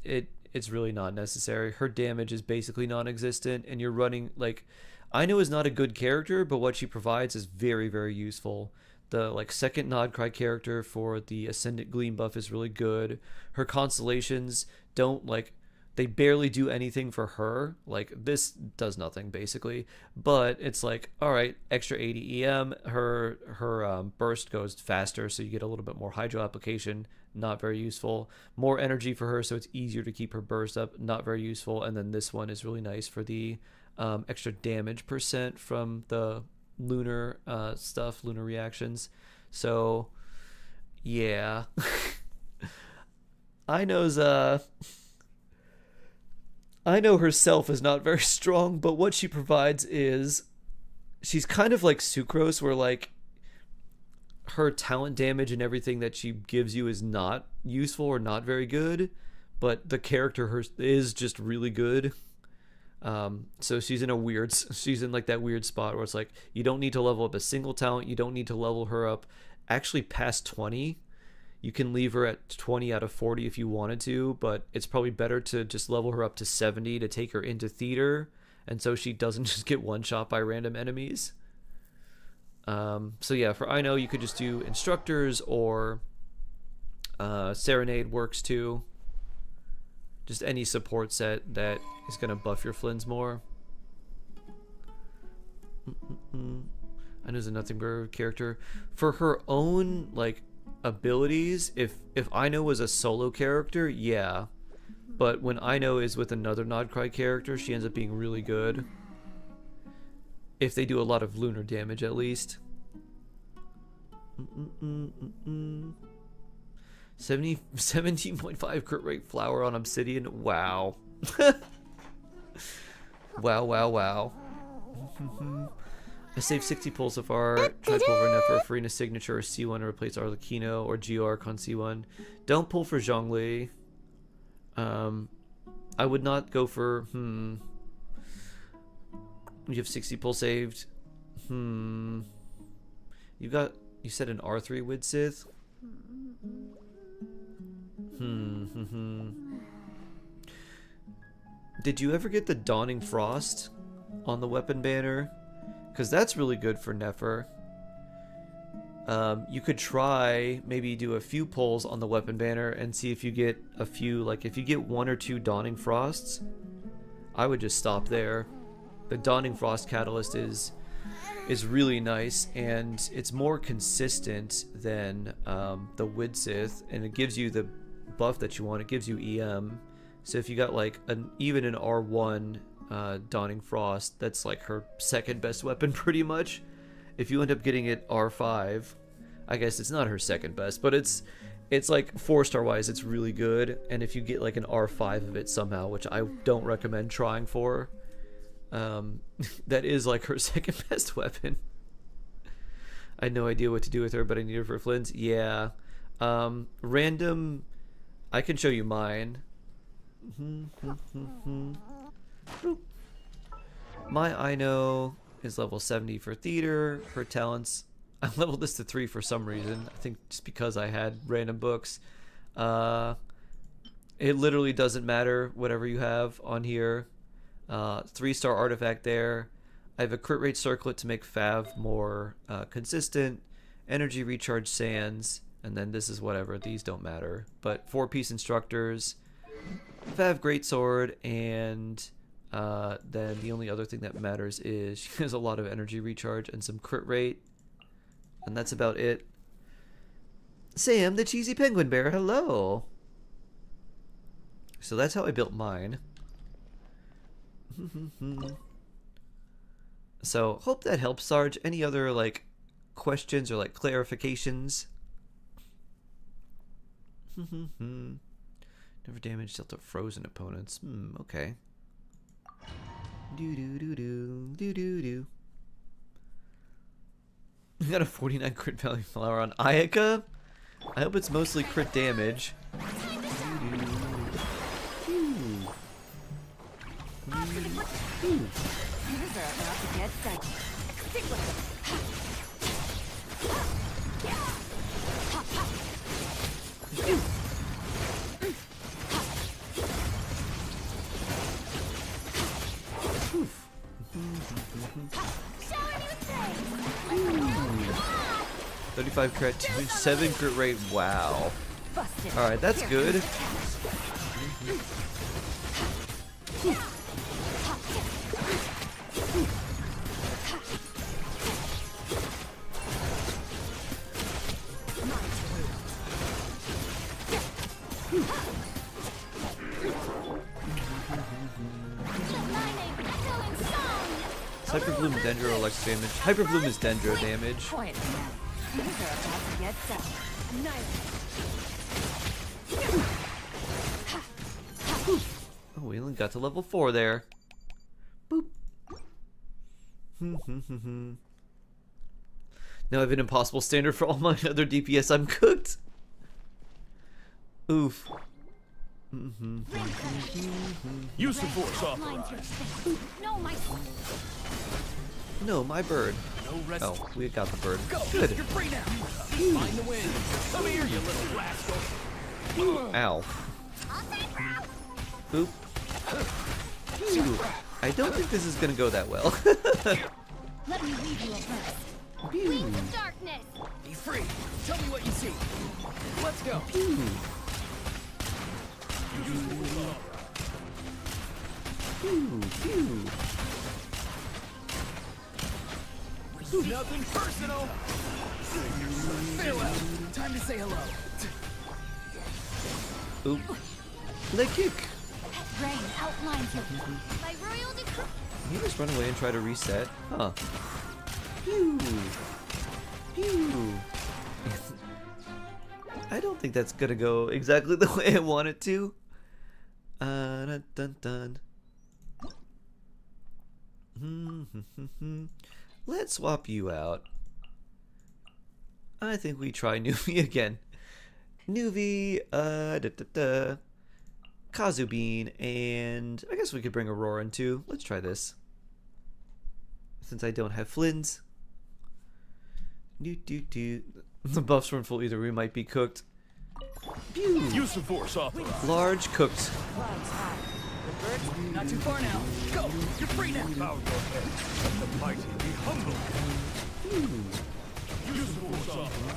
A: it's really not necessary. Her damage is basically non-existent, and you're running like Aino is not a good character, but what she provides is very, very useful. The like second Nodcry character for the Ascendant Gleam buff is really good. Her constellations don't like, they barely do anything for her. Like this does nothing basically, but it's like, all right, extra 80 EM. Her burst goes faster, so you get a little bit more hydro application. Not very useful. More energy for her, so it's easier to keep her burst up. Not very useful. And then this one is really nice for the extra damage percent from the lunar stuff, lunar reactions. So yeah. Aino herself is not very strong, but what she provides is she's kind of like Sucrose, where like her talent damage and everything that she gives you is not useful or not very good, but the character is just really good. So she's in like that weird spot where it's like you don't need to level up a single talent, you don't need to level her up actually past 20. You can leave her at 20 out of 40 if you wanted to, but it's probably better to just level her up to 70 to take her into theater, and so she doesn't just get one shot by random enemies. So yeah, for Aino you could just do instructors, or Serenade works too. Just any support set that is gonna buff your Flynn's more. Aino's a nothing but a character for her own like abilities. If Aino was a solo character, yeah, but when Aino is with another Nodcry character, she ends up being really good. If they do a lot of lunar damage, at least. 17.5 crit rate flower on Obsidian. Wow. Wow. I saved 60 pulls so far. Try to pull for enough for a Farina signature or C1 to replace Arlecchino or Geoarch on C1. Don't pull for Zhongli. I would not go for You have 60 pull saved. You said an R3 with Sith? Did you ever get the Dawning Frost on the weapon banner? Because that's really good for Nefer. You could try, maybe do a few pulls on the weapon banner and see if you get a few, like if you get 1 or 2 Dawning Frosts, I would just stop there. The Dawning Frost catalyst is really nice, and it's more consistent than the Widsith, and it gives you the buff that you want. It gives you EM. So if you got like even an R1 Dawning Frost, that's like her second best weapon pretty much. If you end up getting it R5, I guess it's not her second best, but it's like 4-star wise, it's really good. And if you get like an R5 of it somehow, which I don't recommend trying for, that is like her second best weapon. I had no idea what to do with her, but I need her for Flynn's. Yeah. Random, I can show you mine. My Ino is level 70 for theater. Her talents, I leveled this to 3 for some reason. I think just because I had random books. It literally doesn't matter whatever you have on here. 3-star artifact there. I have a crit rate circlet to make Fav more consistent. Energy recharge sands. And then this is whatever. These don't matter. But 4-piece instructors. Fav greatsword. And then the only other thing that matters is she has a lot of energy recharge and some crit rate. And that's about it. Sam, the cheesy penguin bear, hello. So that's how I built mine. So hope that helps, Sarge. Any other like questions or like clarifications? Never damage dealt to frozen opponents. Okay. Do do do do do do do. You got a 49 crit value flower on Ayaka. I hope it's mostly crit damage. Ooh. 35 crit, 7 crit rate. Wow. Alright, that's good. Hyperbloom Dendro Electric damage. Hyperbloom is Dendro damage. Oh, we only got to level 4 there. Boop. Now I have an impossible standard for all my other DPS. I'm cooked. Oof.
H: Use the force authorized.
A: No, my bird. Oh, we got the bird. Good.
H: You're free now. Find the wind. Come here, you little rascal.
A: Ow. Boop. Ooh. I don't think this is gonna go that well.
C: Let me lead you a verse. Wings of darkness.
H: Be free. Tell me what you see. Let's go. Nothing personal. Farewell. Time to say hello.
A: Oop. Leg kick.
C: Rain outlines your my royal decree.
A: Can you just run away and try to reset? Huh. Pew. Pew. I don't think that's gonna go exactly the way I want it to. Dun, dun, dun. Let's swap you out. I think we try Nuvi again. Nuvi, Kazubean, and I guess we could bring Aurora in too. Let's try this. since I don't have flins. The buffs weren't full either. We might be cooked. Pew.
H: Use the force authorized.
A: Large cooked.
G: Clouds high. The birds, not too far now. Go! You're free now!
H: Bow your head. Let the mighty be humble. Use the force authorized.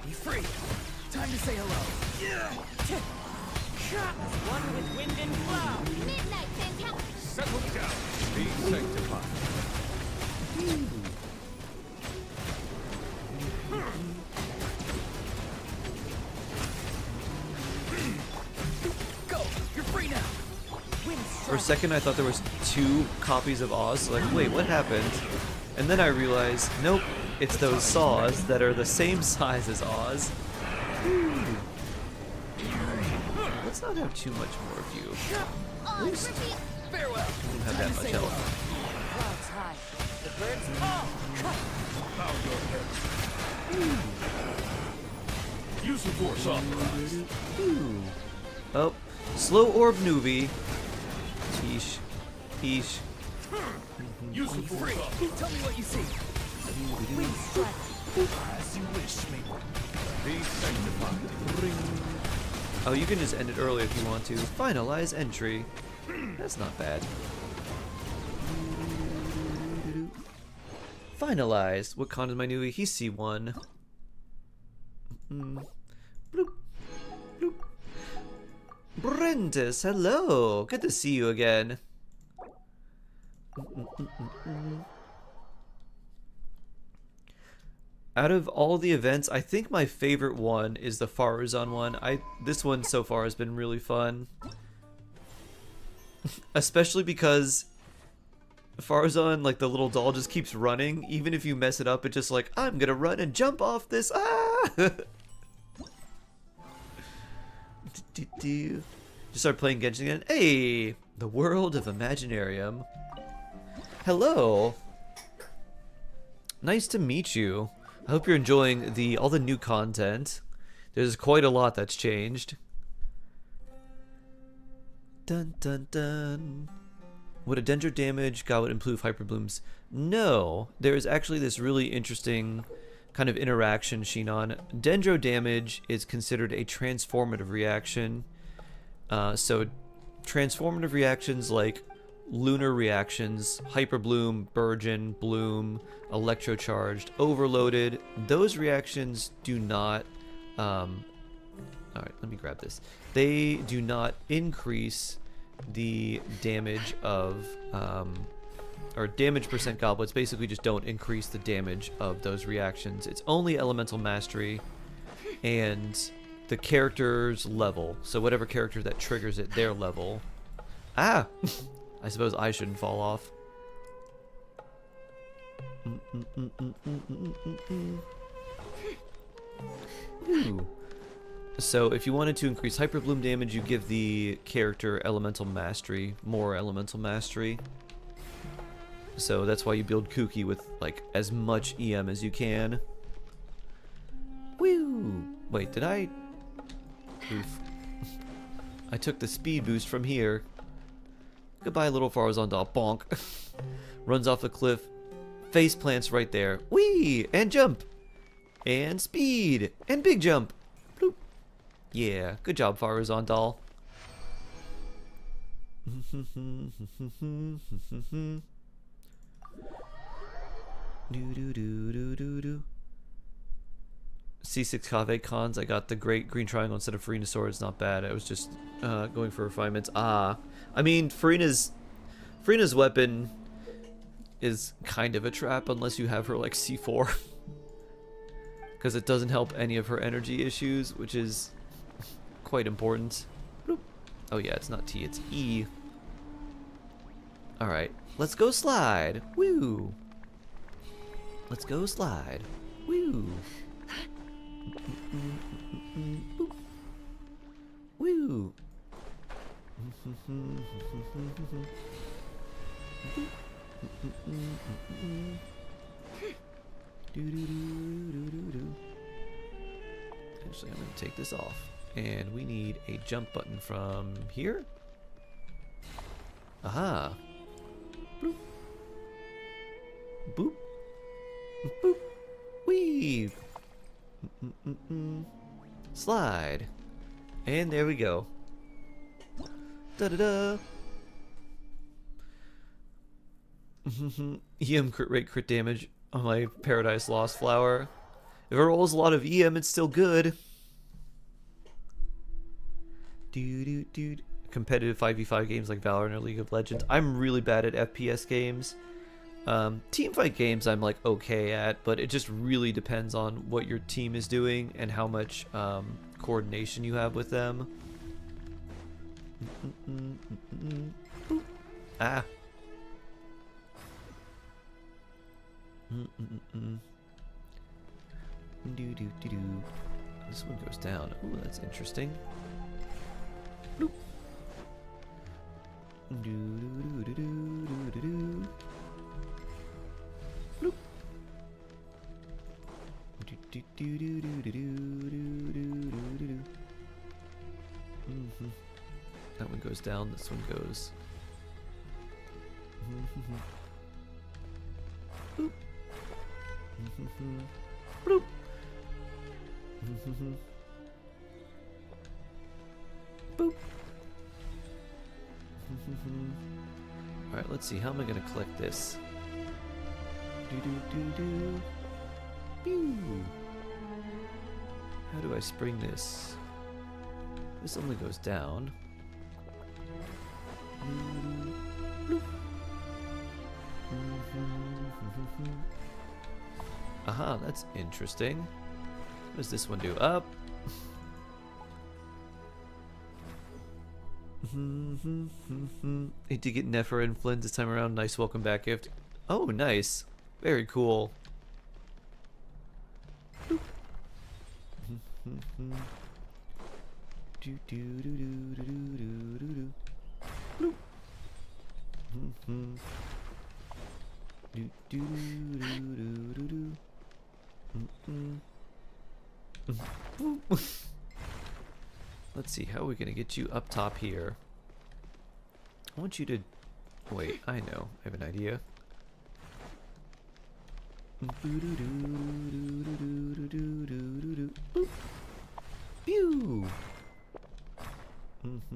G: Be free. Time to say hello. One with wind and cloud.
C: Midnight, fantastic.
H: Settle down. Be sanctified.
G: Go! You're free now.
A: For a second, I thought there was 2 copies of Oz. Like, wait, what happened? And then I realized, nope, it's those saws that are the same size as Oz. Let's not have too much more of you.
C: Oh, Griffey.
G: Farewell.
A: I don't have that much health.
G: Clouds high. The birds,
H: Bow your head. Use the force authorized.
A: Oh, slow orb newbie. Peesh. Peesh.
H: Use the force
G: free.
H: authorized.
G: Tell me what you see. Wind strike.
H: As you wish, me. Be sanctified.
A: Oh, you can just end it early if you want to. Finalize entry. That's not bad. Finalized. What con is my newbie? He's C1. Bloop. Bloop. Brentis, hello. Good to see you again. Out of all the events, I think my favorite one is the Faruzan one. This one so far has been really fun. Especially because Faruzan, like the little doll, just keeps running. Even if you mess it up, it's just like, I'm gonna run and jump off this. Ah! Just start playing Genshin again. Hey! The world of Imaginarium. Hello! Nice to meet you. I hope you're enjoying all the new content. There's quite a lot that's changed. Dun dun dun. Would a Dendro damage goblet improve Hyperblooms? No. There is actually this really interesting kind of interaction, Shinon. Dendro damage is considered a transformative reaction. So transformative reactions like lunar reactions, Hyperbloom, Burgeon, Bloom, Electrocharged, Overloaded, those reactions do not, alright, let me grab this. They do not increase the damage of, or damage percent goblets basically just don't increase the damage of those reactions. It's only Elemental Mastery and the character's level. So whatever character that triggers it, their level. Ah! I suppose I shouldn't fall off. Ooh. So if you wanted to increase Hyperbloom damage, you give the character Elemental Mastery, more Elemental Mastery. So that's why you build Kuki with like as much EM as you can. Woo! Wait, did I? Oof. I took the speed boost from here. Goodbye, little Faruzan doll. Bonk. Runs off the cliff. Face plants right there. Whee! And jump! And speed! And big jump! Bloop. Yeah, good job, Faruzan doll. C6 Kave cons. I got the great green triangle instead of Farina's sword. It's not bad. I was just going for refinements. I mean, Farina's weapon is kind of a trap unless you have her like C4. Because it doesn't help any of her energy issues, which is quite important. Bloop. Oh yeah, it's not T, it's E. Alright, let's go slide. Woo! Let's go slide. Woo! Boop. Woo! Actually, I'm going to take this off And we need a jump button from here. Aha. Bloop. Boop. Boop. Weave. Slide. And there we go. Da-da-da. EM crit rate, crit damage on my Paradise Lost flower. If it rolls a lot of EM, it's still good. Dude. Competitive 5v5 games like Valorant or League of Legends. I'm really bad at FPS games. Teamfight games I'm like okay at, but it just really depends on what your team is doing and how much coordination you have with them. Ah. This one goes down. Ooh, that's interesting. Bloop. Bloop. That one goes down, this one goes. Boop. Bloop. Boop. Alright, let's see. How am I going to collect this? Pew. How do I spring this? This only goes down. Bloop. Aha, that's interesting. What does this one do? Up. Need to get Nefer and Flynn this time around. Nice welcome back gift. Oh, nice. Very cool. Bloop. Let's see, how are we gonna get you up top here? I want you to... Wait, I know. I have an idea. Boop. Pew! Can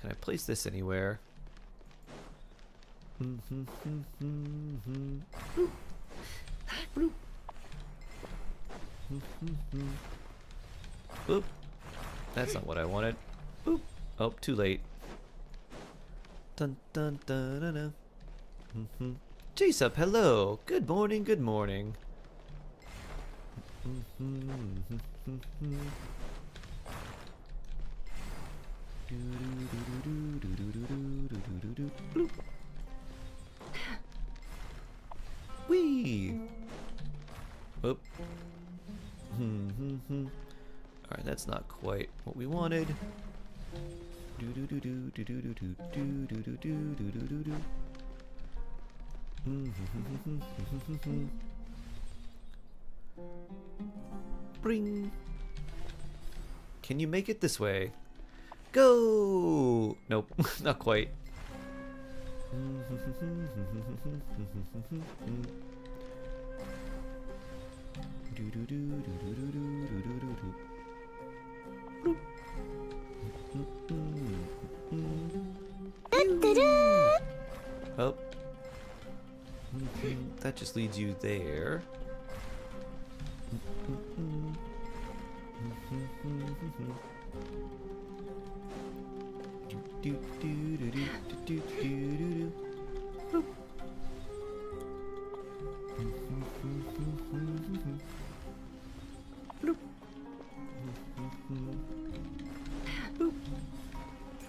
A: I place this anywhere? Bloop. Bloop. Boop. That's not what I wanted. Boop. Oh, too late. Dun dun dun dun dun. Chase up, hello. Good morning, good morning. Bloop. Whee! Whoop. Alright, that's not quite what we wanted. Bring. Can you make it this way? Go! Nope, not quite. Oh. That just leads you there.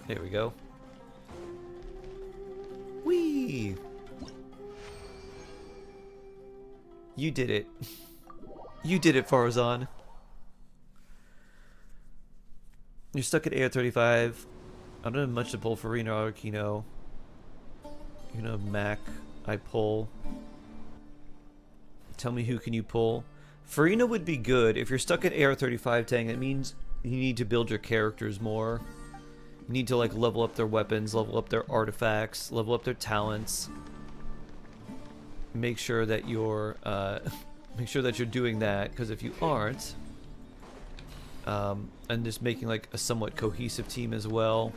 A: There we go. Whee! You did it. You did it, Farzan. You're stuck at AR-35. I don't have much to pull for Reno or Kino. You know, Mac, I pull. Tell me who can you pull. Farina would be good. If you're stuck at AR-35 tank, it means you need to build your characters more. You need to like level up their weapons, level up their artifacts, level up their talents. Make sure that you're doing that, because if you aren't, and just making like a somewhat cohesive team as well.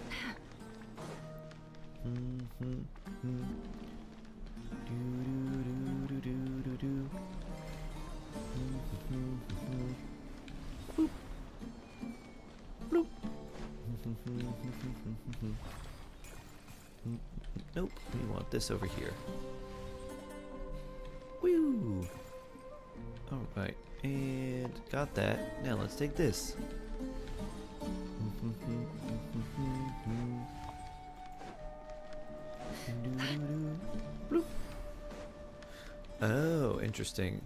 A: Nope, we want this over here. Woo! Alright, and got that. Now let's take this. Bloop. Oh, interesting.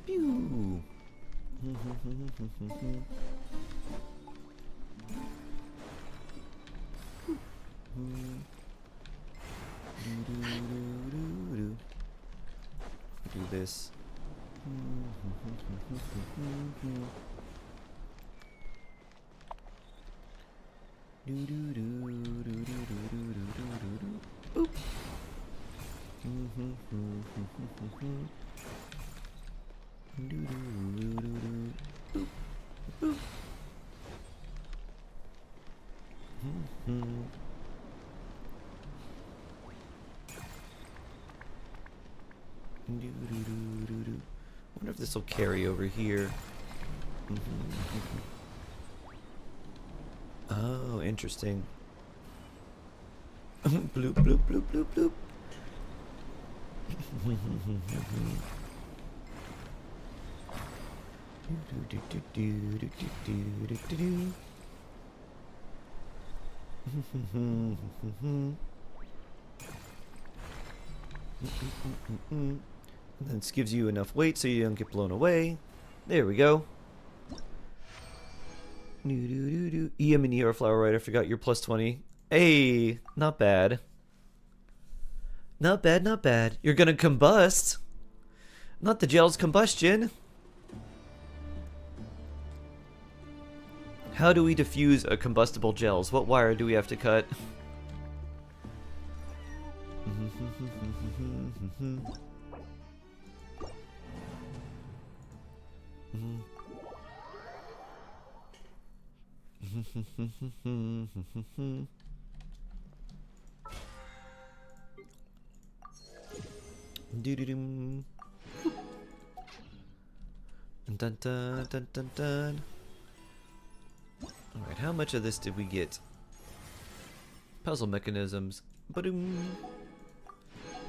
A: Pew. Do this. Boop. Wonder if this will carry over here. Oh, interesting. Bloop, bloop, bloop, bloop, bloop. And then this gives you enough weight so you don't get blown away. There we go. EM and ER flower, right? I forgot you're plus 20. Hey, not bad. Not bad, not bad. You're gonna combust. Not the gel's combustion. How do we diffuse a combustible gels? What wire do we have to cut? Doo-doo-dum. Dun dun dun dun dun. Alright, how much of this did we get? Puzzle mechanisms. Ba-doom.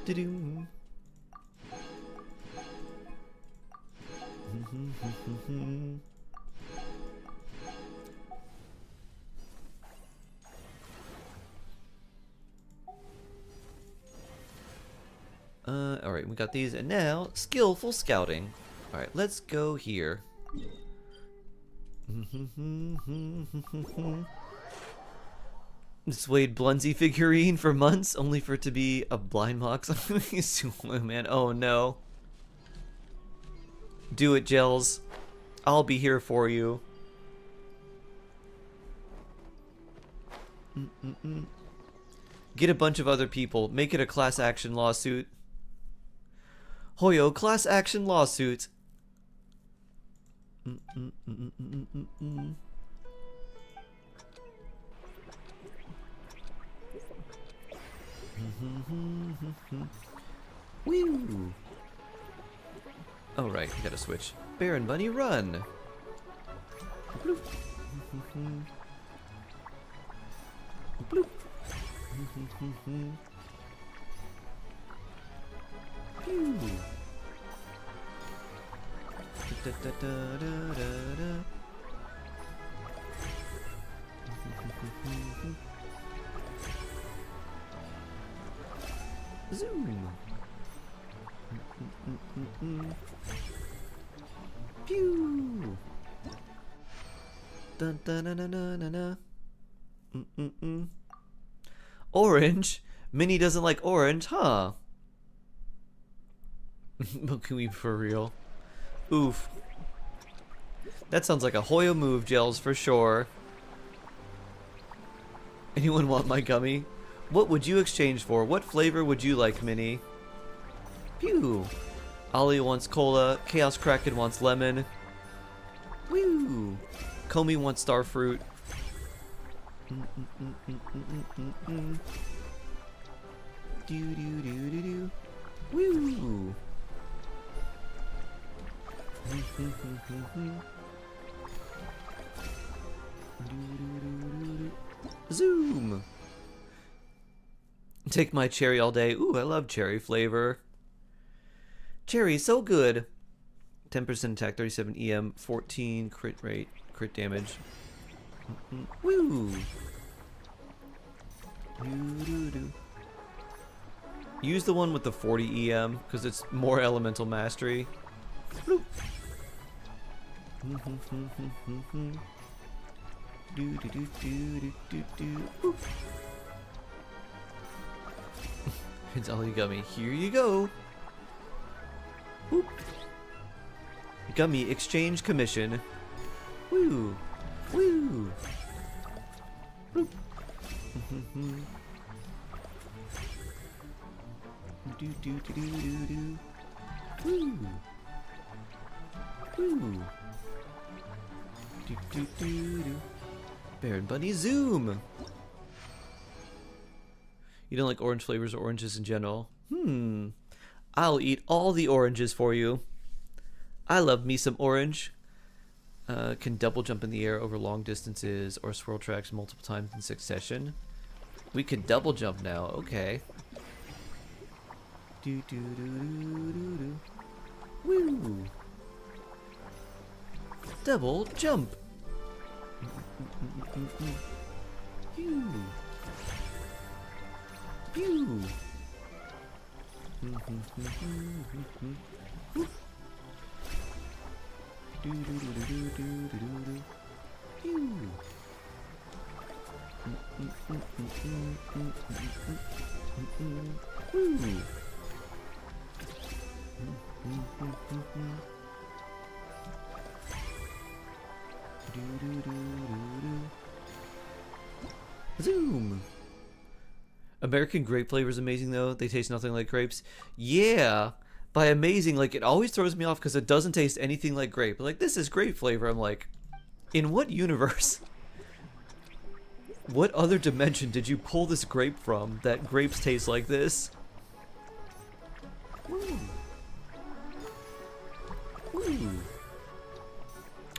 A: Doo-doom. Alright, we got these, and now, skillful scouting. Alright, let's go here. This Wade Blunsey figurine for months, only for it to be a blind mox. Man, oh no. Do it, Gels. I'll be here for you. Get a bunch of other people. Make it a class action lawsuit. Hoyo, class action lawsuit. Woo! Alright, we gotta switch. Baron Bunny, run! Bloop. Bloop. Pew. Da, da, da, da, da, da. Zoom. Pew. Dun dun dun dun dun dun. Orange? Minnie doesn't like orange, huh? Can we for real? Oof. That sounds like a Hoyo move, Gels, for sure. Anyone want my gummy? What would you exchange for? What flavor would you like, Minnie? Pew. Ollie wants cola. Chaos Kraken wants lemon. Woo. Comey wants starfruit. Do do do do do. Woo. Zoom. Take my cherry all day. Ooh, I love cherry flavor. Cherry, so good. 10% attack, 37 EM, 14 crit rate, crit damage. Woo. Use the one with the 40 EM because it's more elemental mastery. It's all you gummy. Here you go. Boop. Gummy exchange commission. Woo. Woo. Boop. Do do do do do do. Woo. Woo. Do do do do. Baron Bunny Zoom. You don't like orange flavors or oranges in general? I'll eat all the oranges for you. I love me some orange. Can double jump in the air over long distances or swirl tracks multiple times in succession. We can double jump now. Okay. Do do do do do do. Woo! Double jump. Pew. Pew. Do do do do do do do do. Pew. Woo. Zoom. American grape flavor is amazing though. They taste nothing like grapes. Yeah. By amazing, like it always throws me off because it doesn't taste anything like grape. Like this is grape flavor. I'm like, in what universe? What other dimension did you pull this grape from that grapes taste like this? Woo. Woo.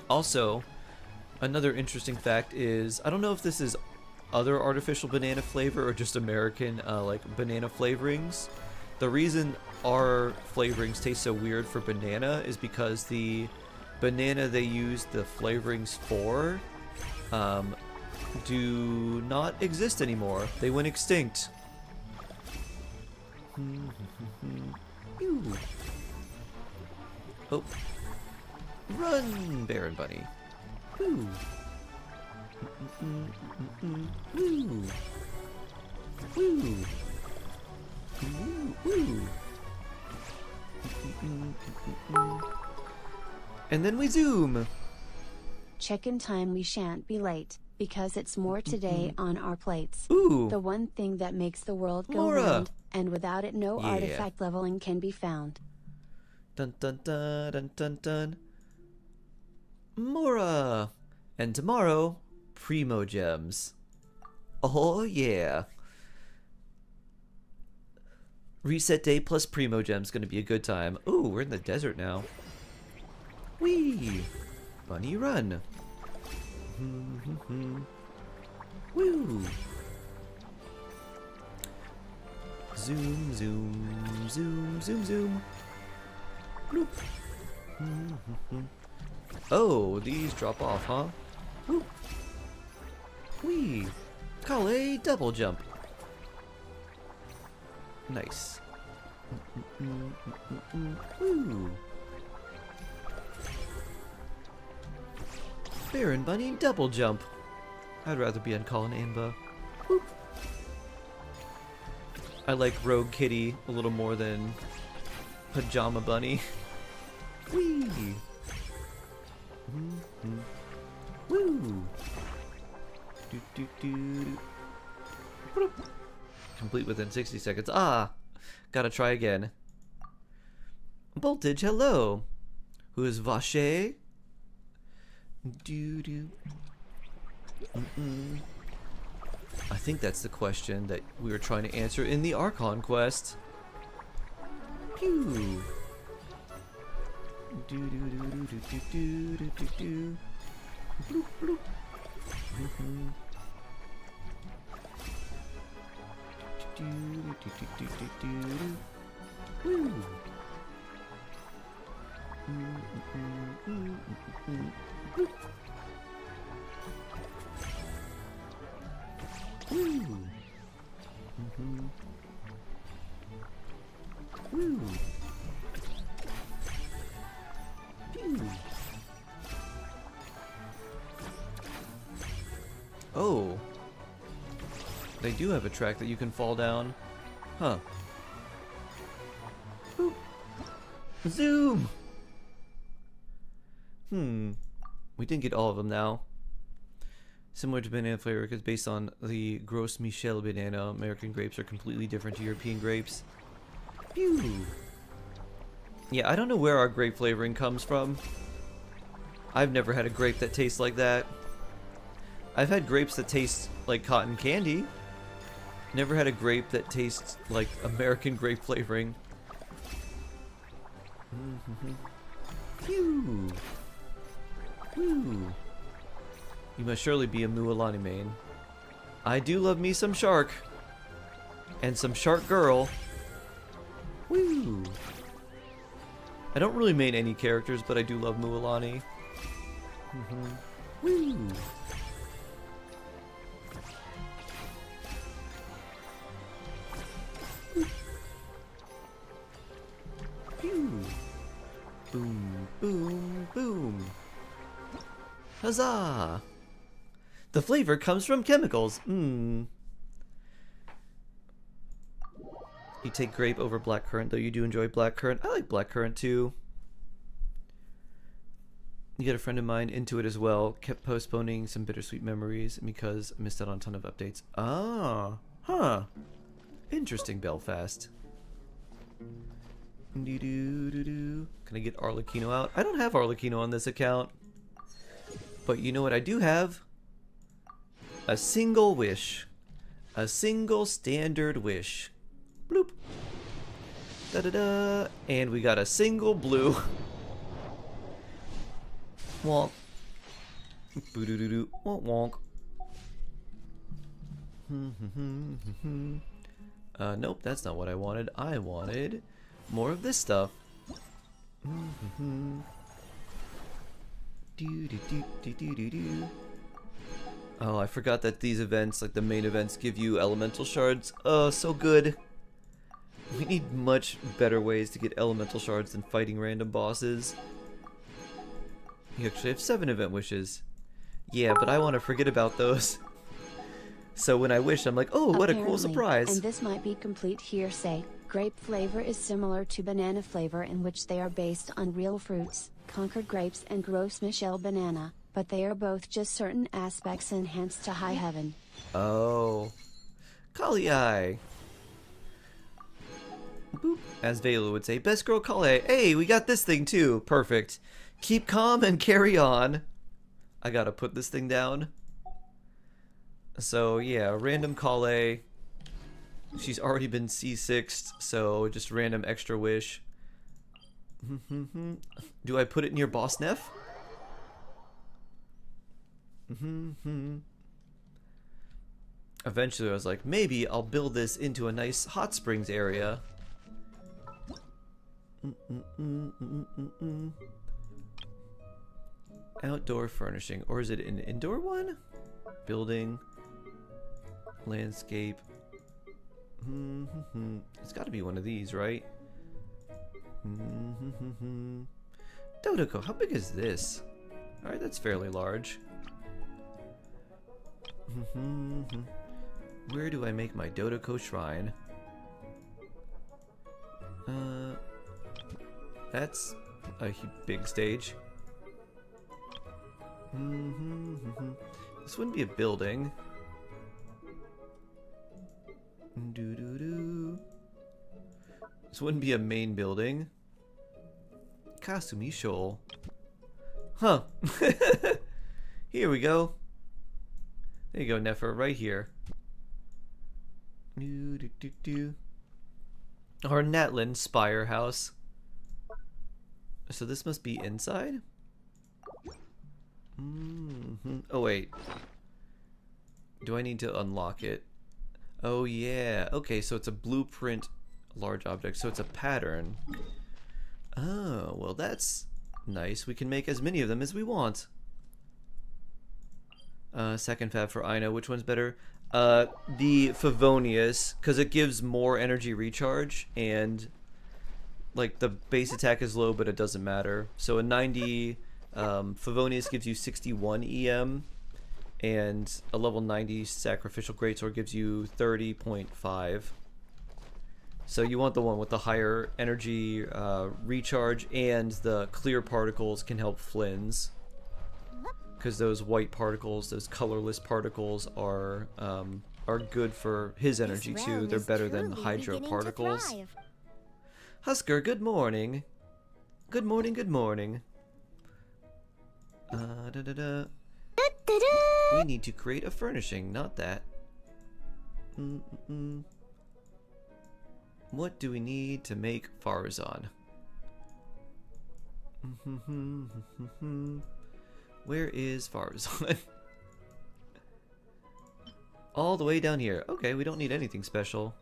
A: Also, another interesting fact is, I don't know if this is other artificial banana flavor or just American like banana flavorings. The reason our flavorings taste so weird for banana is because the banana they use the flavorings for do not exist anymore. They went extinct. Oh. Run, Baron Bunny. Woo. Woo. Woo. Woo. And then we zoom.
B: Check-in time, we shan't be late, because it's more today on our plates.
A: Ooh.
B: The one thing that makes the world go
A: Mora.
B: round, and without it no
A: Yeah.
B: artifact leveling can be found.
A: Dun dun dun dun dun dun. Mora. And tomorrow, Primo Gems. Oh yeah. Reset day plus Primo Gems gonna be a good time. Ooh, we're in the desert now. Whee! Bunny run. Woo! Zoom, zoom, zoom, zoom, zoom. Bloop. Oh, these drop off, huh? Woo! Whee! Call a double jump. Nice. Ooh. Baron Bunny double jump. I'd rather be on Colin Amba. Whoop. I like Rogue Kitty a little more than Pajama Bunny. Whee! Woo! Do, do, do. Bloop. Complete within 60 seconds. Ah! Gotta try again. Voltage, hello! Who is Vache? Do. I think that's the question that we were trying to answer in the Archon quest. Pew. Do. Bloop, bloop. Woo. Woo. Oh. They do have a track that you can fall down. Huh. Boop. Zoom! We didn't get all of them now. Similar to banana flavor, because based on the Gros Michel banana, American grapes are completely different to European grapes. Phew! Yeah, I don't know where our grape flavoring comes from. I've never had a grape that tastes like that. I've had grapes that taste like cotton candy. Never had a grape that tastes like American grape flavoring. Phew! Woo! You must surely be a Mualani main. I do love me some shark. And some shark girl. Woo! I don't really main any characters, but I do love Mualani. Woo! Pew! Boom, boom, boom. Huzzah! The flavor comes from chemicals. You take grape over blackcurrant, though you do enjoy blackcurrant. I like blackcurrant too. You get a friend of mine into it as well. Kept postponing some bittersweet memories because I missed out on a ton of updates. Ah, huh. Interesting, Belfast. Can I get Arlecchino out? I don't have Arlecchino on this account. But you know what I do have? A single wish. A single standard wish. Bloop. Da-da-da. And we got a single blue. Wonk. Boo-doo-doo-doo. Wonk wonk. Nope, that's not what I wanted. I wanted more of this stuff. Oh, I forgot that these events, like the main events, give you elemental shards. Oh, so good. We need much better ways to get elemental shards than fighting random bosses. You actually have 7 event wishes. Yeah, but I want to forget about those. So when I wish, I'm like, oh, what a cool surprise.
B: And this might be complete hearsay, grape flavor is similar to banana flavor in which they are based on real fruits, Concord grapes and Gros Michel banana, but they are both just certain aspects enhanced to high heaven.
A: Oh. Kali-ai. Boop. As Velu would say, best girl Kali. Hey, we got this thing too. Perfect. Keep calm and carry on. I gotta put this thing down. So yeah, random Kali. She's already been C6'd, so just random extra wish. Do I put it near Boss Neff? Eventually I was like, maybe I'll build this into a nice hot springs area. Outdoor furnishing, or is it an indoor one? Building, landscape. It's got to be one of these, right? Dodoko, how big is this? Alright, that's fairly large. Where do I make my Dodoko shrine? That's a big stage. This wouldn't be a building. This wouldn't be a main building. Kasumi Shoal. Huh. Here we go. There you go, Nefer, right here. Our Natlan Spire house. So this must be inside? Oh wait. Do I need to unlock it? Oh yeah. Okay, so it's a blueprint large object. So it's a pattern. Oh, well that's nice. We can make as many of them as we want. Second fab for Aino. Which one's better? The Favonius, because it gives more energy recharge, and like the base attack is low, but it doesn't matter. So a 90 Favonius gives you 61 EM, and a level 90 Sacrificial Greatsword gives you 30.5. So you want the one with the higher energy recharge, and the clear particles can help Flynn's. Because those white particles, those colorless particles, are good for his energy too. They're better than Hydro particles. Husker, good morning. Good morning, good morning. We need to create a furnishing, not that. What do we need to make Farazan? Where is Farazan? All the way down here. Okay, we don't need anything special.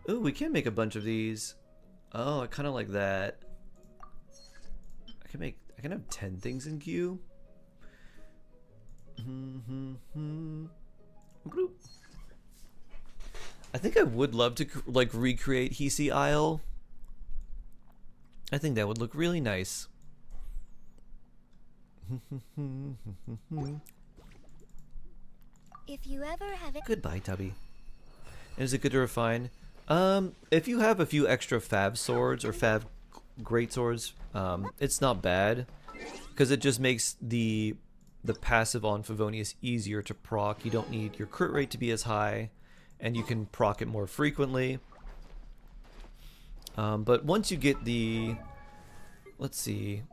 A: Ooh, we can make a bunch of these. Oh, I kind of like that. I can have 10 things in queue. I think I would love to like recreate Hisi Isle. I think that would look really nice.
C: If you ever have it.
A: Goodbye, Tubby. Is it good to refine? If you have a few extra fab swords or fab great swords, it's not bad, because it just makes the passive on Favonius easier to proc. You don't need your crit rate to be as high, and you can proc it more frequently. But once you get the, let's see.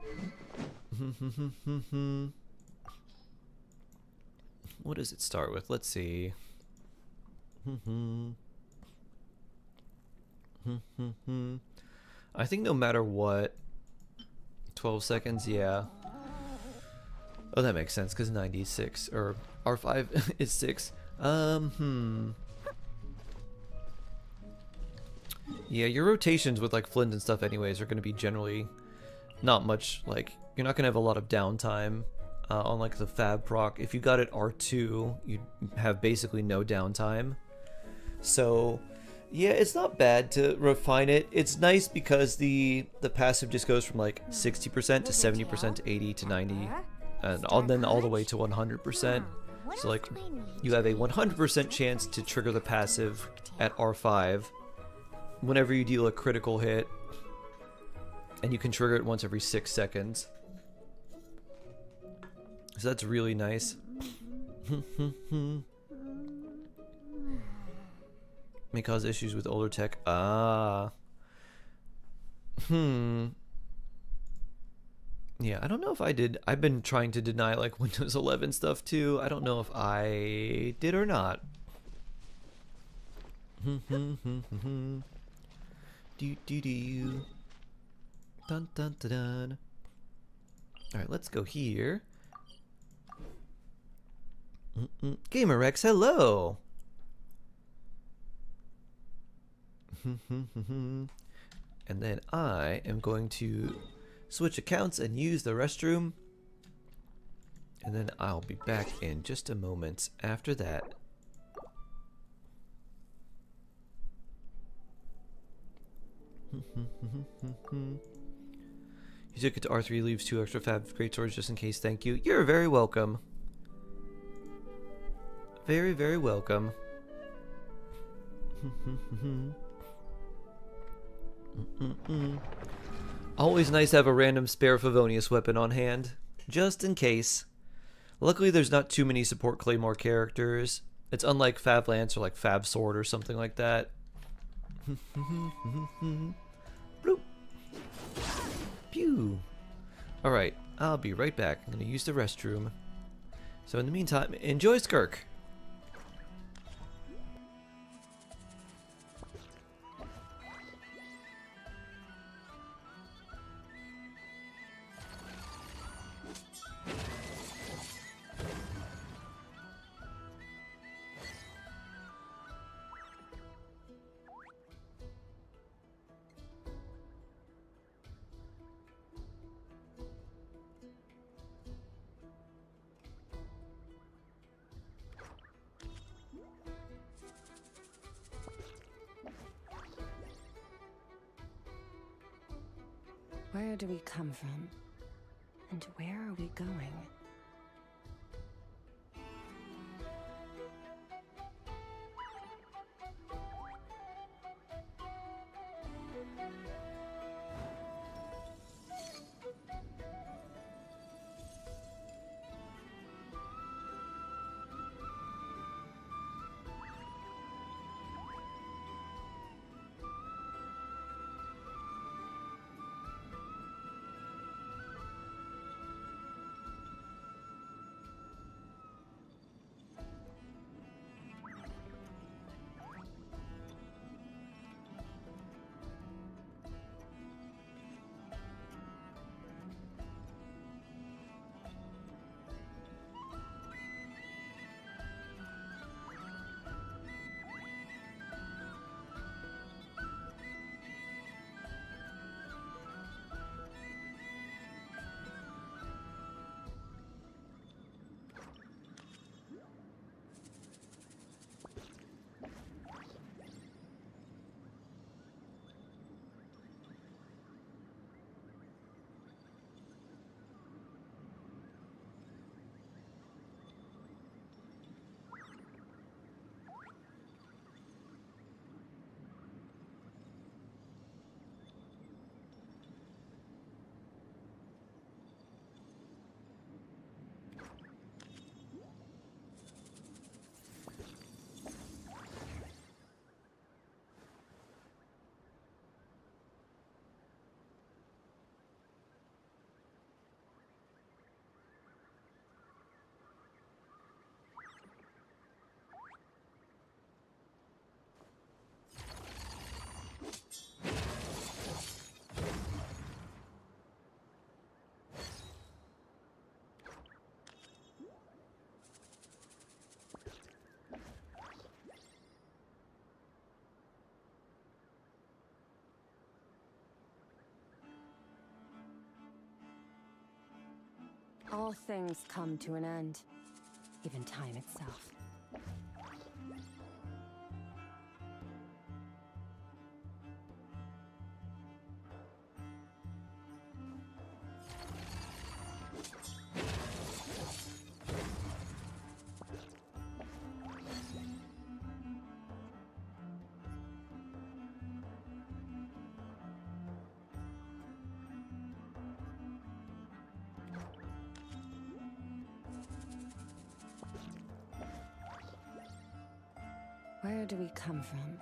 A: What does it start with? Let's see. I think no matter what, 12 seconds, yeah. Oh, that makes sense, because 96, or R5 is 6. Yeah, your rotations with like Flint and stuff anyways are going to be generally not much, like, you're not going to have a lot of downtime on like the fab proc. If you got it R2, you have basically no downtime. So yeah, it's not bad to refine it. It's nice because the passive just goes from like 60% to 70% to 80 to 90 and then all the way to 100%. So like you have a 100% chance to trigger the passive at R5 whenever you deal a critical hit, and you can trigger it once every 6 seconds. So that's really nice. May cause issues with older tech. Yeah, I don't know if I did. I've been trying to deny like Windows 11 stuff too. I don't know if I did or not. Dun dun dun dun. Alright, let's go here. Gamer Rex, hello! And then I am going to switch accounts and use the restroom. And then I'll be back in just a moment after that. You took it to R3, leaves 2 extra fab great swords just in case. Thank you. You're very welcome. Very, very welcome. Always nice to have a random spare Favonius weapon on hand, just in case. Luckily, there's not too many support Claymore characters. It's unlike Fab Lance or like Fab Sword or something like that. Bloop. Pew. Alright, I'll be right back. I'm going to use the restroom. So in the meantime, enjoy Skirk.
J: Where do we come from? And where are we going? All things come to an end, even time itself. Where do we come from?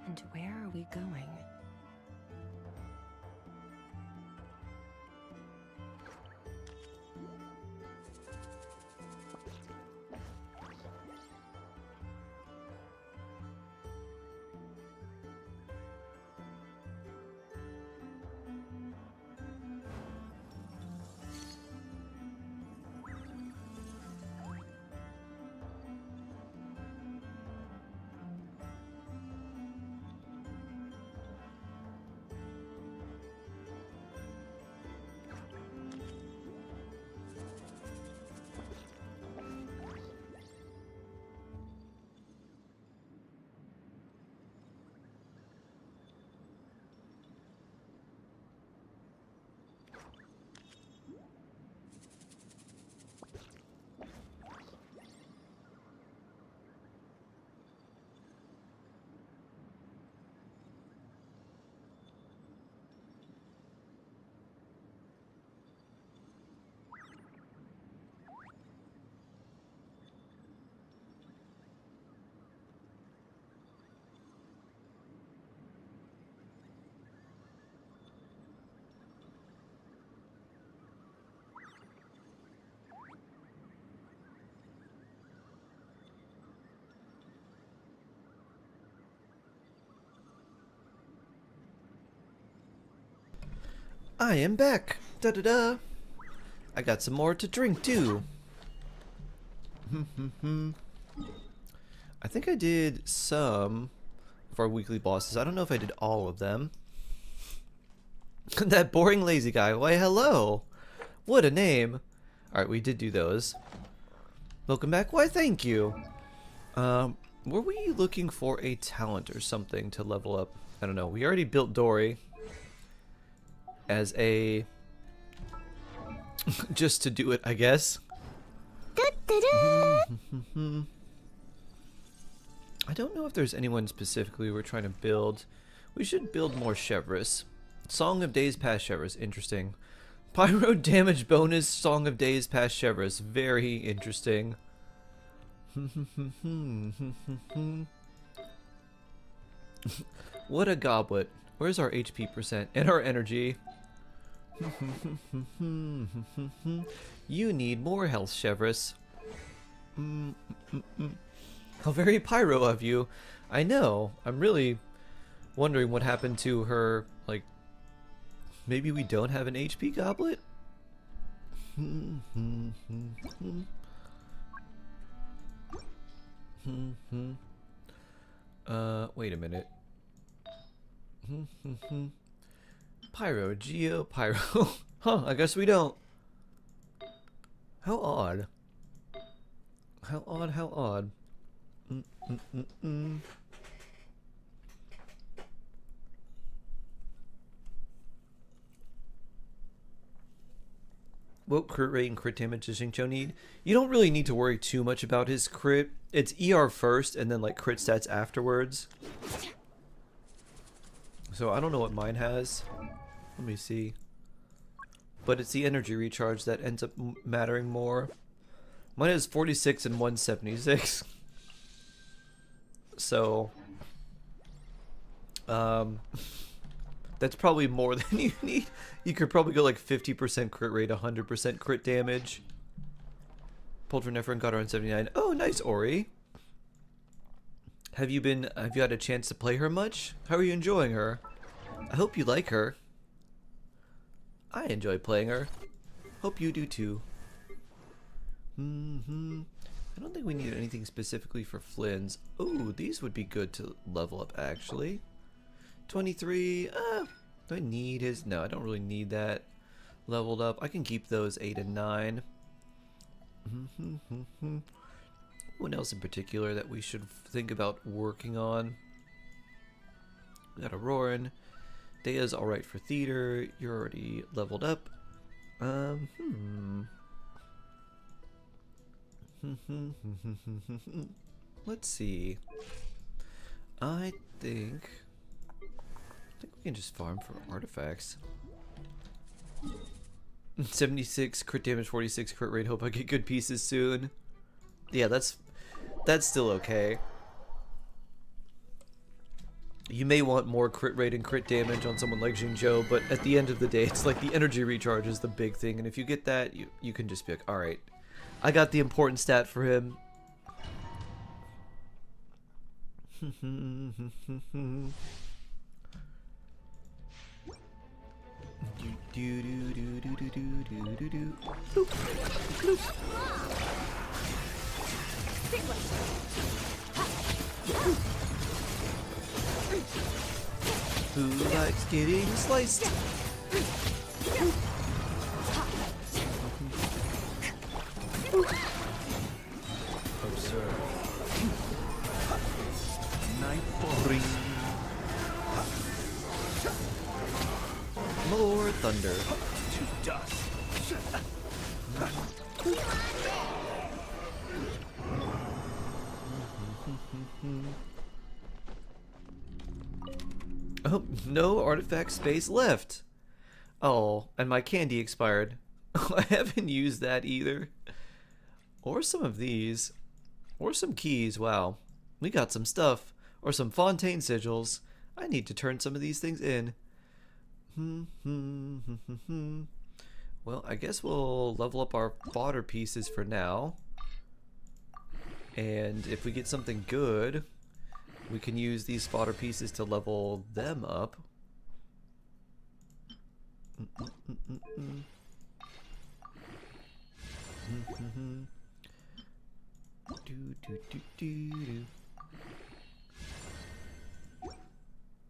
J: And where are we going?
A: I am back. Da da da. I got some more to drink too. I think I did some of our weekly bosses. I don't know if I did all of them. That boring lazy guy. Why, hello. What a name. Alright, we did do those. Welcome back. Why, thank you. Were we looking for a talent or something to level up? I don't know. We already built Dory as a... just to do it, I guess. I don't know if there's anyone specifically we're trying to build. We should build more Chevres. Song of Days Past Chevres. Interesting. Pyro damage bonus Song of Days Past Chevres. Very interesting. What a goblet. Where's our HP percent and our energy? You need more health, Chevres. How very pyro of you. I know. I'm really wondering what happened to her. Like, maybe we don't have an HP goblet? Wait a minute. Pyro, Geo, Pyro. Huh, I guess we don't. How odd. How odd, how odd. What crit rate and crit damage does Xingqiu need? You don't really need to worry too much about his crit. It's ER first and then like crit stats afterwards. So I don't know what mine has. Let me see. But it's the energy recharge that ends up mattering more. Mine is 46 and 176. So that's probably more than you need. You could probably go like 50% crit rate, 100% crit damage. Pulled for Nefer and got her on 79. Oh, nice, Ori. Have you had a chance to play her much? How are you enjoying her? I hope you like her. I enjoy playing her. Hope you do too. I don't think we need anything specifically for Flynn's. Oh, these would be good to level up actually. 23. Do I need his? No, I don't really need that leveled up. I can keep those 8 and 9. What else in particular that we should think about working on? We got Auroran. Dea's alright for theater. You're already leveled up. Let's see. I think we can just farm for artifacts. 76 crit damage, 46 crit rate. Hope I get good pieces soon. Yeah, that's still okay. You may want more crit rate and crit damage on someone like Xingqiu, but at the end of the day, it's like the energy recharge is the big thing, and if you get that, you can just be like, alright, I got the important stat for him. Who likes getting sliced? Observe. Night more thunder. To dust. Oh, no artifact space left. Oh, and my candy expired. I haven't used that either. Or some of these. Or some keys. Wow. We got some stuff. Or some Fontaine sigils. I need to turn some of these things in. Well, I guess we'll level up our fodder pieces for now. And if we get something good, we can use these fodder pieces to level them up.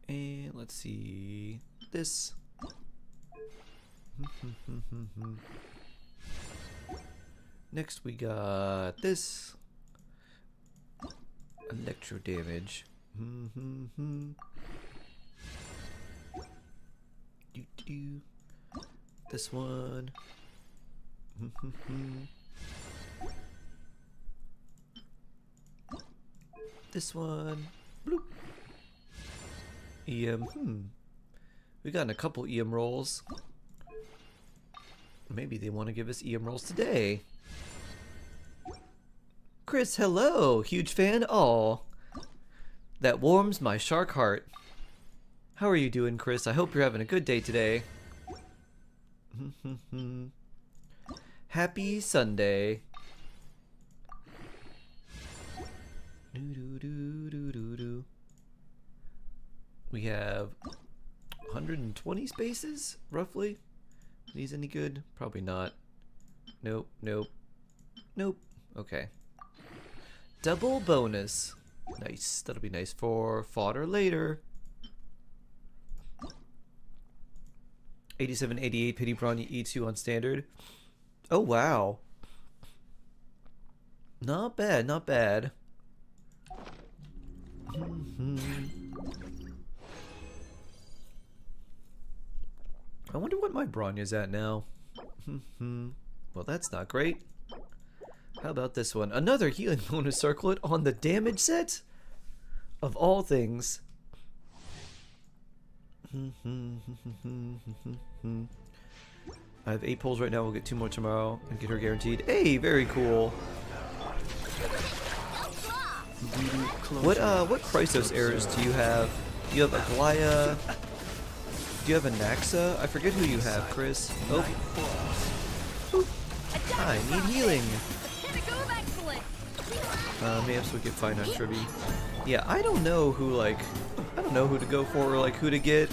A: And let's see this. Next we got this. Electro damage. This one. This one. Bloop. EM. We got a couple EM rolls. Maybe they want to give us EM rolls today. Chris, hello! Huge fan? Aw. That warms my shark heart. How are you doing, Chris? I hope you're having a good day today. Happy Sunday. We have 120 spaces, roughly. Are these any good? Probably not. Nope, nope, nope. Okay. Double bonus. Nice. That'll be nice for fodder later. 87, 88 pity Bronya E2 on standard. Oh wow. Not bad, not bad. I wonder what my Bronya's at now. Well, that's not great. How about this one? Another healing bonus circlet on the damage set? Of all things. I have 8 pulls right now. We'll get 2 more tomorrow and get her guaranteed. Hey, very cool. What Chrysos errors do you have? Do you have a Glaya? Do you have a Naxa? I forget who you have, Chris. Oh. I need healing. Mayhaps we get fine on Tribby. Yeah, I don't know who I don't know who to go for or who to get.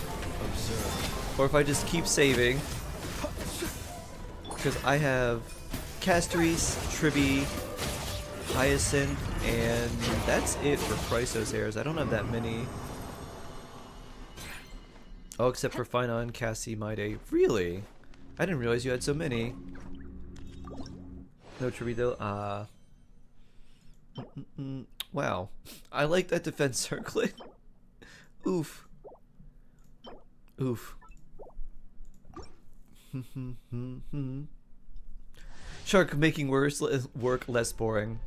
A: Or if I just keep saving. Because I have Castries, Tribby, Hyacinth, and that's it for Chrysos errors. I don't have that many. Oh, except for Finon, Cassie, Maide. Really? I didn't realize you had so many. No Tribby though. Wow. I like that defense circlet. Oof. Oof. Shark making work less boring.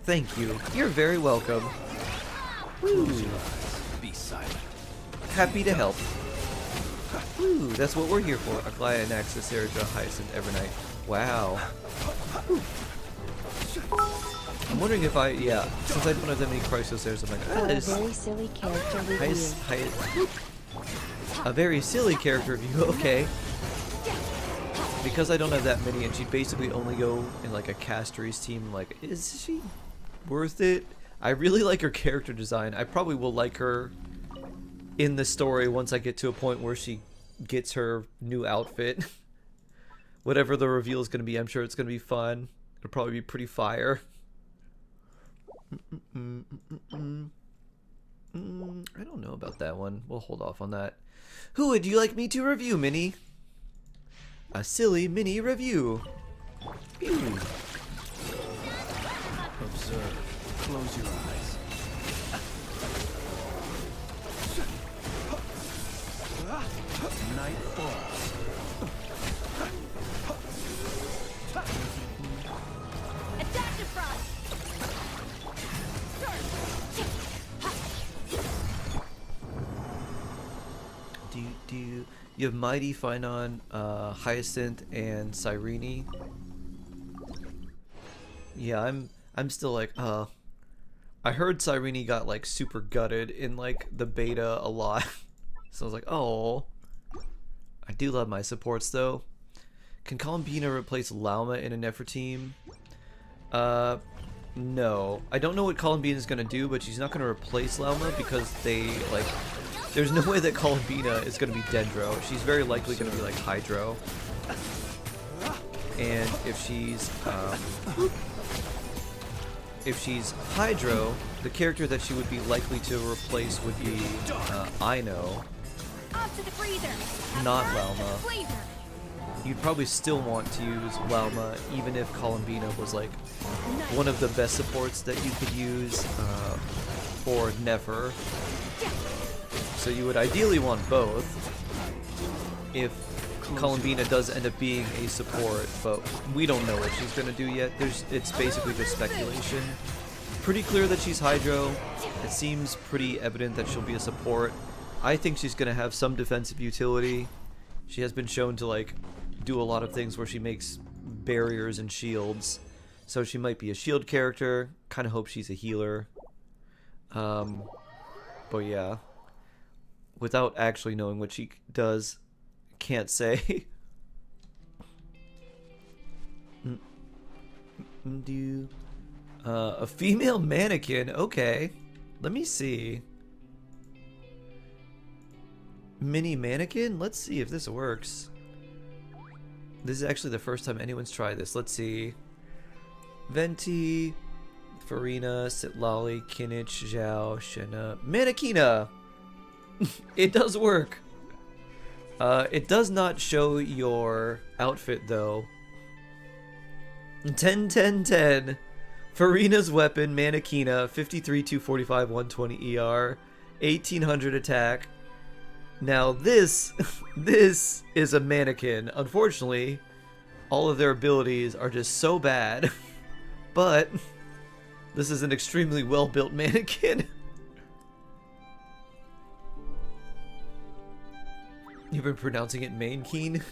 A: Thank you. You're very welcome. Woo.
F: Be silent.
A: Happy to help. Woo, that's what we're here for. Aglaya, Naxxas, Serja, Hyacinth, Evernight. Wow. Woo. I'm wondering if yeah, since I don't have that many Chrysos errors, I'm like,
B: a very silly character review.
A: A very silly character review, okay. Because I don't have that many and she'd basically only go in a Castries team, is she worth it? I really like her character design. I probably will like her in the story once I get to a point where she gets her new outfit. Whatever the reveal is going to be, I'm sure it's going to be fun. It'll probably be pretty fire. I don't know about that one. We'll hold off on that. Who would you like me to review, Minnie? A silly mini review. Pew.
F: Observe. Close your eyes. Night falls.
C: Attack the front!
A: You have Mighty, Finon, Hyacinth, and Cyrene. Yeah, I'm still I heard Cyrene got super gutted in the beta a lot. So I was like, oh. I do love my supports though. Can Columbina replace Lauma in a Nefer team? No. I don't know what Columbina is gonna do, but she's not gonna replace Lauma because they There's no way that Columbina is going to be Dendro. She's very likely going to be like Hydro. And if she's Hydro, the character that she would be likely to replace would be Ino, not Lauma. You'd probably still want to use Lauma, even if Columbina was like one of the best supports that you could use for Nefer. So you would ideally want both if Columbina does end up being a support, but we don't know what she's going to do yet. It's basically just speculation. Pretty clear that she's Hydro. It seems pretty evident that she'll be a support. I think she's going to have some defensive utility. She has been shown to like do a lot of things where she makes barriers and shields. So she might be a shield character. Kind of hope she's a healer. But yeah. Without actually knowing what she does, can't say. A female mannequin, okay. Let me see. Mini mannequin? Let's see if this works. This is actually the first time anyone's tried this. Let's see. Venti, Farina, Sitlali, Kinich, Zhao, Shena, Mannequina! It does work. It does not show your outfit though. 10 10 10. Farina's weapon, Mannequina, 53 245 120 ER, 1800 attack. Now this this is a mannequin. Unfortunately, all of their abilities are just so bad. But this is an extremely well-built mannequin. You've been pronouncing it Mankeen?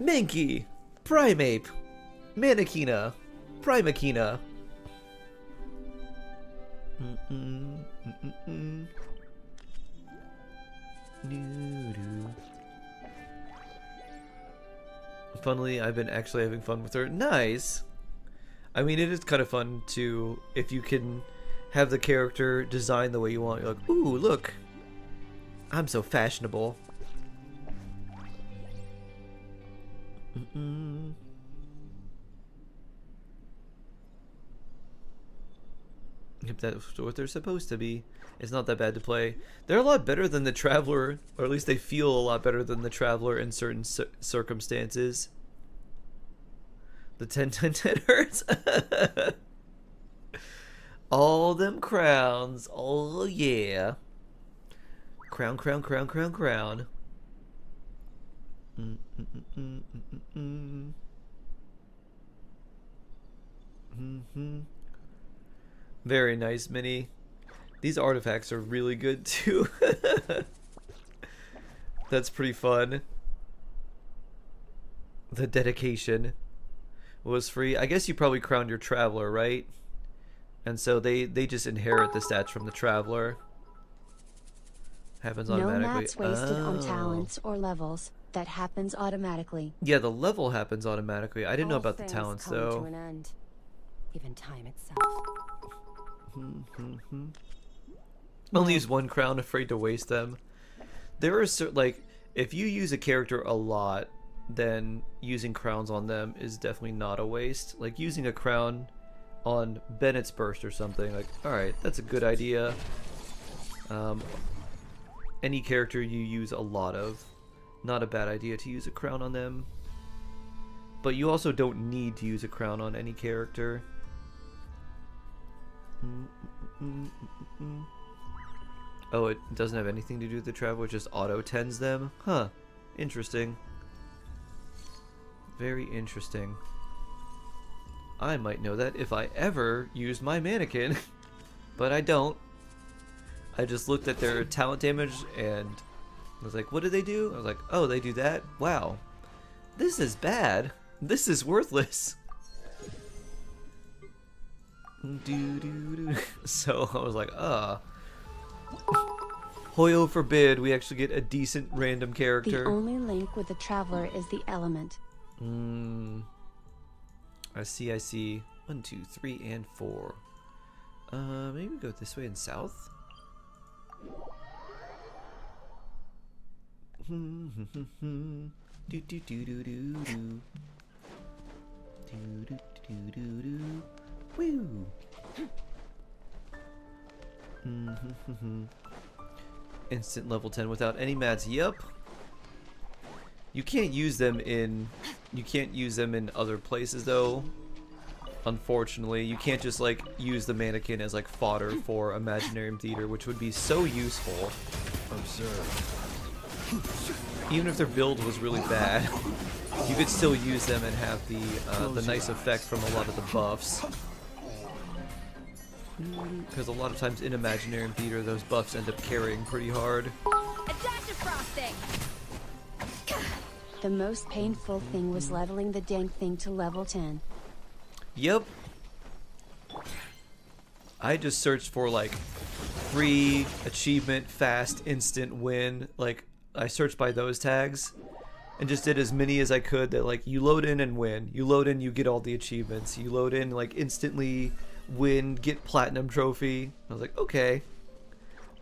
A: Mankey, Primeape, Mannequina, Primakina. Funnily, I've been actually having fun with her. Nice! I mean, it is kind of fun to, if you can have the character designed the way you want. You're like, ooh, look! I'm so fashionable. If that's what they're supposed to be. It's not that bad to play. They're a lot better than the Traveler, or at least they feel a lot better than the Traveler in certain circumstances. The 10 10 10 hurts. All them crowns. Oh yeah. Crown, crown, crown, crown, crown. Very nice, Minnie. These artifacts are really good too. That's pretty fun. The dedication was free. I guess you probably crowned your Traveler, right? And so they just inherit the stats from the Traveler. Happens automatically.
B: No mats wasted on talents or levels. That happens automatically.
A: Yeah, the level happens automatically. I didn't know about the
J: things
A: talents
J: come
A: though.
J: To an end. Even time itself.
A: Only use one crown, afraid to waste them. There are certain, like, if you use a character a lot, then using crowns on them is definitely not a waste. Like using a crown on Bennett's Burst or something, like, alright, that's a good idea. Any character you use a lot of, not a bad idea to use a crown on them. But you also don't need to use a crown on any character. Oh, it doesn't have anything to do with the Traveler, it just auto-tens them? Huh. Interesting. Very interesting. I might know that if I ever use my mannequin. But I don't. I just looked at their talent damage and I was like, what do they do? I was like, oh, they do that? Wow. This is bad. This is worthless. So I was like, Hoyo forbid we actually get a decent random character.
B: The only link with the Traveler is the element.
A: I see, I see. 1, 2, 3, and 4. Maybe we go this way and south? Do do do do do do. Do do do do do. Woo. Instant level 10 without any mats. Yep. You can't use them in other places though. Unfortunately, you can't just like use the mannequin as like fodder for Imaginarium Theater, which would be so useful.
F: Observe.
A: Even if their build was really bad, you could still use them and have the nice effect from a lot of the buffs. Because a lot of times in Imaginarium Theater, those buffs end up carrying pretty hard.
E: A dash of frosting.
B: The most painful thing was leveling the dang thing to level 10.
A: Yep. I just searched for like free achievement, fast, instant win. Like I searched by those tags and just did as many as I could that like you load in and win. You load in, you get all the achievements. You load in, like instantly win, get platinum trophy. I was like, okay.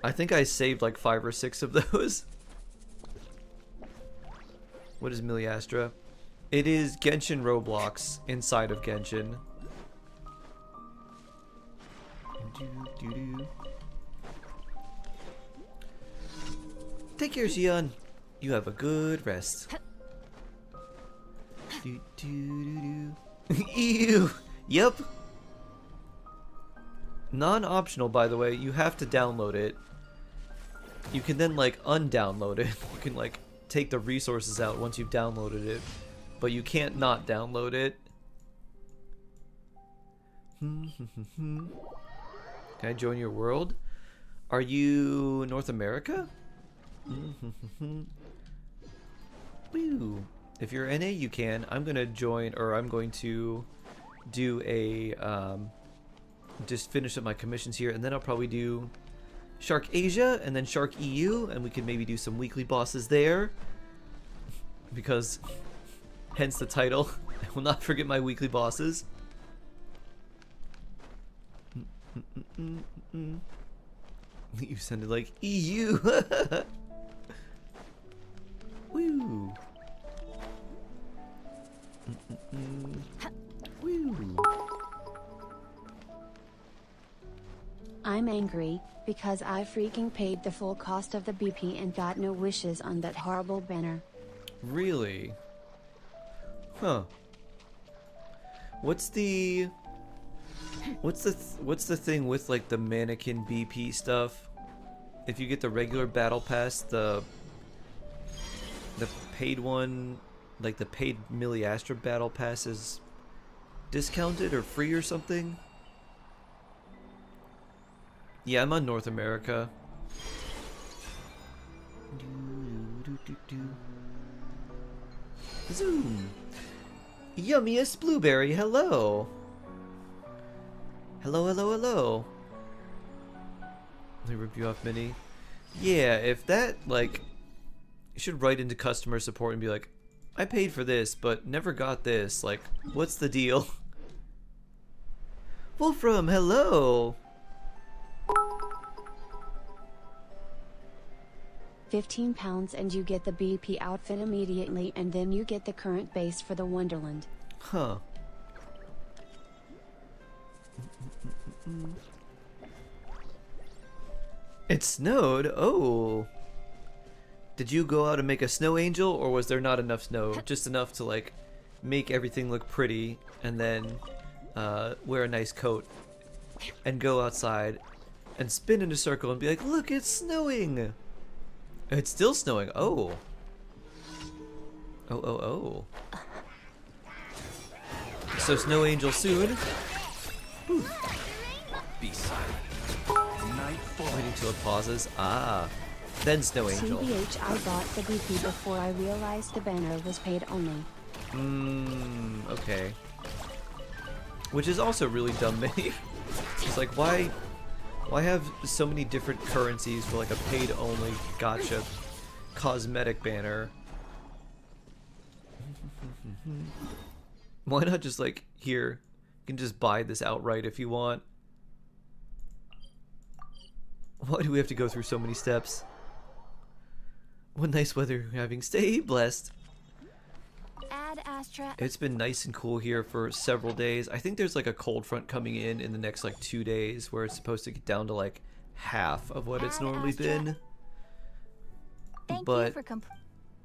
A: I think I saved like 5 or 6 of those. What is Miliastra? It is Genshin Roblox inside of Genshin. Take care, Xion. You have a good rest. Ew. Yep. Non-optional, by the way. You have to download it. You can then like undownload it. You can like take the resources out once you've downloaded it, but you can't not download it. Can I join your world? Are you North America? Woo. If you're NA, you can. I'm gonna join, or I'm going to do a just finish up my commissions here, and then I'll probably do Shark Asia and then Shark EU, and we could maybe do some weekly bosses there, because hence the title. I will not forget my weekly bosses. You sounded like EU. Woo. Woo.
B: I'm angry because I freaking paid the full cost of the BP and got no wishes on that horrible banner.
A: Really? Huh. What's the thing with like the mannequin BP stuff? If you get the regular battle pass, the paid one, like the paid Miliastra battle pass, is discounted or free or something? Yeah, I'm on North America. Zoom. Yummiest blueberry, hello. Hello, hello, hello. Let me rip you off, Minnie. Yeah, if that, like, you should write into customer support and be like, I paid for this, but never got this. Like, what's the deal? Wolfram, hello.
B: 15 pounds and you get the BP outfit immediately, and then you get the current base for the Wonderland.
A: Huh. It snowed? Oh. Did you go out and make a snow angel, or was there not enough snow? Just enough to like make everything look pretty, and then wear a nice coat and go outside and spin in a circle and be like, look, it's snowing. It's still snowing. Oh. Oh, oh, oh. So snow angel soon. Whew. Be silent. Waiting till it pauses. Ah. Then snow angel.
B: CBH, I bought the BP before I realized the banner was paid only.
A: Okay. Which is also really dumb, Minnie. It's like, why have so many different currencies for like a paid only gotcha cosmetic banner? Why not just like, here, you can just buy this outright if you want. Why do we have to go through so many steps? What nice weather you're having. Stay blessed.
C: Ad Astra.
A: It's been nice and cool here for several days. I think there's like a cold front coming in the next like 2 days where it's supposed to get down to like half of what it's
C: Ad
A: normally
C: Astra.
A: been.
C: Thank
A: But
C: you for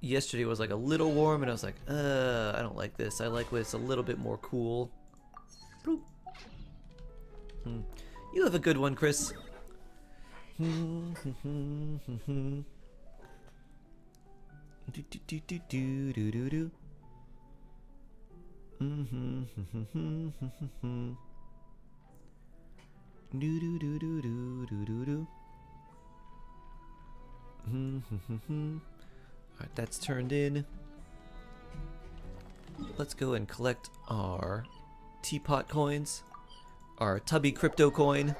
A: yesterday was like a little warm and I was like, I don't like this. I like when it's a little bit more cool. Bloop. You have a good one, Chris. Do. Alright, that's turned in. Let's go and collect our teapot coins, our tubby crypto coin.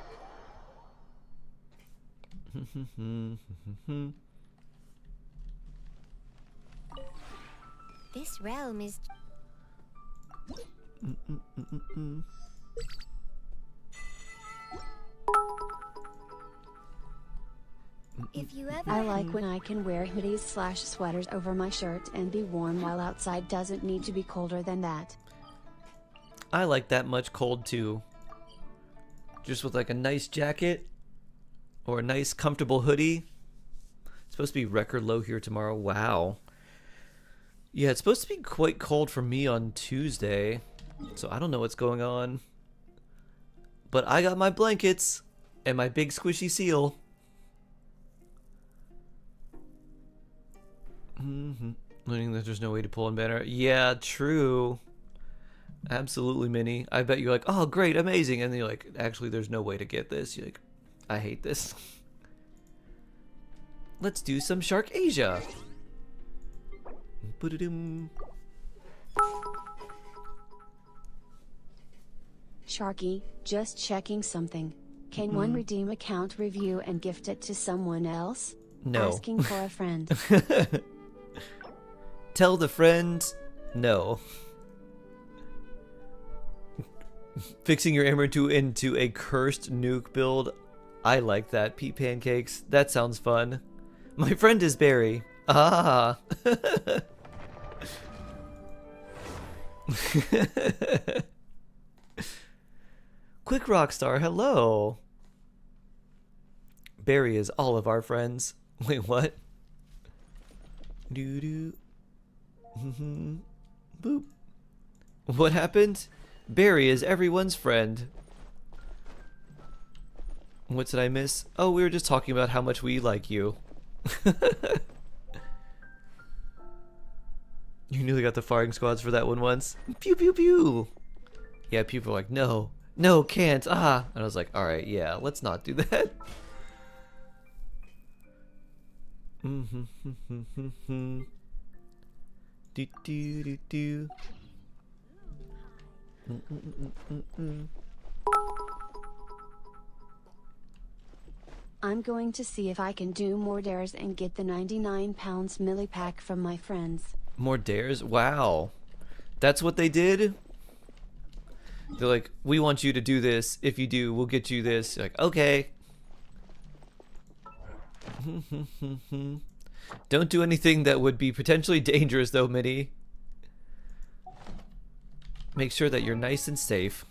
C: This realm is. If you ever.
B: I like when I can wear hoodies/sweaters over my shirt and be warm while outside doesn't need to be colder than that.
A: I like that much cold too. Just with like a nice jacket or a nice comfortable hoodie. It's supposed to be record low here tomorrow. Wow. Yeah, it's supposed to be quite cold for me on Tuesday. So I don't know what's going on. But I got my blankets and my big squishy seal. Learning that there's no way to pull in banner. Yeah, true. Absolutely, Minnie. I bet you're like, oh, great, amazing. And then you're like, actually, there's no way to get this. You're like, I hate this. Let's do some Shark Asia. Ba-da-dum.
B: Sharky, just checking something. Can one redeem account review and gift it to someone else?
A: No.
B: Asking for a friend.
A: Tell the friend, no. Fixing your armor into a cursed nuke build. I like that. Pea pancakes. That sounds fun. My friend is Barry. Ah. Quick Rockstar, hello. Barry is all of our friends. Wait, what? Doo doo. Boop. What happened? Barry is everyone's friend. What did I miss? Oh, we were just talking about how much we like you. You nearly got the firing squads for that one once. Pew pew pew. Yeah, people were like, no, no, can't. Ah, and I was like, all right, yeah, let's not do that. Do do do do.
B: I'm going to see if I can do more dares and get the 99 pounds milli pack from my friends.
A: More dares? Wow. That's what they did? They're like, we want you to do this. If you do, we'll get you this. You're like, okay. Don't do anything that would be potentially dangerous though, Minnie. Make sure that you're nice and safe.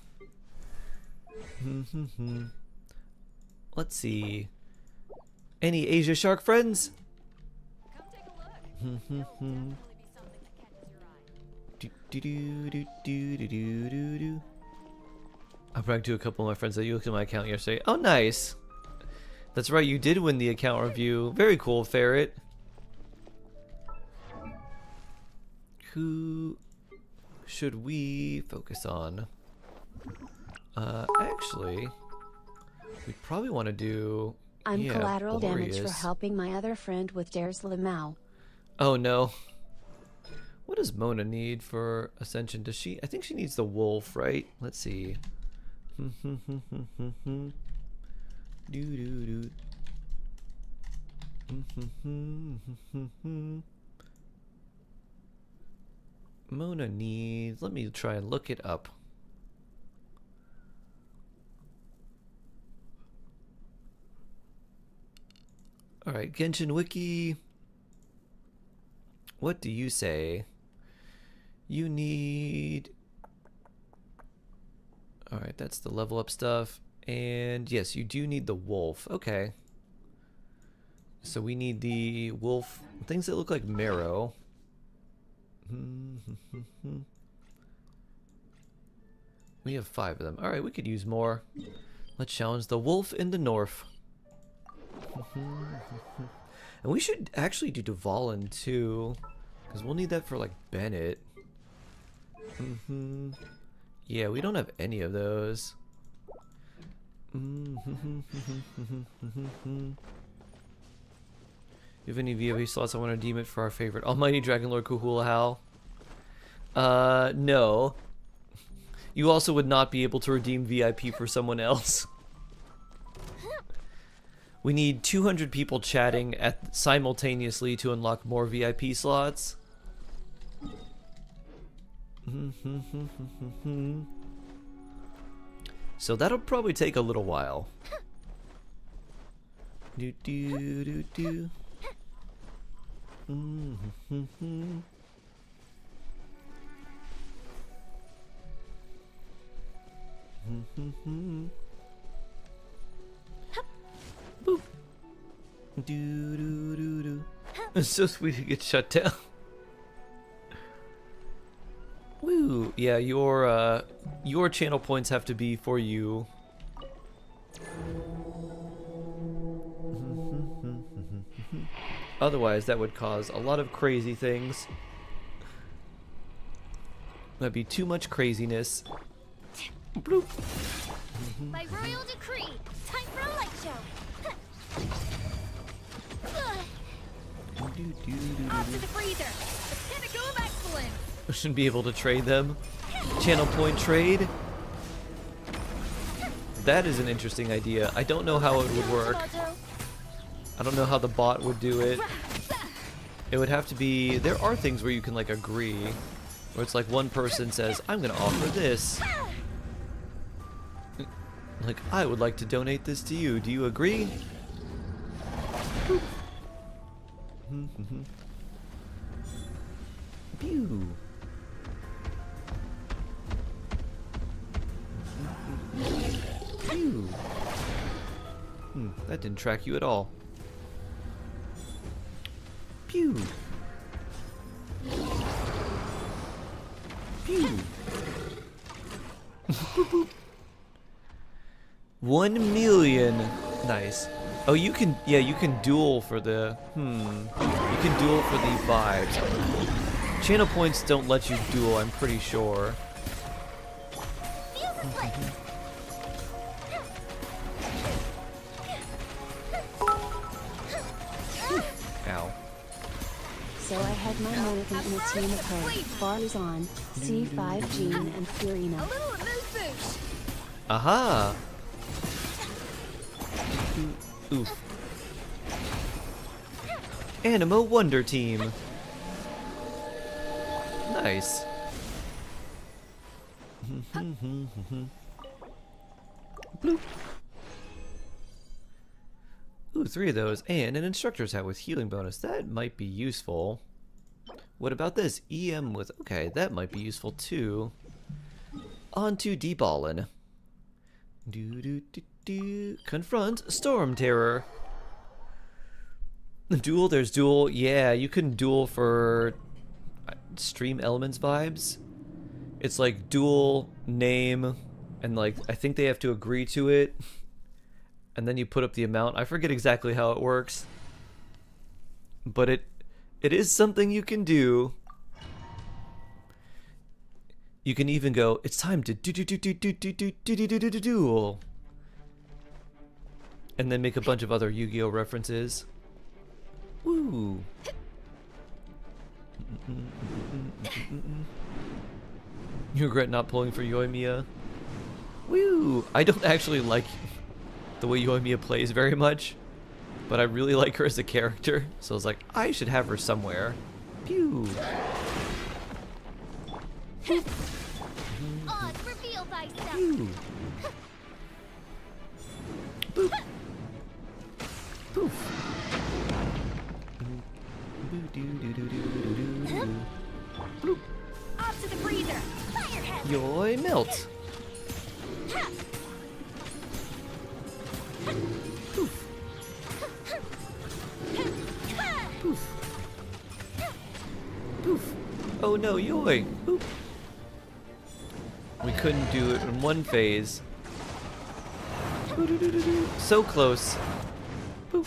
A: Let's see. Any Asia Shark friends? I bragged to a couple of my friends that you looked at my account yesterday. Oh, nice. That's right, you did win the account review. Very cool, Ferret. Who should we focus on? Actually, we probably want to do.
B: I'm collateral damage for
A: Boreas.
B: helping my other friend with dares Lamau.
A: Oh no. What does Mona need for Ascension? Does she? I think she needs the wolf, right? Let's see. Mona needs. Let me try and look it up. Alright, Genshin Wiki. What do you say? You need... Alright, that's the level up stuff. And yes, you do need the wolf. Okay. So we need the wolf, things that look like marrow. We have 5 of them. Alright, we could use more. Let's challenge the wolf in the north. And we should actually do Dvalin too, because we'll need that for like Bennett. Yeah, we don't have any of those. You have any VIP slots? I want to redeem it for our favorite Almighty Dragon Lord Kuhulahal. No. You also would not be able to redeem VIP for someone else. We need 200 people chatting simultaneously to unlock more VIP slots. So that'll probably take a little while. Do do do do. Boop. Do do do do. It's so sweet to get shut down. Woo! Yeah, your channel points have to be for you. Otherwise, that would cause a lot of crazy things. That'd be too much craziness. Bloop.
C: By royal decree, time for a light show. Off to the freezer. The pinnacle of excellence.
A: We shouldn't be able to trade them. Channel point trade. That is an interesting idea. I don't know how it would work. I don't know how the bot would do it. It would have to be... There are things where you can like agree. Where it's like one person says, I'm gonna offer this. Like, I would like to donate this to you. Do you agree? Pew. Pew. That didn't track you at all. Pew. Pew. Boop, boop. 1 million. Nice. Oh, you can, yeah, you can duel for the, you can duel for the vibes. Channel points don't let you duel, I'm pretty sure. Ow.
B: So I had my mannequin in a team of her, Barzan, C5 Jean, and Furina.
C: A little moose boosh.
A: Aha! Oof. Anima Wonder Team. Nice. Bloop. Ooh, 3 of those, and an instructor's hat with healing bonus. That might be useful. What about this? EM with... Okay, that might be useful too. On to Dvalin. Confront Storm Terror. Duel, there's duel. Yeah, you can duel for Stream Elements vibes. It's like duel name, and like I think they have to agree to it, and then you put up the amount. I forget exactly how it works, but it is something you can do. You can even go, it's time to duel. And then make a bunch of other Yu-Gi-Oh references. Woo. You regret not pulling for Yoimiya? Woo. I don't actually like the way Yoimiya plays very much, but I really like her as a character, so I was like, I should have her somewhere. Pew.
C: Oz, reveal thyself.
A: Pew. Boop. Poof. Bloop.
C: Off to the freezer. Firehead.
A: Yoy, melt. Poof. Poof. Poof. Oh no, yoy. Boop. We couldn't do it in one phase. So close. Boop.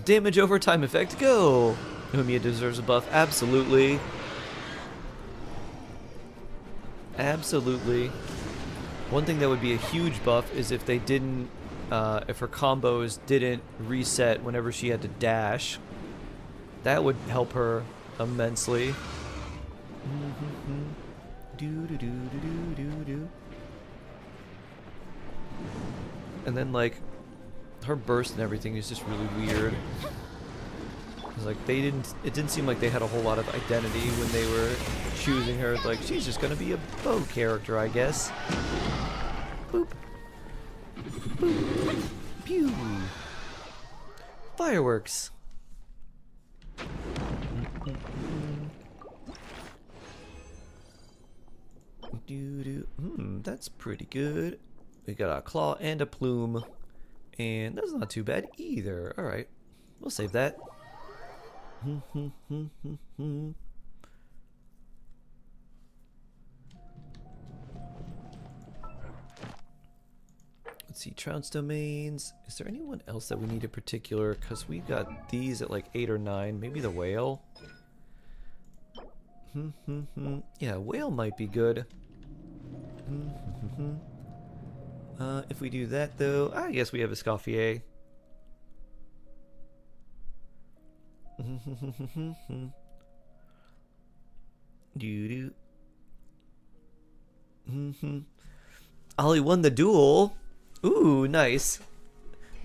A: Damage over time effect, go! Umia deserves a buff, absolutely. Absolutely. One thing that would be a huge buff is if they didn't, if her combos didn't reset whenever she had to dash. That would help her immensely. And then like her burst and everything is just really weird. It's like it didn't seem like they had a whole lot of identity when they were choosing her. Like, she's just gonna be a bow character, I guess. Boop. Boop. Pew. Fireworks. That's pretty good. We got a claw and a plume. And that's not too bad either. Alright. We'll save that. Let's see, Trounce domains. Is there anyone else that we need in particular? Because we got these at like 8 or 9. Maybe the whale. Yeah, whale might be good. If we do that though, I guess we have a Escoffier. Ollie won the duel. Ooh, nice.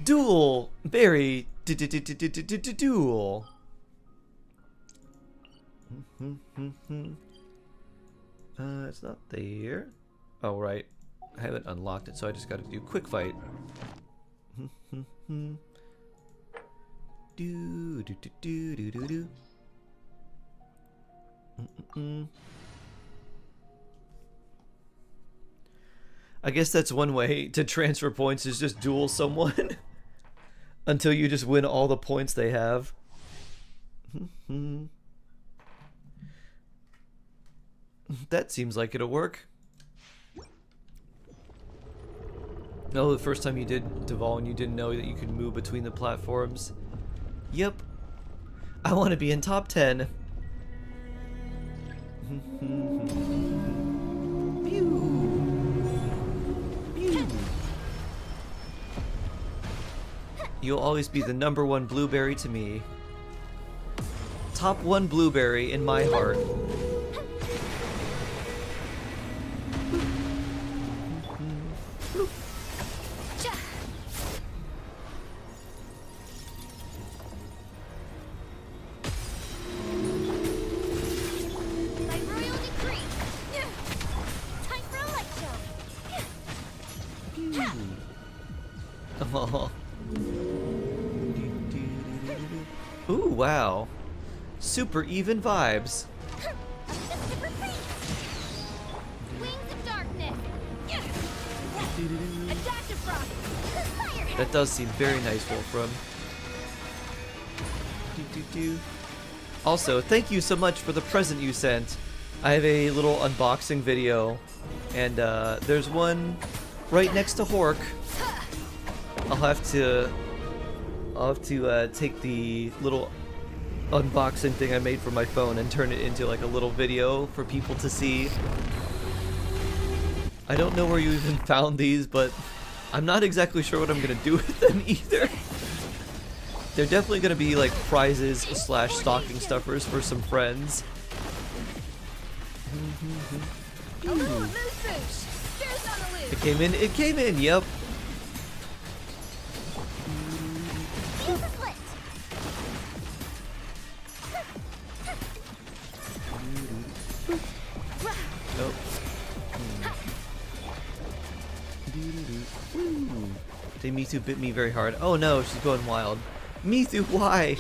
A: Duel. Very duel. It's not there. Oh, right. I haven't unlocked it, so I just gotta do quick fight. I guess that's one way to transfer points, is just duel someone until you just win all the points they have. That seems like it'll work. No, the first time you did Duval and you didn't know that you could move between the platforms. Yep. I want to be in top 10. You'll always be the #1 blueberry to me. Top 1 blueberry in my heart. Ooh, wow. Super even vibes. That does seem very nice, Wolfram. Also, thank you so much for the present you sent. I have a little unboxing video, and there's one right next to Hork. I'll have to take the little unboxing thing I made for my phone and turn it into like a little video for people to see. I don't know where you even found these, but I'm not exactly sure what I'm gonna do with them either. They're definitely gonna be like prizes / stocking stuffers for some friends. It came in, yep. Nope. Mithu bit me very hard. Oh no, she's going wild. Mithu, why?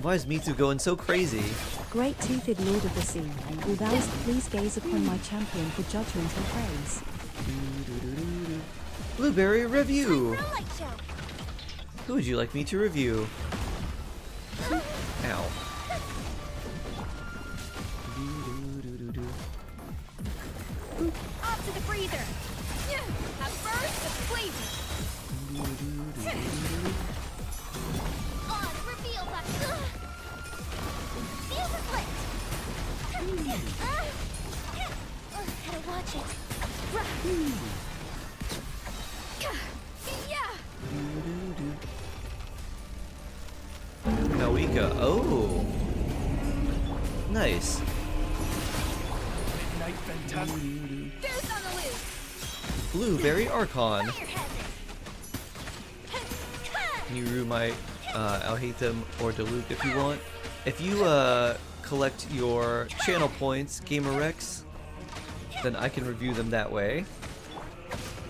A: Why is Mitsu going so crazy?
I: Great-toothed Lord of the Sea, will thou please gaze upon my champion for judgment and praise?
A: Blueberry review.
C: Real light show.
A: Who would you like me to review? Ow.
C: Off to the freezer. At first, the flavor. On reveal that. Feel the split. Gotta watch it. Yeah.
A: Malika. Oh. Nice.
H: Midnight Fantastic.
C: Goose on the loose.
A: Blueberry Archon.
C: Fire hazard.
A: Can you rue my Alhaitham or Diluc if you want? If you collect your channel points, Gamerex, then I can review them that way.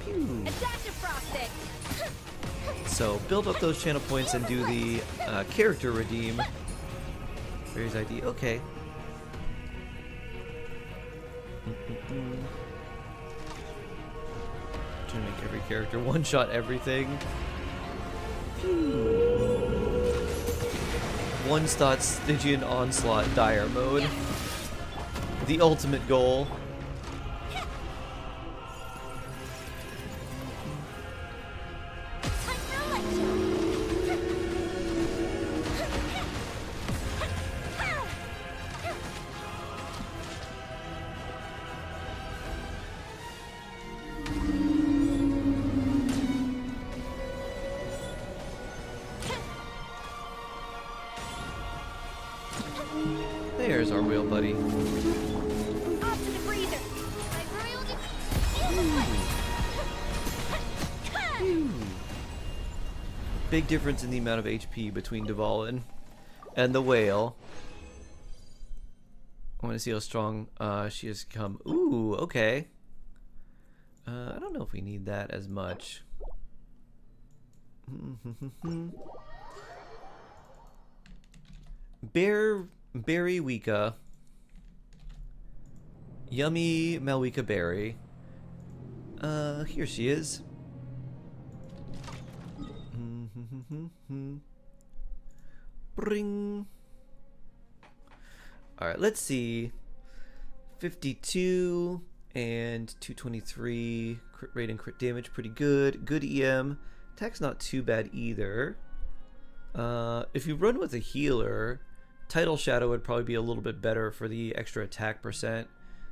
A: Pew.
C: A dash of frosting.
A: So build up those channel points and do the character redeem. Where's ID? Okay. Trying to make every character one-shot everything. One-shot Stygian Onslaught Dire mode. The ultimate goal. There's our whale buddy.
C: Off to the freezer. My royal
A: Big difference in the amount of HP between Dvalin and the whale. I want to see how strong she has come. Ooh, okay. I don't know if we need that as much. Berry Wika. Yummy Malwika Berry. Here she is. Bring. Alright, let's see. 52 and 223. Crit rate and crit damage, pretty good. Good EM. Attack's not too bad either. If you run with a healer, Tidal Shadow would probably be a little bit better for the extra attack percent,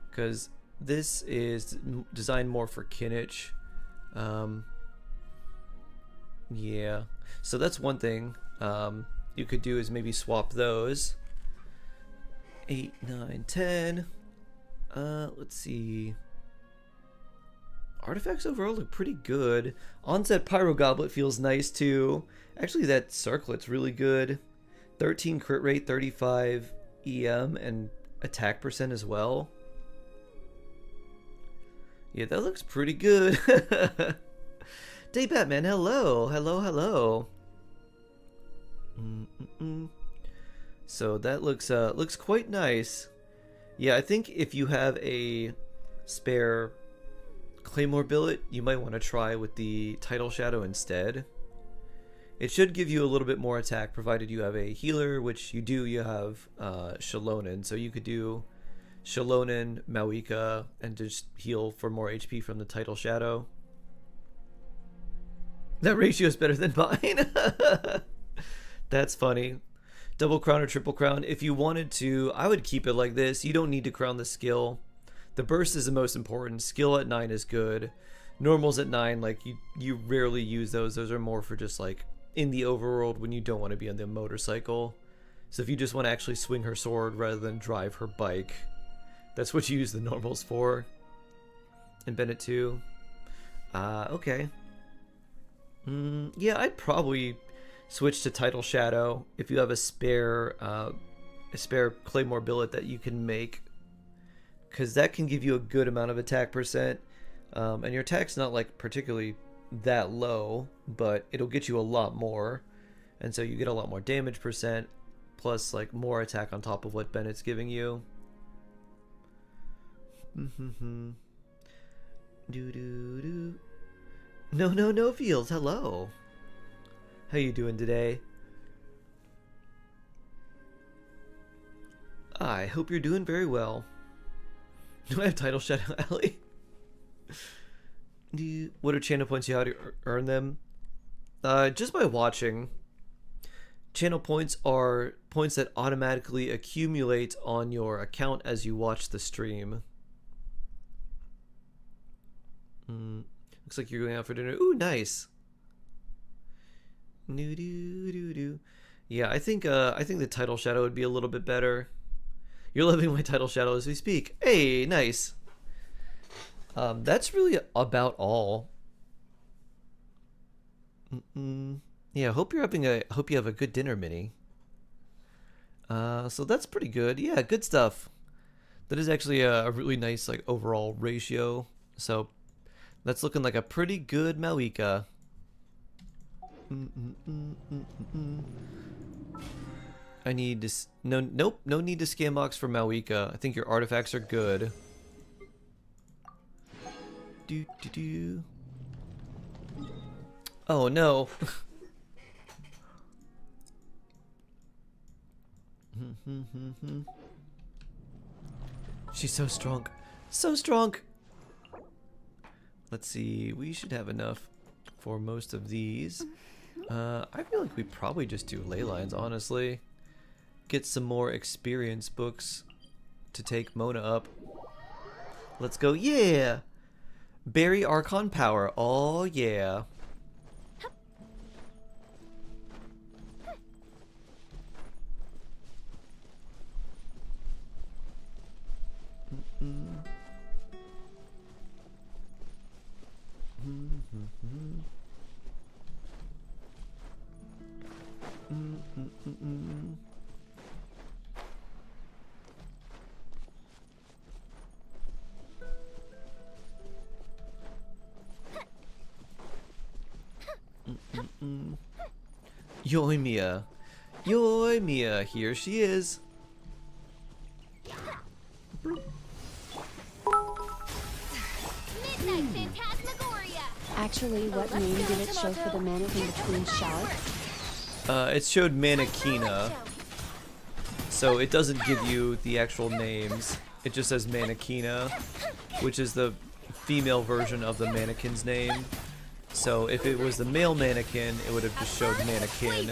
A: because this is designed more for Kinich. Yeah, so that's one thing you could do, is maybe swap those. 8, 9, 10. Let's see. Artifacts overall look pretty good. Onset Pyro Goblet feels nice too. Actually, that circlet's really good. 13 crit rate, 35 EM, and attack percent as well. Yeah, that looks pretty good. Day Batman, hello, hello. So that looks quite nice. Yeah, I think if you have a spare Claymore billet, you might want to try with the Tidal Shadow instead. It should give you a little bit more attack, provided you have a healer, which you do. You have Shalonen, so you could do Shalonen, Malika, and just heal for more HP from the Tidal Shadow. That ratio is better than mine. That's funny. Double crown or triple crown. If you wanted to, I would keep it like this. You don't need to crown the skill. The burst is the most important. Skill at 9 is good. Normals at 9, like you rarely use those. Those are more for just like in the overworld when you don't want to be on the motorcycle. So if you just want to actually swing her sword rather than drive her bike, that's what you use the normals for. And Bennett too. Okay. Yeah, I'd probably switch to Tidal Shadow if you have a spare Claymore billet that you can make, because that can give you a good amount of attack percent, and your attack's not like particularly that low, but it'll get you a lot more, and so you get a lot more damage percent. plus like more attack on top of what Bennett's giving you. No feels. Hello. How you doing today? I hope you're doing very well. Do I have title shadow, Allie? What are channel points you how to earn them? Just by watching. Channel points are points that automatically accumulate on your account as you watch the stream. Looks like you're going out for dinner. Ooh, nice. Yeah, I think the title shadow would be a little bit better. You're loving my title shadow as we speak. Hey, nice. That's really about all. Yeah, hope you have a good dinner, Minnie. So that's pretty good. Yeah, good stuff. That is actually a really nice like overall ratio. So that's looking like a pretty good Malika. I need to no need to scan box for Malika. I think your artifacts are good. Oh no. She's so strong. So strong. Let's see. We should have enough for most of these. I feel like we probably just do ley lines, honestly. Get some more experience books to take Mona up. Let's go. Yeah. Berry Archon power. Oh yeah. Yoimiya. Yoimiya, here she is.
B: Actually, what name did it show for the mannequin between shouts?
A: It showed Mannequina. So it doesn't give you the actual names. It just says Mannequina, which is the female version of the mannequin's name. So if it was the male mannequin, it would have just showed Mannequin.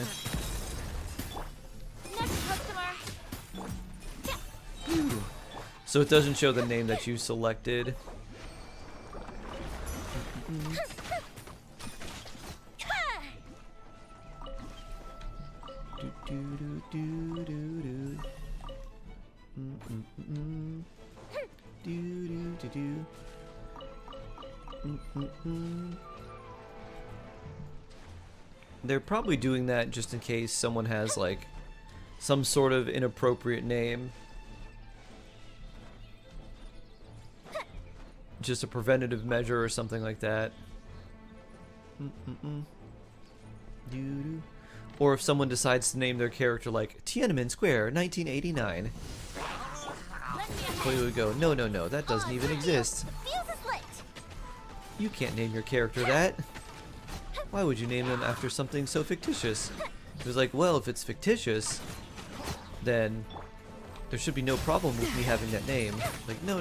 A: So it doesn't show the name that you selected. They're probably doing that just in case someone has like some sort of inappropriate name. Just a preventative measure or something like that. Or if someone decides to name their character like Tiananmen Square 1989. Clearly we go, no, that doesn't even exist. You can't name your character that. Why would you name them after something so fictitious? It was like, well, if it's fictitious, then there should be no problem with me having that name. Like, no,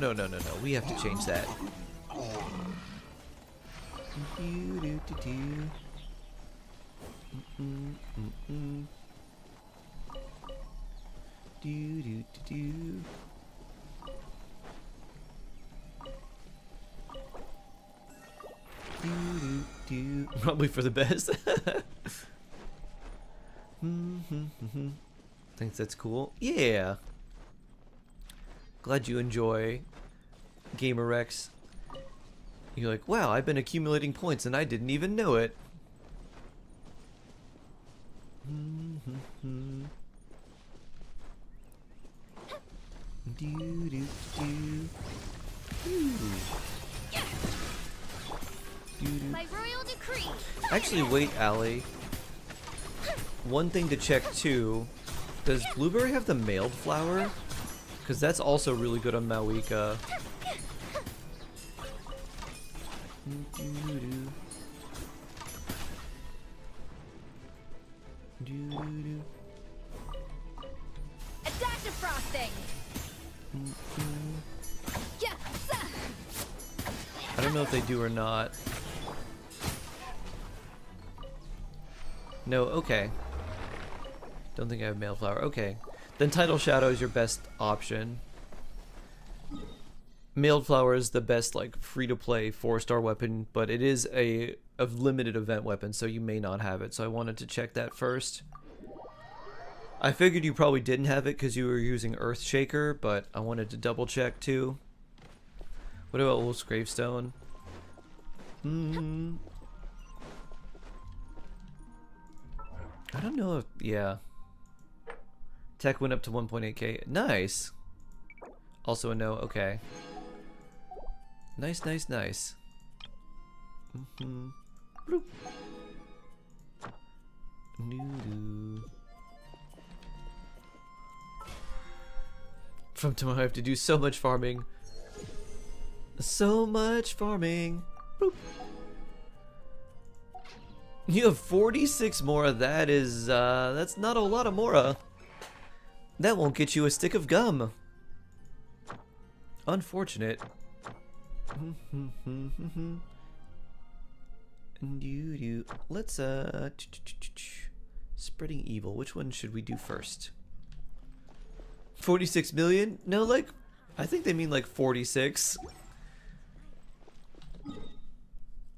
A: we have to change that. Probably for the best. Thinks that's cool. Yeah. Glad you enjoy GamerX. You're like, wow, I've been accumulating points and I didn't even know it.
C: By royal decree.
A: Actually, wait, Allie. One thing to check too Does Blueberry have the mailed flower? Because that's also really good on Mawika.
E: A dash of frosting.
A: I don't know if they do or not. No, okay. Don't think I have mailed flower. Okay. Then Tidal Shadow is your best option. Mailed Flower is the best, like, free-to-play 4-star weapon, but it is a limited event weapon, so you may not have it. So I wanted to check that first. I figured you probably didn't have it because you were using Earthshaker, but I wanted to double check too. What about Wolf's Gravestone? I don't know if, yeah. Tech went up to 1.8k. Nice. Also a no, okay. Nice, nice, nice. Bloop. Noo-doo. From tomorrow I have to do so much farming. So much farming. Boop. You have 46 Mora. That is, that's not a lot of Mora. That won't get you a stick of gum. Unfortunate. Let's, spreading evil. Which one should we do first? 46 million? No, like, I think they mean like 46.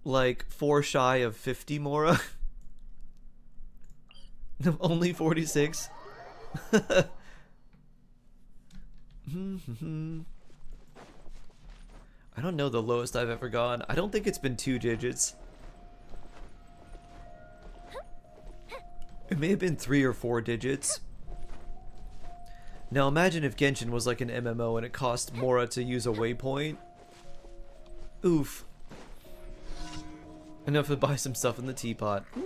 A: Like 4 shy of 50 Mora. No, only 46. I don't know the lowest I've ever gone. I don't think it's been 2 digits. It may have been 3 or 4 digits. Now imagine if Genshin was like an MMO and it cost Mora to use a waypoint. Oof. Enough to buy some stuff in the teapot.
C: Oh,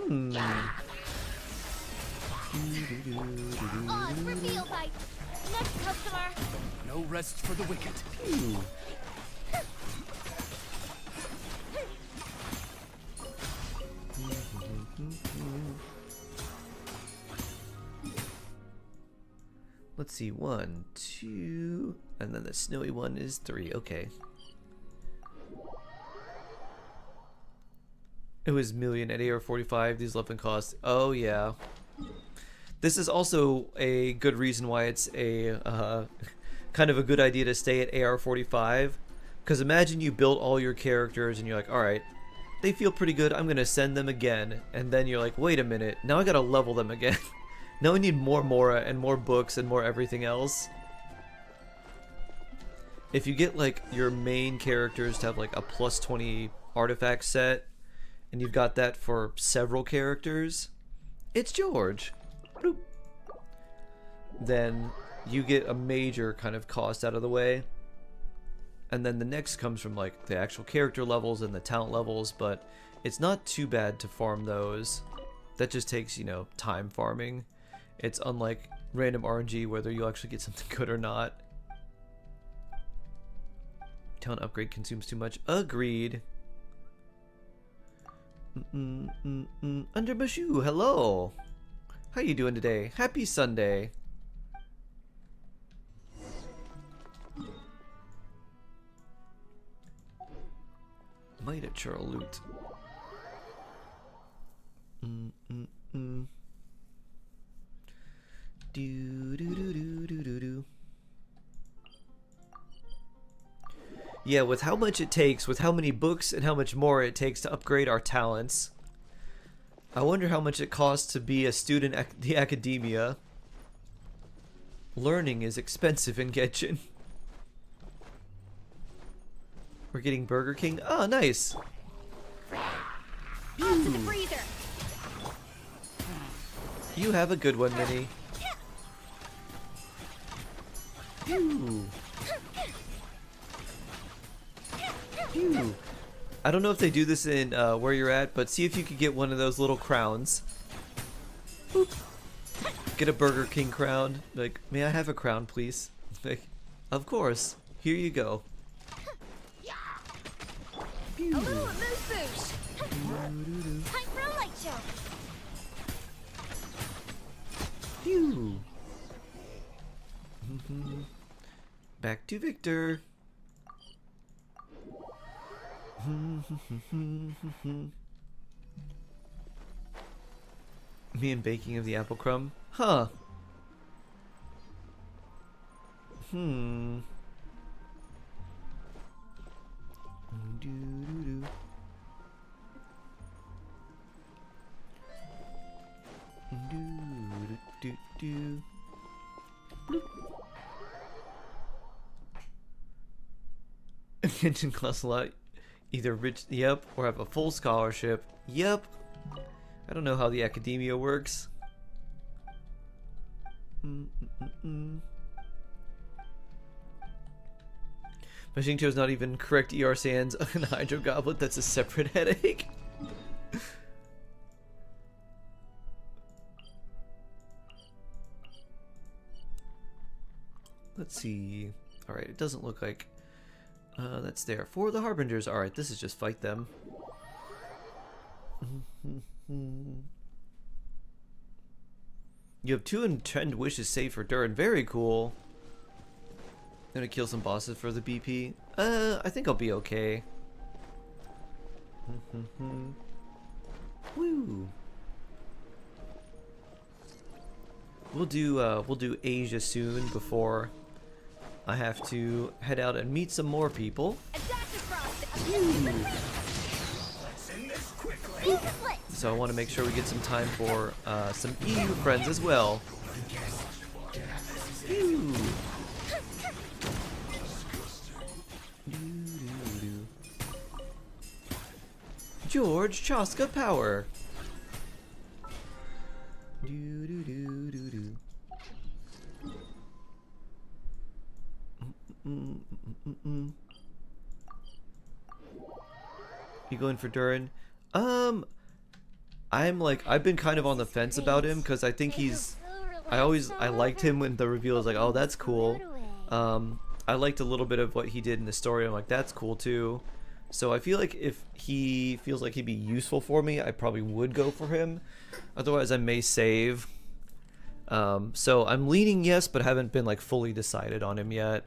C: it's reveal fight. Next customer.
H: No rest for the wicked.
A: Ooh. Let's see, 1, 2, and then the snowy one is 3. Okay. It was million at AR-45. These left and cost. Oh yeah. This is also a good reason why it's a kind of a good idea to stay at AR-45. Because imagine you built all your characters and you're like, all right, they feel pretty good. I'm gonna send them again, and then you're like, wait a minute, now I gotta level them again. Now we need more Mora and more books and more everything else. If you get like your main characters to have like a plus 20 artifact set, and you've got that for several characters, it's George. Bloop. Then you get a major kind of cost out of the way. And then the next comes from like the actual character levels and the talent levels, but it's not too bad to farm those. That just takes, you know, time farming. It's unlike random RNG, whether you actually get something good or not. Talent upgrade consumes too much. Agreed. Under Bashu, hello. How you doing today? Happy Sunday. Might at Churl loot. Yeah, with how much it takes, with how many books and how much more it takes to upgrade our talents, I wonder how much it costs to be a student at the academia. Learning is expensive in Genshin. We're getting Burger King. Oh, nice.
C: On to the freezer.
A: You have a good one, Minnie. Ooh. Ooh. I don't know if they do this in where you're at, but see if you could get one of those little crowns. Boop. Get a Burger King crown. Like, may I have a crown, please? Like, of course. Here you go.
C: A little moose boosh. Time for a light show.
A: Phew. Back to Victor. Me and baking of the apple crumb? Huh. Genshin costs a lot. Either rich, yep, or have a full scholarship, yep. I don't know how the academia works. Mashinto is not even correct ER Sans an Hydro Goblet, that's a separate headache. Let's see. Alright, it doesn't look like that's there. For the Harbingers, alright, this is just fight them. You have 2 intend wishes saved for Durin. Very cool. Gonna kill some bosses for the BP. I think I'll be okay. Woo. We'll do Asia soon before I have to head out and meet some more people. So I want to make sure we get some time for some EU friends as well. George Chaska Power. You going for Durin? I've been kind of on the fence about him because I think I liked him when the reveal was like, oh, that's cool. I liked a little bit of what he did in the story. I'm like, that's cool too. So I feel like if he feels like he'd be useful for me, I probably would go for him. Otherwise, I may save. So I'm leaning yes, but haven't been like fully decided on him yet.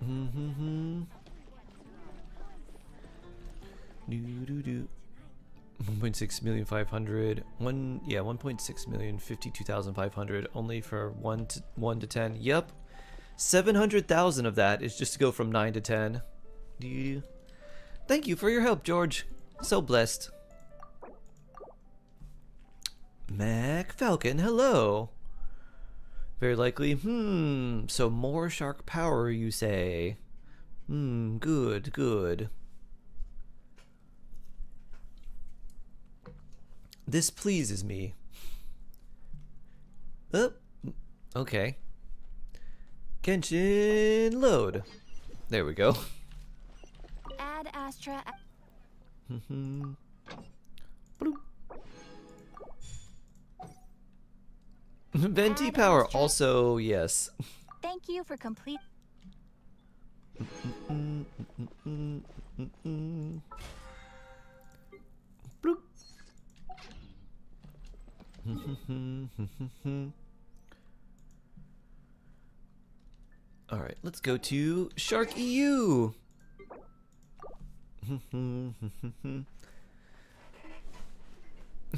A: 1.6 million 500. 1.6 million 52,500. Only for 1 to 10. Yep. 700,000 of that is just to go from 9 to 10. Thank you for your help, George. So blessed. Mac Falcon, hello. Very likely. So more shark power, you say? Good, good. This pleases me. Oh, okay. Genshin load. There we go.
C: Add Astra.
A: Venti power also, yes.
C: Thank you for complete.
A: Bloop. All right, let's go to Shark EU.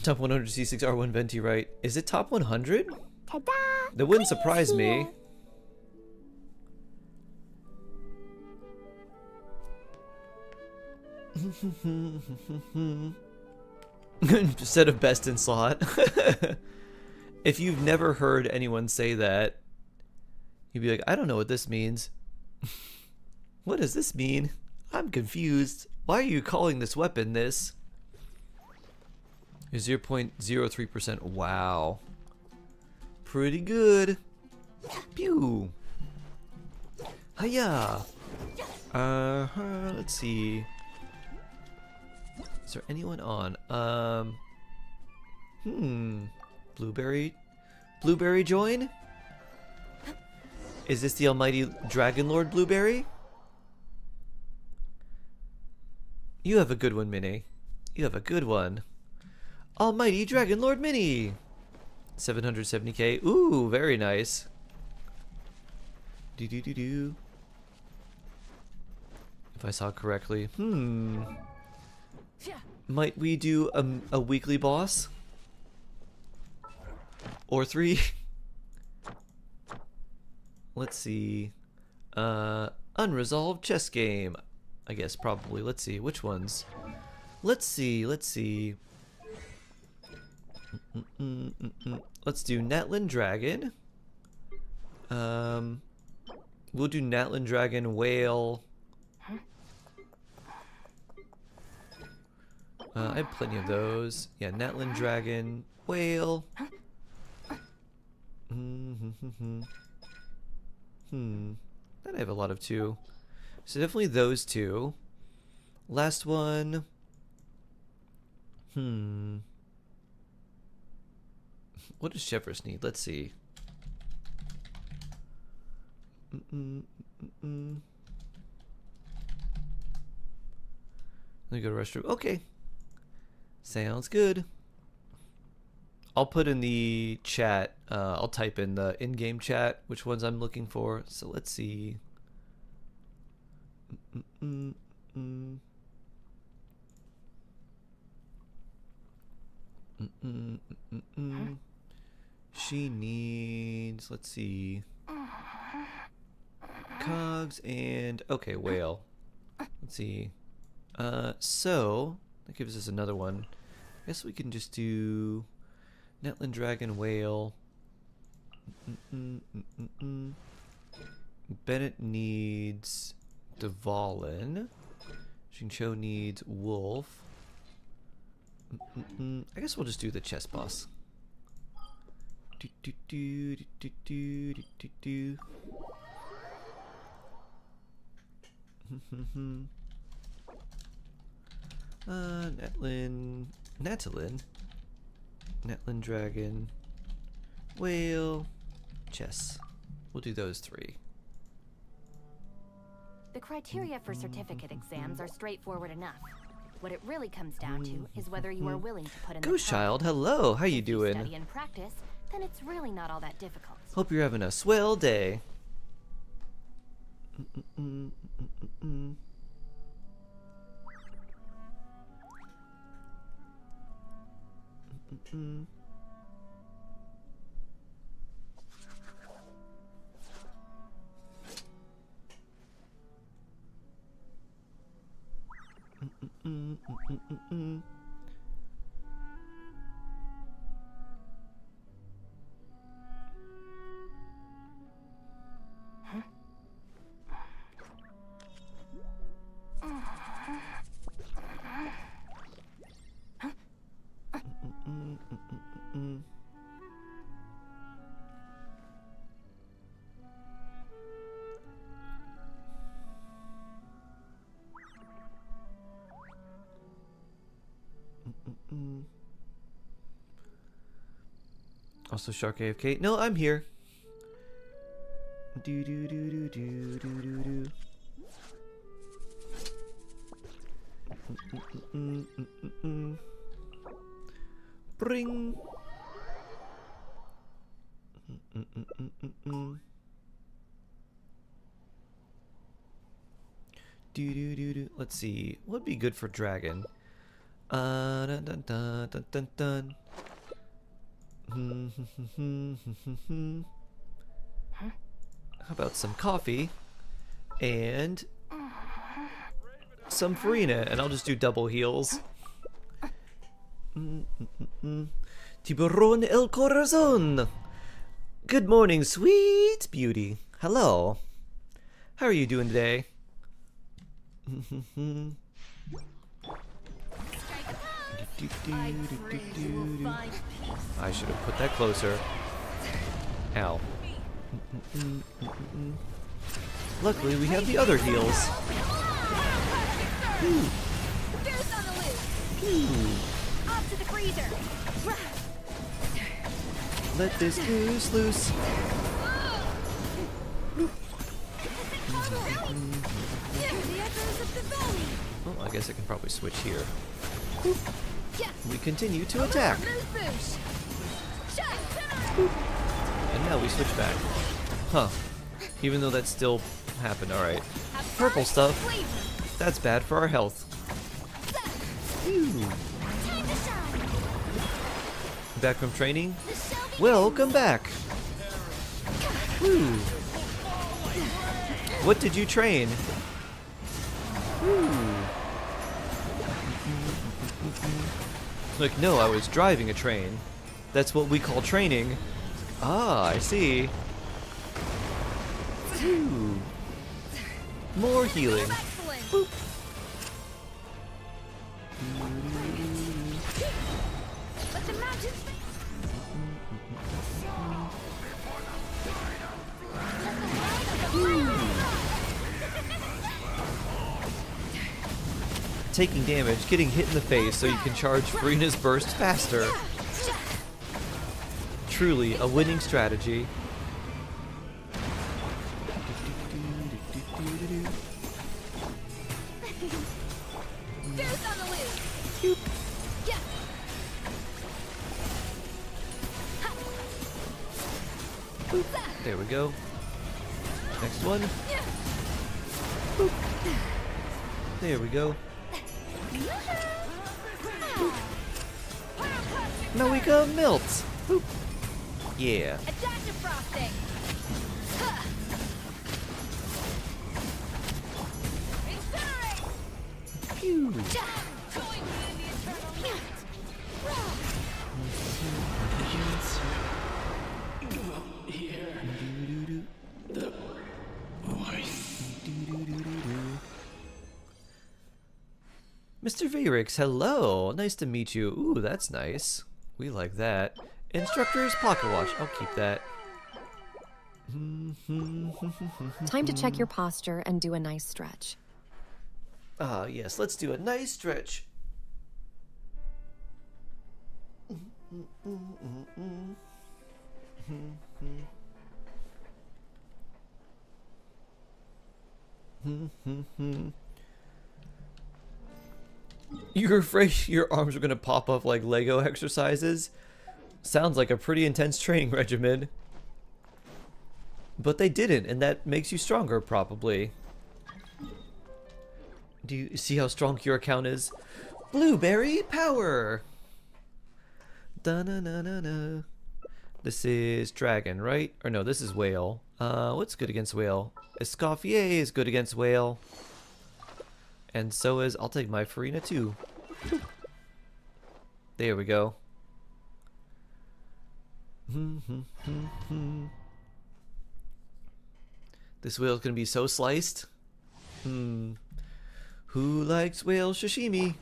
A: Top 100 C6 R1 Venti, right? Is it top 100?
C: Ta-da!
A: That wouldn't surprise me. Instead of best in slot. If you've never heard anyone say that, you'd be like, I don't know what this means. What does this mean? I'm confused. Why are you calling this weapon this? 0.03%. Wow. Pretty good. Pew. Hiya. Let's see. Is there anyone on? Blueberry join? Is this the almighty Dragon Lord Blueberry? You have a good one, Minnie. You have a good one. Almighty Dragon Lord Minnie! 770k. Ooh, very nice. Do. If I saw correctly. Might we do a weekly boss? Or 3? Let's see. Unresolved chess game. I guess probably. Let's see. Which ones? Let's see. Let's do Natlan Dragon. We'll do Natlan Dragon, Whale. I have plenty of those. Yeah, Natlan Dragon, Whale. That I have a lot of too. So definitely those two. Last one. What does Shivers need? Let's see. Let me go to restroom. Okay. Sounds good. I'll put in the chat, I'll type in the in-game chat which ones I'm looking for. So let's see. She needs, let's see, cogs and, okay, whale. Let's see. So that gives us another one. I guess we can just do Natlan Dragon, Whale. Bennett needs Dvalin. Xingqiu needs Wolf. I guess we'll just do the chess boss. Natlan Dragon, Whale, chess. We'll do those 3.
L: The criteria for certificate exams are straightforward enough. What it really comes down to is whether you are willing to put in the
A: Ghost
L: time.
A: Child, hello. How you doing?
L: If you study and practice, then it's really not all that difficult.
A: Hope you're having a swell day. Also Shark AFK. No, I'm here. Do do do do do do do do. Bring. Do do do do. Let's see. What would be good for dragon? Dun dun dun dun dun dun. How about some coffee and some farina, and I'll just do double heals. Tiburon el corazón. Good morning, sweet beauty. Hello. How are you doing today? I should have put that closer. Ow. Luckily, we have the other heals.
C: Off to the freezer.
A: Let this goose loose. Oh, I guess I can probably switch here. We continue to attack. And now we switch back. Huh. Even though that still happened, alright. Purple stuff. That's bad for our health. Phew. Back from training? Welcome back. Woo. What did you train? Woo. Like, no, I was driving a train. That's what we call training. Ah, I see. Ooh. More healing. Boop. Taking damage, getting hit in the face so you can charge Farina's burst faster. Truly a winning strategy. Boop. There we go. Next one. Boop. There we go. Boop. Malika melts. Boop. Yeah. Phew. Mr. Virix, hello. Nice to meet you. Ooh, that's nice. We like that. Instructor's pocket watch. I'll keep that.
K: Time to check your posture and do a nice stretch.
A: Ah, yes. Let's do a nice stretch. You're afraid your arms are gonna pop up like Lego exercises? Sounds like a pretty intense training regimen. But they didn't, and that makes you stronger, probably. Do you see how strong your account is? Blueberry power! Da-na-na-na-na. This is dragon, right? Or no, this is whale. What's good against whale? Escoffier is good against whale. And so is, I'll take my Farina too. There we go. This whale's gonna be so sliced. Who likes whale sashimi?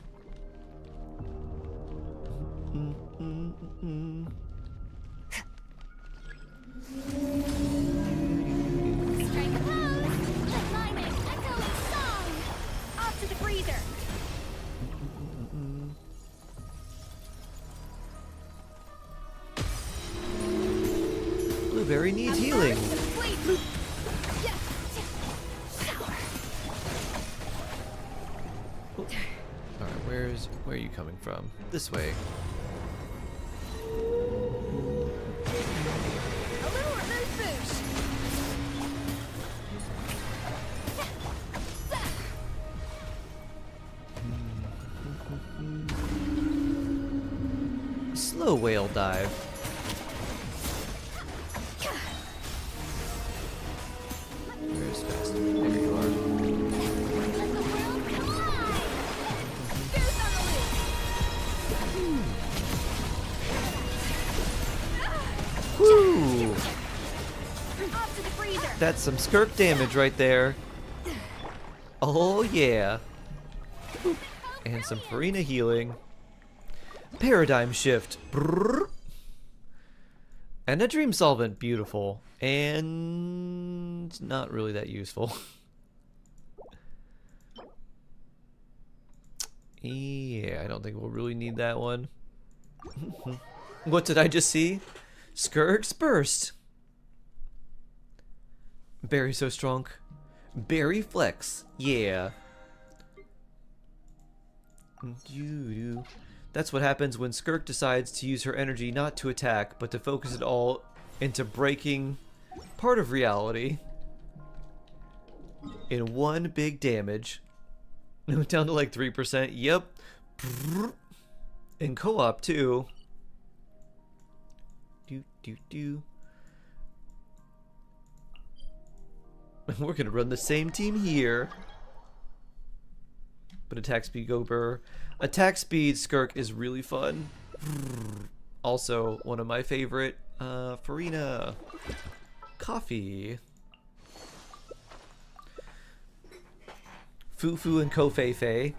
C: Strike a pose! The climbing, echoing song! Off to the freezer!
A: Blueberry needs healing. Alright, where are you coming from? This way. Slow whale dive. Where's faster? There you are. Woo! That's some skirk damage right there. Oh yeah. And some Farina healing. Paradigm shift. Brrr. And a dream solvent. Beautiful. And not really that useful. Yeah, I don't think we'll really need that one. What did I just see? Skirk's Burst. Berry so strong. Berry Flex. Yeah. That's what happens when Skirk decides to use her energy not to attack, but to focus it all into breaking part of reality in one big damage. It went down to like 3%. Yep. In co-op too. We're gonna run the same team here. But attack speed Gober. Attack speed Skirk is really fun. Also, one of my favorite, Farina. Coffee. Fufu and Kofei-Fei.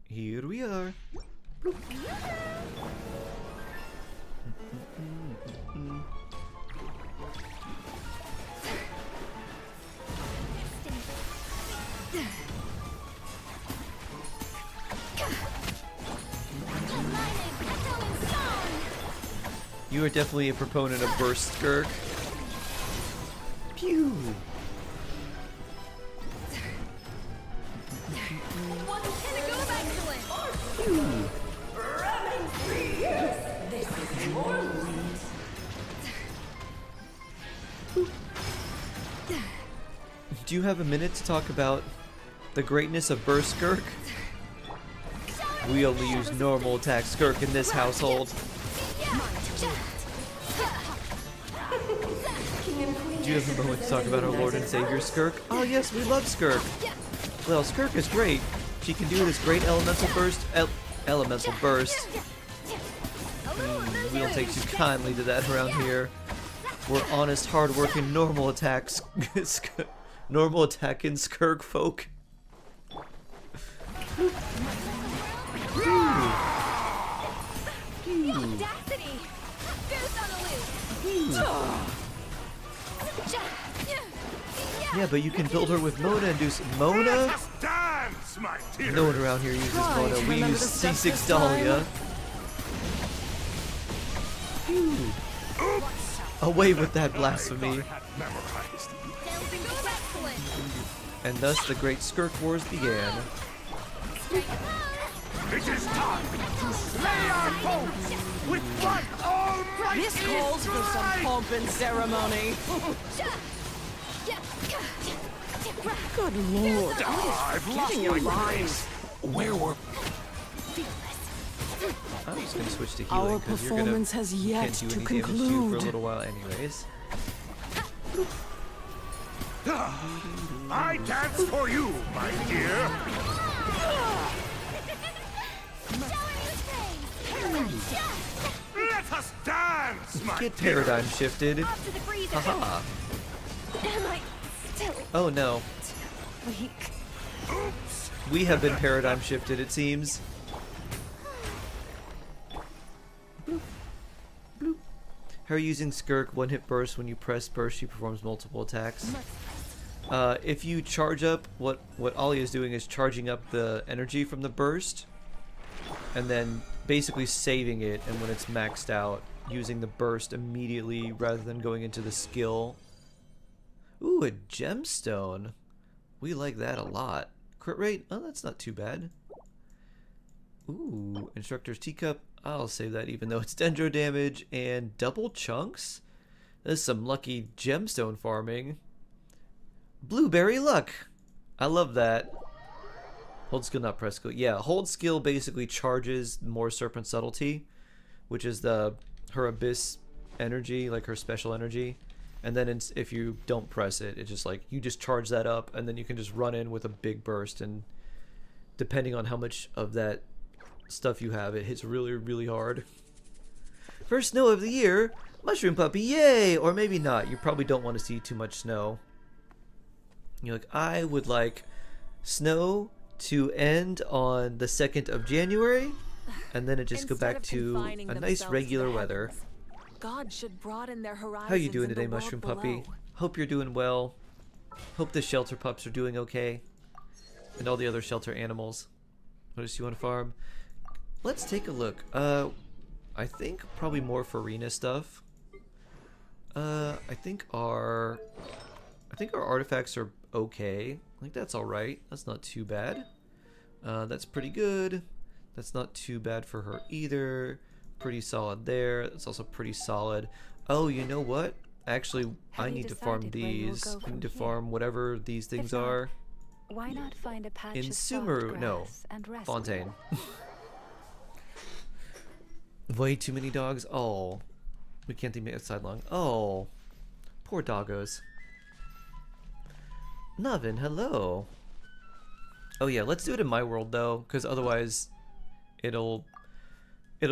A: Here we are. You are definitely a proponent of burst, Skirk. Pew! Pew! Do you have a minute to talk about the greatness of burst Skirk? We only use normal attack Skirk in this household. Do you have a moment to talk about our Lord and Savior Skirk? Oh yes, we love Skirk. Well, Skirk is great. She can do this great elemental burst. Elemental burst. We don't take too kindly to that around here. We're honest, hard-working, normal attacks. Normal attacking Skirk folk. Yeah, but you can build her with Mona and do some Mona. No one around here uses Mona. We use C6 Dahlia. Away with that blasphemy. And thus the great Skirk Wars began.
H: It is time to slay our foes with one almighty
D: This calls for some pomp and ceremony. Good lord,
H: I've lost
D: your
H: my
D: lines.
F: Where were...
A: I'm just gonna switch to healing
I: Our
A: because
I: performance has yet
A: can't do
I: to
A: any damage to you for a
I: conclude.
A: little while anyways.
H: I dance for you, my dear. Let us dance, my
A: Get
H: dear.
A: paradigm shifted. Haha.
C: Am I still
A: Oh no.
C: weak?
H: Oops.
A: We have been paradigm shifted, it seems. How are you using Skirk one-hit burst? When you press burst, she performs multiple attacks. If you charge up, what Ollie is doing is charging up the energy from the burst, and then basically saving it, and when it's maxed out, using the burst immediately rather than going into the skill. Ooh, a gemstone. We like that a lot. Crit rate? Oh, that's not too bad. Ooh, Instructor's Teacup. I'll save that even though it's dendro damage. And double chunks? That's some lucky gemstone farming. Blueberry luck. I love that. Hold skill, not press skill. Yeah, hold skill basically charges more Serpent Subtlety, which is her abyss energy, like her special energy. And then if you don't press it, it's just like you just charge that up, and then you can just run in with a big burst. And depending on how much of that stuff you have, it hits really, really hard. First snow of the year, Mushroom Puppy, yay! Or maybe not. You probably don't want to see too much snow. You're like, I would like snow to end on the 2nd of January, and then it just go back to a nice regular weather.
E: God should broaden their horizons.
A: How you doing
E: in the
A: today,
E: world
A: Mushroom Puppy?
E: below.
A: Hope you're doing well. Hope the shelter pups are doing okay. And all the other shelter animals. What else you want to farm? Let's take a look. I think probably more Farina stuff. I think our artifacts are okay. Like that's all right. That's not too bad. That's pretty good. That's not too bad for her either. Pretty solid there. That's also pretty solid. Oh, you know what? Actually, I need to farm these. I need to farm whatever these things are.
M: Why not find a patch
A: In
M: of
A: Sumeru,
M: soft
A: no.
M: grass and rest?
A: Fontaine. Way too many dogs. Oh, we can't think outside long. Oh, poor doggos. Navin, hello. Oh yeah, let's do it in my world though, because otherwise, it'll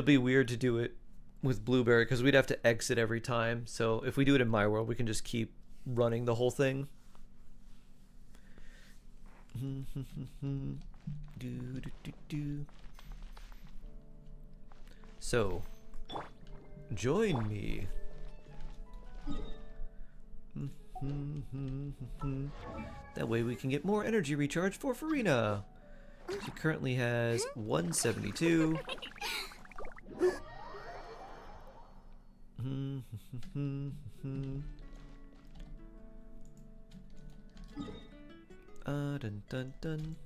A: be weird to do it with Blueberry because we'd have to exit every time. So if we do it in my world, we can just keep running the whole thing. So, join me. That way we can get more energy recharge for Farina. She currently has 172. Dun dun dun.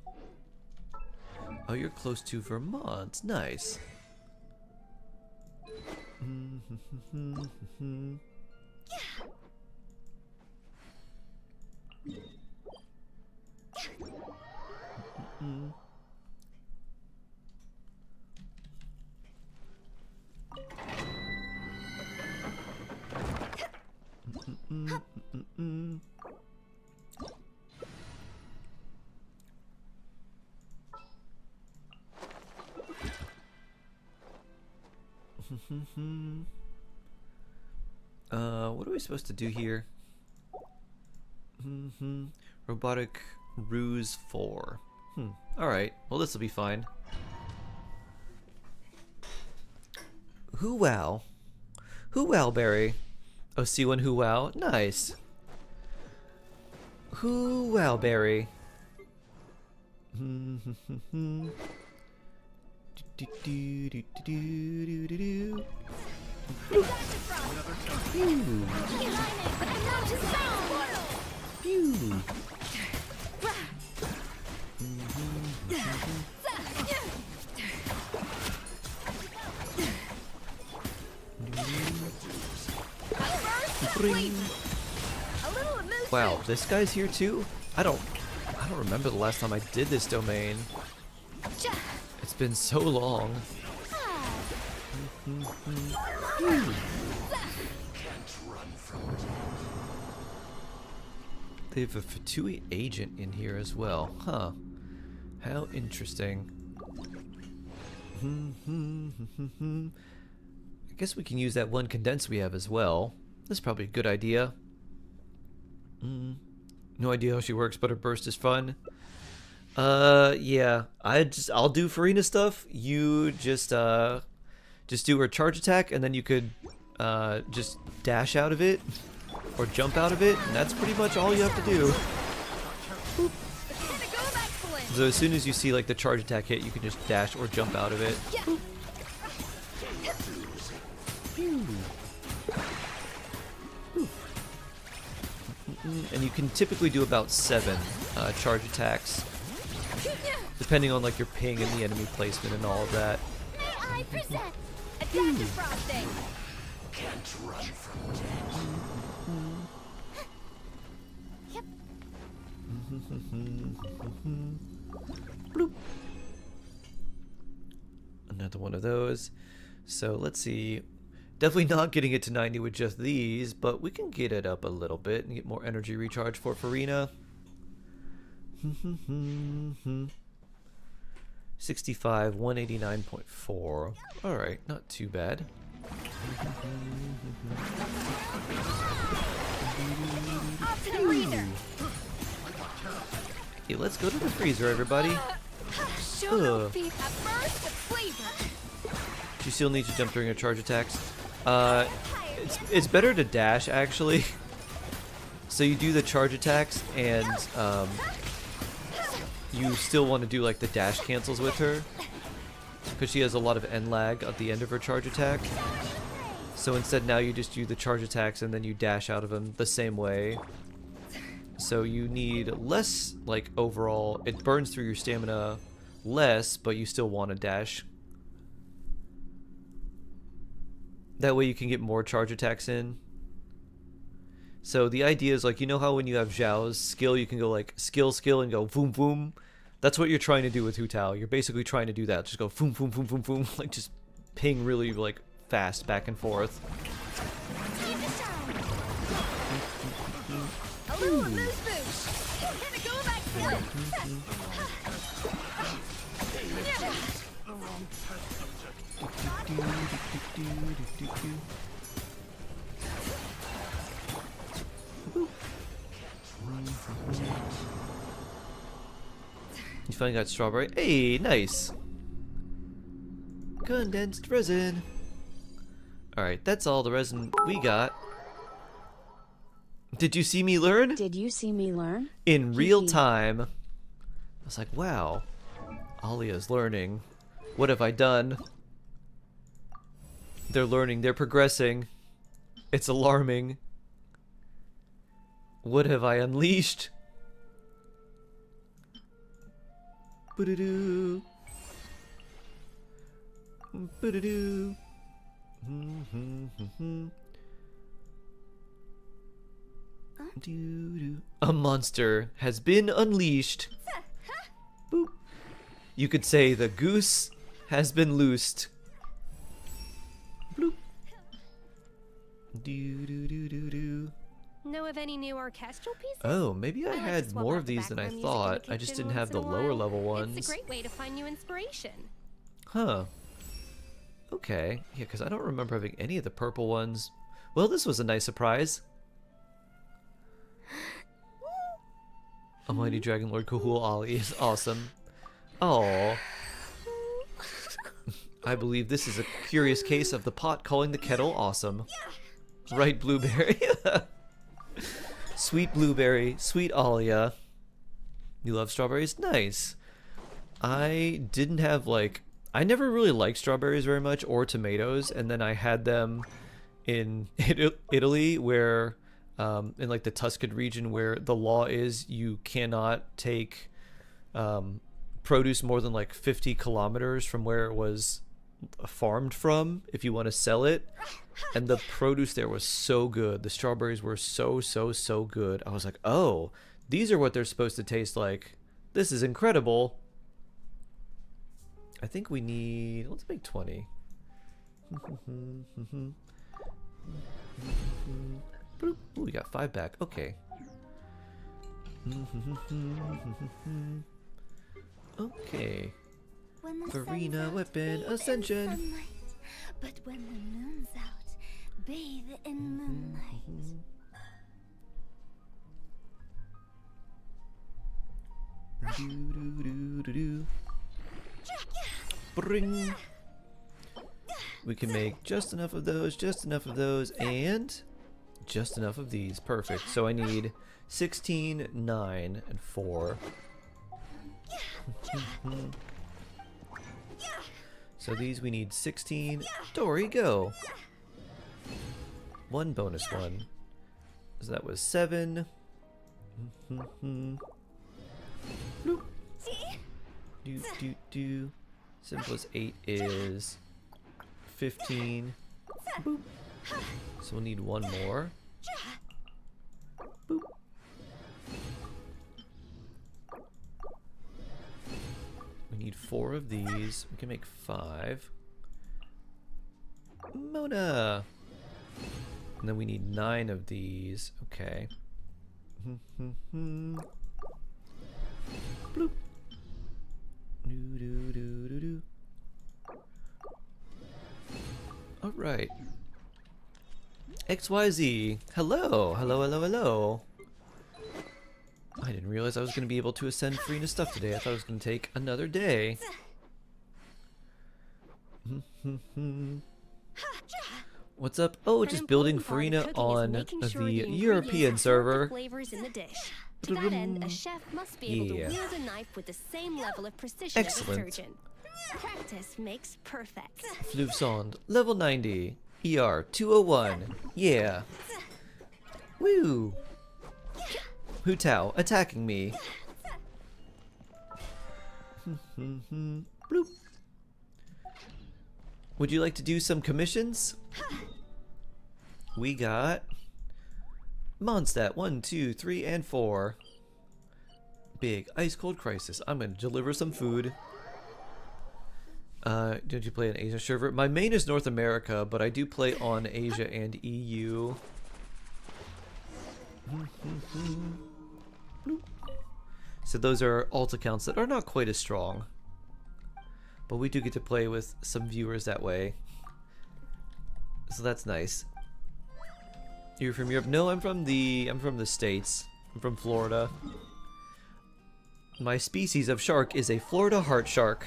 A: Oh, you're close to Vermont. Nice. What are we supposed to do here? Robotic Ruse 4. Alright, well this will be fine. Who wow? Who wow, Barry? Oh, C1 Who wow? Nice. Who wow, Barry? Wow, this guy's here too? I don't remember the last time I did this domain. It's been so long. They have a Fatui agent in here as well. Huh. How interesting. I guess we can use that one condense we have as well. That's probably a good idea. No idea how she works, but her burst is fun. Yeah. I'll do Farina stuff. You just do her charge attack, and then you could just dash out of it or jump out of it, and that's pretty much all you have to do. Boop. So as soon as you see like the charge attack hit, you can just dash or jump out of it. Boop. And you can typically do about 7 charge attacks, depending on like your ping and the enemy placement and all of that.
C: May I present adaptive frosting?
H: Can't run from it.
C: Yep.
A: Bloop. Another one of those. So let's see. Definitely not getting it to 90 with just these, but we can get it up a little bit and get more energy recharge for Farina. 65, 189.4. Alright, not too bad.
C: Off to the freezer.
A: Okay, let's go to the freezer, everybody.
C: Sugar feet at first with flavor.
A: She still needs to jump during her charge attacks. It's better to dash actually. So you do the charge attacks and you still want to do like the dash cancels with her, because she has a lot of end lag at the end of her charge attack. So instead now you just do the charge attacks and then you dash out of them the same way. So you need less, like, overall, it burns through your stamina less, but you still want to dash. That way you can get more charge attacks in. So the idea is, like, you know how when you have Zhao's skill, you can go like skill and go boom boom. That's what you're trying to do with Hu Tao. You're basically trying to do that. Just go boom boom boom boom boom, like just ping really like fast back and forth. You finally got strawberry. Hey, nice. Condensed resin. Alright, that's all the resin we got. Did you see me learn?
B: Did you see me learn?
A: In real time. I was like, wow. Alia's learning. What have I done? They're learning. They're progressing. It's alarming. What have I unleashed? Boo-doo-doo. Boo-doo-doo. A monster has been unleashed. Boop. You could say the goose has been loosed. Bloop. Do-do-do-do-do.
N: Know of any new orchestral pieces?
A: Oh, maybe I had more of these than I thought. I just didn't have the lower level ones.
N: It's a great way to find new inspiration.
A: Huh. Okay. Yeah, because I don't remember having any of the purple ones. Well, this was a nice surprise. Almighty Dragon Lord Kahul Ali is awesome. Oh. I believe this is a curious case of the pot calling the kettle awesome. Right, Blueberry? Sweet Blueberry, sweet Alia. You love strawberries? Nice. I didn't have, like... I never really liked strawberries very much, or tomatoes, and then I had them in Italy, where... in like the Tuscan region, where the law is you cannot take produce more than like 50 kilometers from where it was farmed from if you want to sell it. And the produce there was so good. The strawberries were so good. I was like, oh, these are what they're supposed to taste like. This is incredible. I think we need, let's make 20. Ooh, we got 5 back. Okay. Okay. Farina weapon ascension.
C: But when the moon's out, bathe in moonlight.
A: Bring. We can make just enough of those, and just enough of these. Perfect. So I need 16, 9, and 4. So these we need 16. Dory, go. 1 bonus 1. So that was 7. Bloop. Do. 7 plus 8 is 15. Boop. So we'll need 1 more. Boop. We need 4 of these. We can make 5. Mona! And then we need 9 of these. Okay. Bloop. Do. Alright. XYZ. Hello. Hello. I didn't realize I was going to be able to ascend Farina's stuff today. I thought it was going to take another day. What's up? Oh, just building Farina on the European server.
N: Flavors in the dish. To that end, a chef must be able
A: Yeah.
N: to wield a knife with the same level of precision
A: Excellent.
N: as a surgeon. Practice makes perfect.
A: Fluvsond, level 90. ER 201. Yeah. Woo! Hu Tao attacking me. Bloop. Would you like to do some commissions? We got Mondstadt 1, 2, 3, and 4. Big ice cold crisis. I'm gonna deliver some food. Don't you play an Asia server? My main is North America, but I do play on Asia and EU. So those are alt accounts that are not quite as strong, but we do get to play with some viewers that way. So that's nice. You're from Europe? No, I'm from the States. I'm from Florida. My species of shark is a Florida heart shark.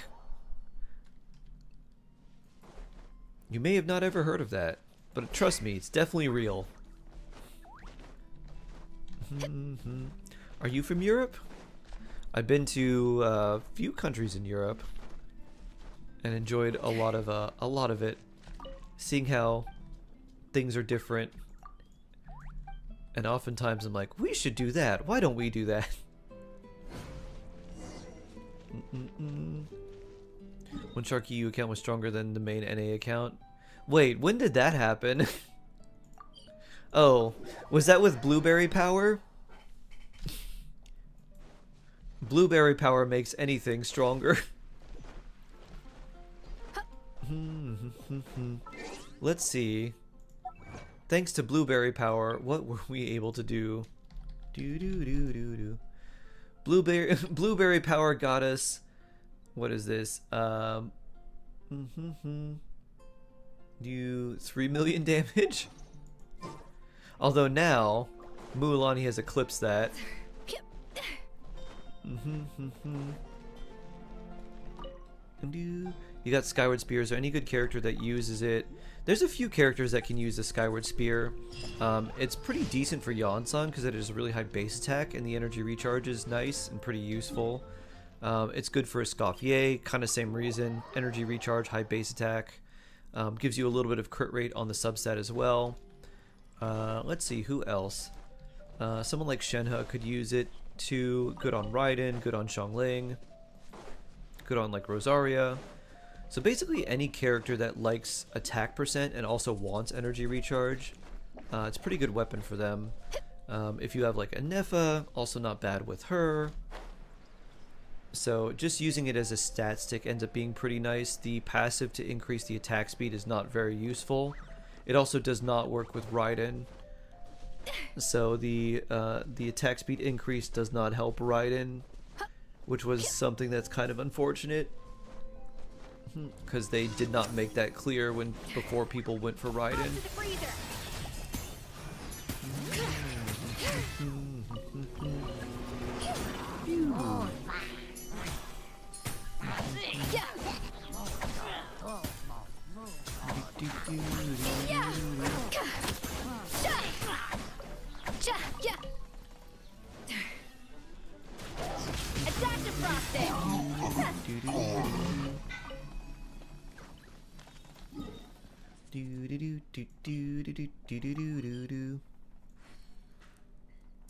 A: You may have not ever heard of that, but trust me, it's definitely real. Are you from Europe? I've been to a few countries in Europe and enjoyed a lot of it, seeing how things are different. And oftentimes I'm like, we should do that. Why don't we do that? One Shark EU account was stronger than the main NA account. Wait, when did that happen? Oh, was that with Blueberry Power? Blueberry Power makes anything stronger. Let's see. Thanks to Blueberry Power, what were we able to do? Blueberry Power got us. What is this? Do 3 million damage. Although now, Mulan has eclipsed that. You got Skyward Spear. Is there any good character that uses it? There's a few characters that can use the Skyward Spear. It's pretty decent for Yonsan because it has a really high base attack and the energy recharge is nice and pretty useful. It's good for Escoffier, kind of same reason. Energy recharge, high base attack. Gives you a little bit of crit rate on the substat as well. Let's see, who else? Someone like Shenhe could use it too. Good on Raiden, good on Xiangling. Good on like Rosaria. So basically any character that likes attack percent and also wants energy recharge, it's a pretty good weapon for them. If you have like a Nefa, also not bad with her. So just using it as a stat stick ends up being pretty nice. The passive to increase the attack speed is not very useful. It also does not work with Raiden. So the attack speed increase does not help Raiden, which was something that's kind of unfortunate. Because they did not make that clear before people went for Raiden.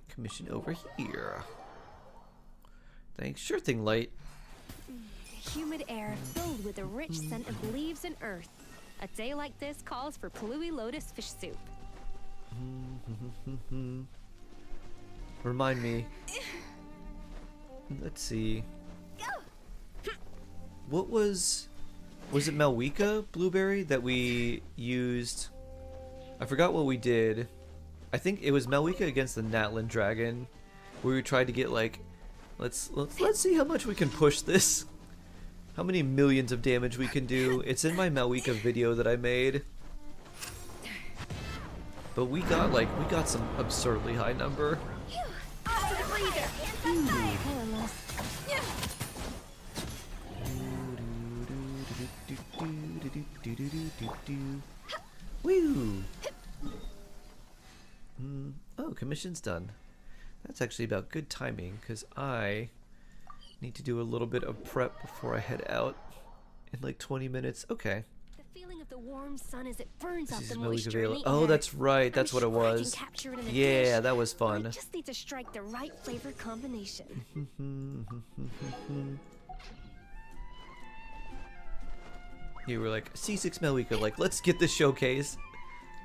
A: Commission over here. Thanks. Sure thing, Light.
N: Humid air filled with a rich scent of leaves and earth. A day like this calls for Palui Lotus fish soup.
A: Remind me. Let's see. What was it Malwika Blueberry that we used? I forgot what we did. I think it was Malwika against the Natlan Dragon, where we tried to get like, let's see how much we can push this. How many millions of damage we can do. It's in my Malwika video that I made. But we got some absurdly high number. Woo! Oh, commission's done. That's actually about good timing, because I need to do a little bit of prep before I head out in like 20 minutes. Okay.
N: The feeling of the warm sun as it burns
A: This
N: off
A: is
N: the
A: Millie
N: moisture in
A: Gavela.
N: the
A: Oh,
N: air.
A: that's right. That's what it
N: I'm sure I can
A: was.
N: capture it in a
A: Yeah,
N: dish,
A: that was
N: but
A: fun.
N: I just need to strike the right flavor combination.
A: You were like, C6 Melwika, like, let's get this showcase.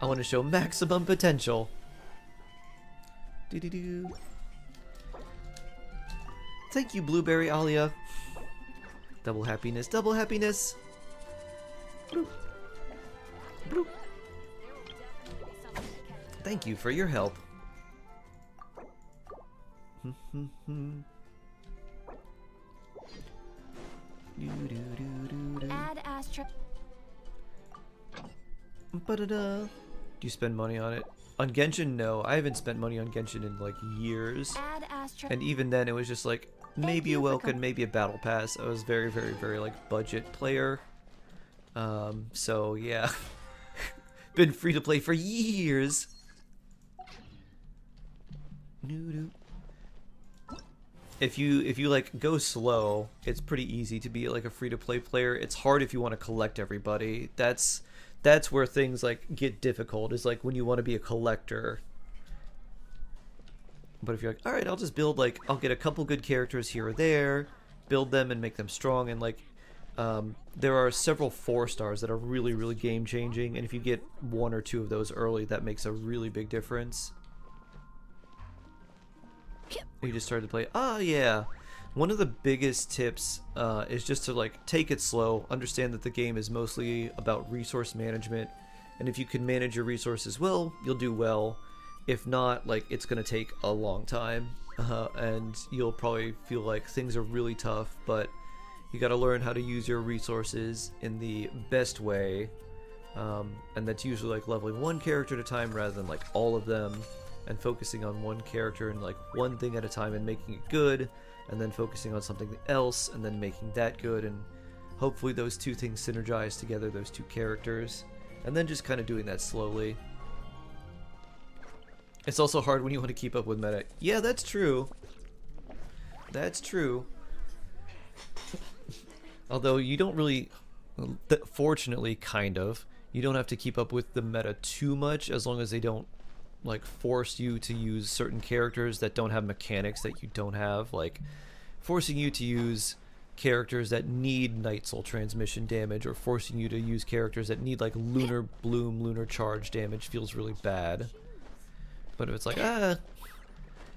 A: I want to show maximum potential. Doo-doo-doo. Thank you, Blueberry Alia. Double happiness, double happiness. Bloop. Bloop. Thank you for your help.
N: Add Astra.
A: Ba-da-da. Do you spend money on it? On Genshin, no. I haven't spent money on Genshin in like years.
N: Add Astra.
A: And even then, it was just like maybe a Welcome, maybe a Battle Pass. I was very, very, very like budget player. So yeah, been free to play for years. If you like go slow, it's pretty easy to be like a free to play player. It's hard if you want to collect everybody. That's where things like get difficult, is like when you want to be a collector. But if you're like, all right, I'll just build, like, I'll get a couple good characters here or there, build them and make them strong, and like there are several 4-stars that are really, really game changing, and if you get 1 or 2 of those early, that makes a really big difference. You just started to play. Ah, yeah. One of the biggest tips is just to like take it slow. Understand that the game is mostly about resource management, and if you can manage your resources well, you'll do well. If not, like, it's gonna take a long time, and you'll probably feel like things are really tough. But you got to learn how to use your resources in the best way, and that's usually like leveling one character at a time rather than like all of them, and focusing on one character and like one thing at a time and making it good, and then focusing on something else and then making that good, and hopefully those two things synergize together, those two characters, and then just kind of doing that slowly. It's also hard when you want to keep up with meta. Yeah, that's true. That's true. Although you don't really, fortunately, kind of, you don't have to keep up with the meta too much, as long as they don't like force you to use certain characters that don't have mechanics that you don't have, like forcing you to use characters that need Night Soul transmission damage, or forcing you to use characters that need like Lunar Bloom, Lunar Charge damage feels really bad. But if it's like,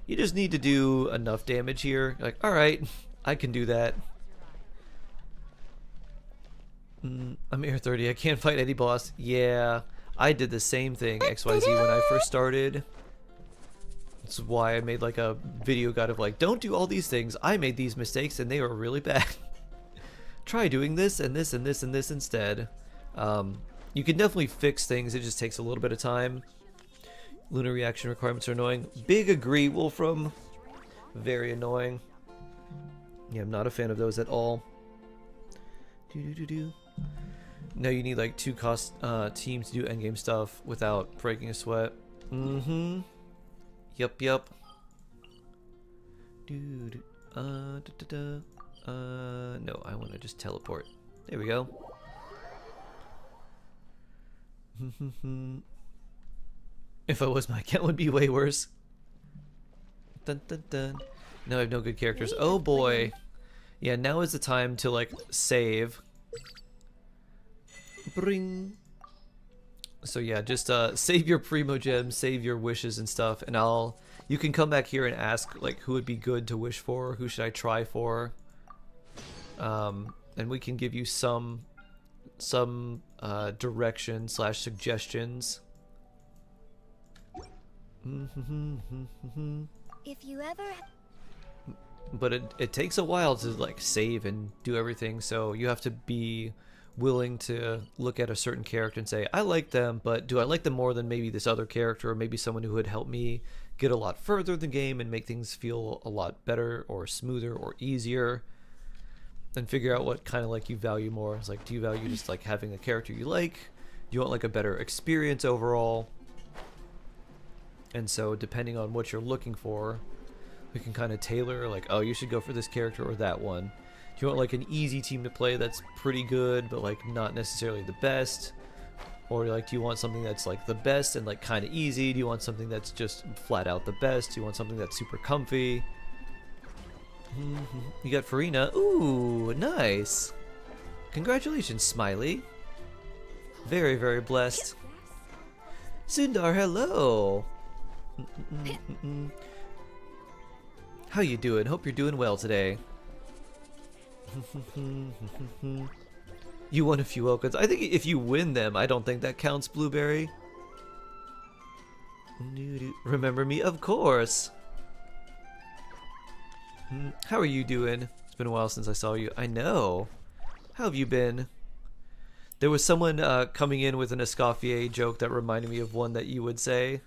A: you just need to do enough damage here, like, alright, I can do that. I'm Air 30, I can't fight any boss. Yeah, I did the same thing, XYZ, when I first started. That's why I made like a video guide of like, don't do all these things. I made these mistakes and they were really bad. Try doing this and this and this and this instead. You can definitely fix things, it just takes a little bit of time. Lunar reaction requirements are annoying. Big agree, Wolfram. Very annoying. Yeah, I'm not a fan of those at all. No, you need like 2 cost teams to do endgame stuff without breaking a sweat. Mm-hmm. Yup. No, I want to just teleport. There we go. If I was, my account would be way worse. Dun dun dun. Now I have no good characters. Oh boy. Yeah, now is the time to like save. Bring. So yeah, just save your Primo Gems, save your wishes and stuff, and you can come back here and ask like who would be good to wish for, who should I try for, and we can give you some direction / suggestions.
C: If you ever...
A: But it takes a while to like save and do everything, so you have to be willing to look at a certain character and say, I like them, but do I like them more than maybe this other character, or maybe someone who would help me get a lot further in the game and make things feel a lot better or smoother or easier, and figure out what kind of like you value more. It's like, do you value just like having a character you like? Do you want like a better experience overall? And so depending on what you're looking for, We can kind of tailor, like, oh, you should go for this character or that one. Do you want like an easy team to play that's pretty good, but like not necessarily the best? Or like, do you want something that's like the best and like kind of easy? Do you want something that's just flat out the best? Do you want something that's super comfy? You got Farina. Ooh, nice. Congratulations, Smiley. Very, very blessed. Sundar, hello. How you doing? Hope you're doing well today. You won a few Okans. I think if you win them, I don't think that counts, Blueberry. Remember me? Of course. How are you doing? It's been a while since I saw you. I know. How have you been? There was someone coming in with an Escoffier joke that reminded me of one that you would say.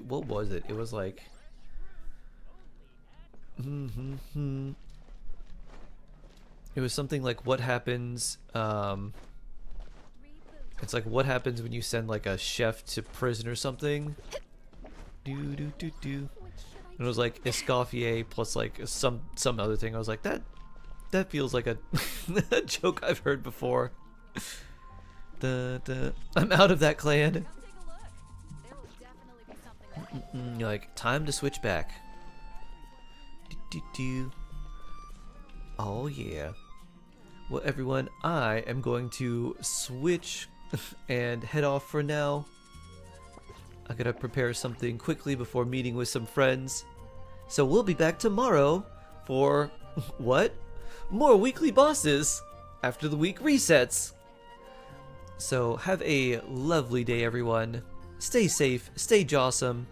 A: What was it? It was like... It was something like, what happens... It's like, what happens when you send like a chef to prison or something? And it was like Escoffier plus like some other thing. I was like, that feels like a, a joke I've heard before. I'm out of that clan. You're like, time to switch back. Oh yeah. Well, everyone, I am going to switch and head off for now. I gotta prepare something quickly before meeting with some friends. So we'll be back tomorrow for what? More weekly bosses after the week resets. So have a lovely day, everyone. Stay safe, stay jawsome.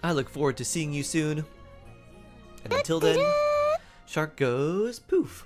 A: I look forward to seeing you soon. And until then, Shark goes poof.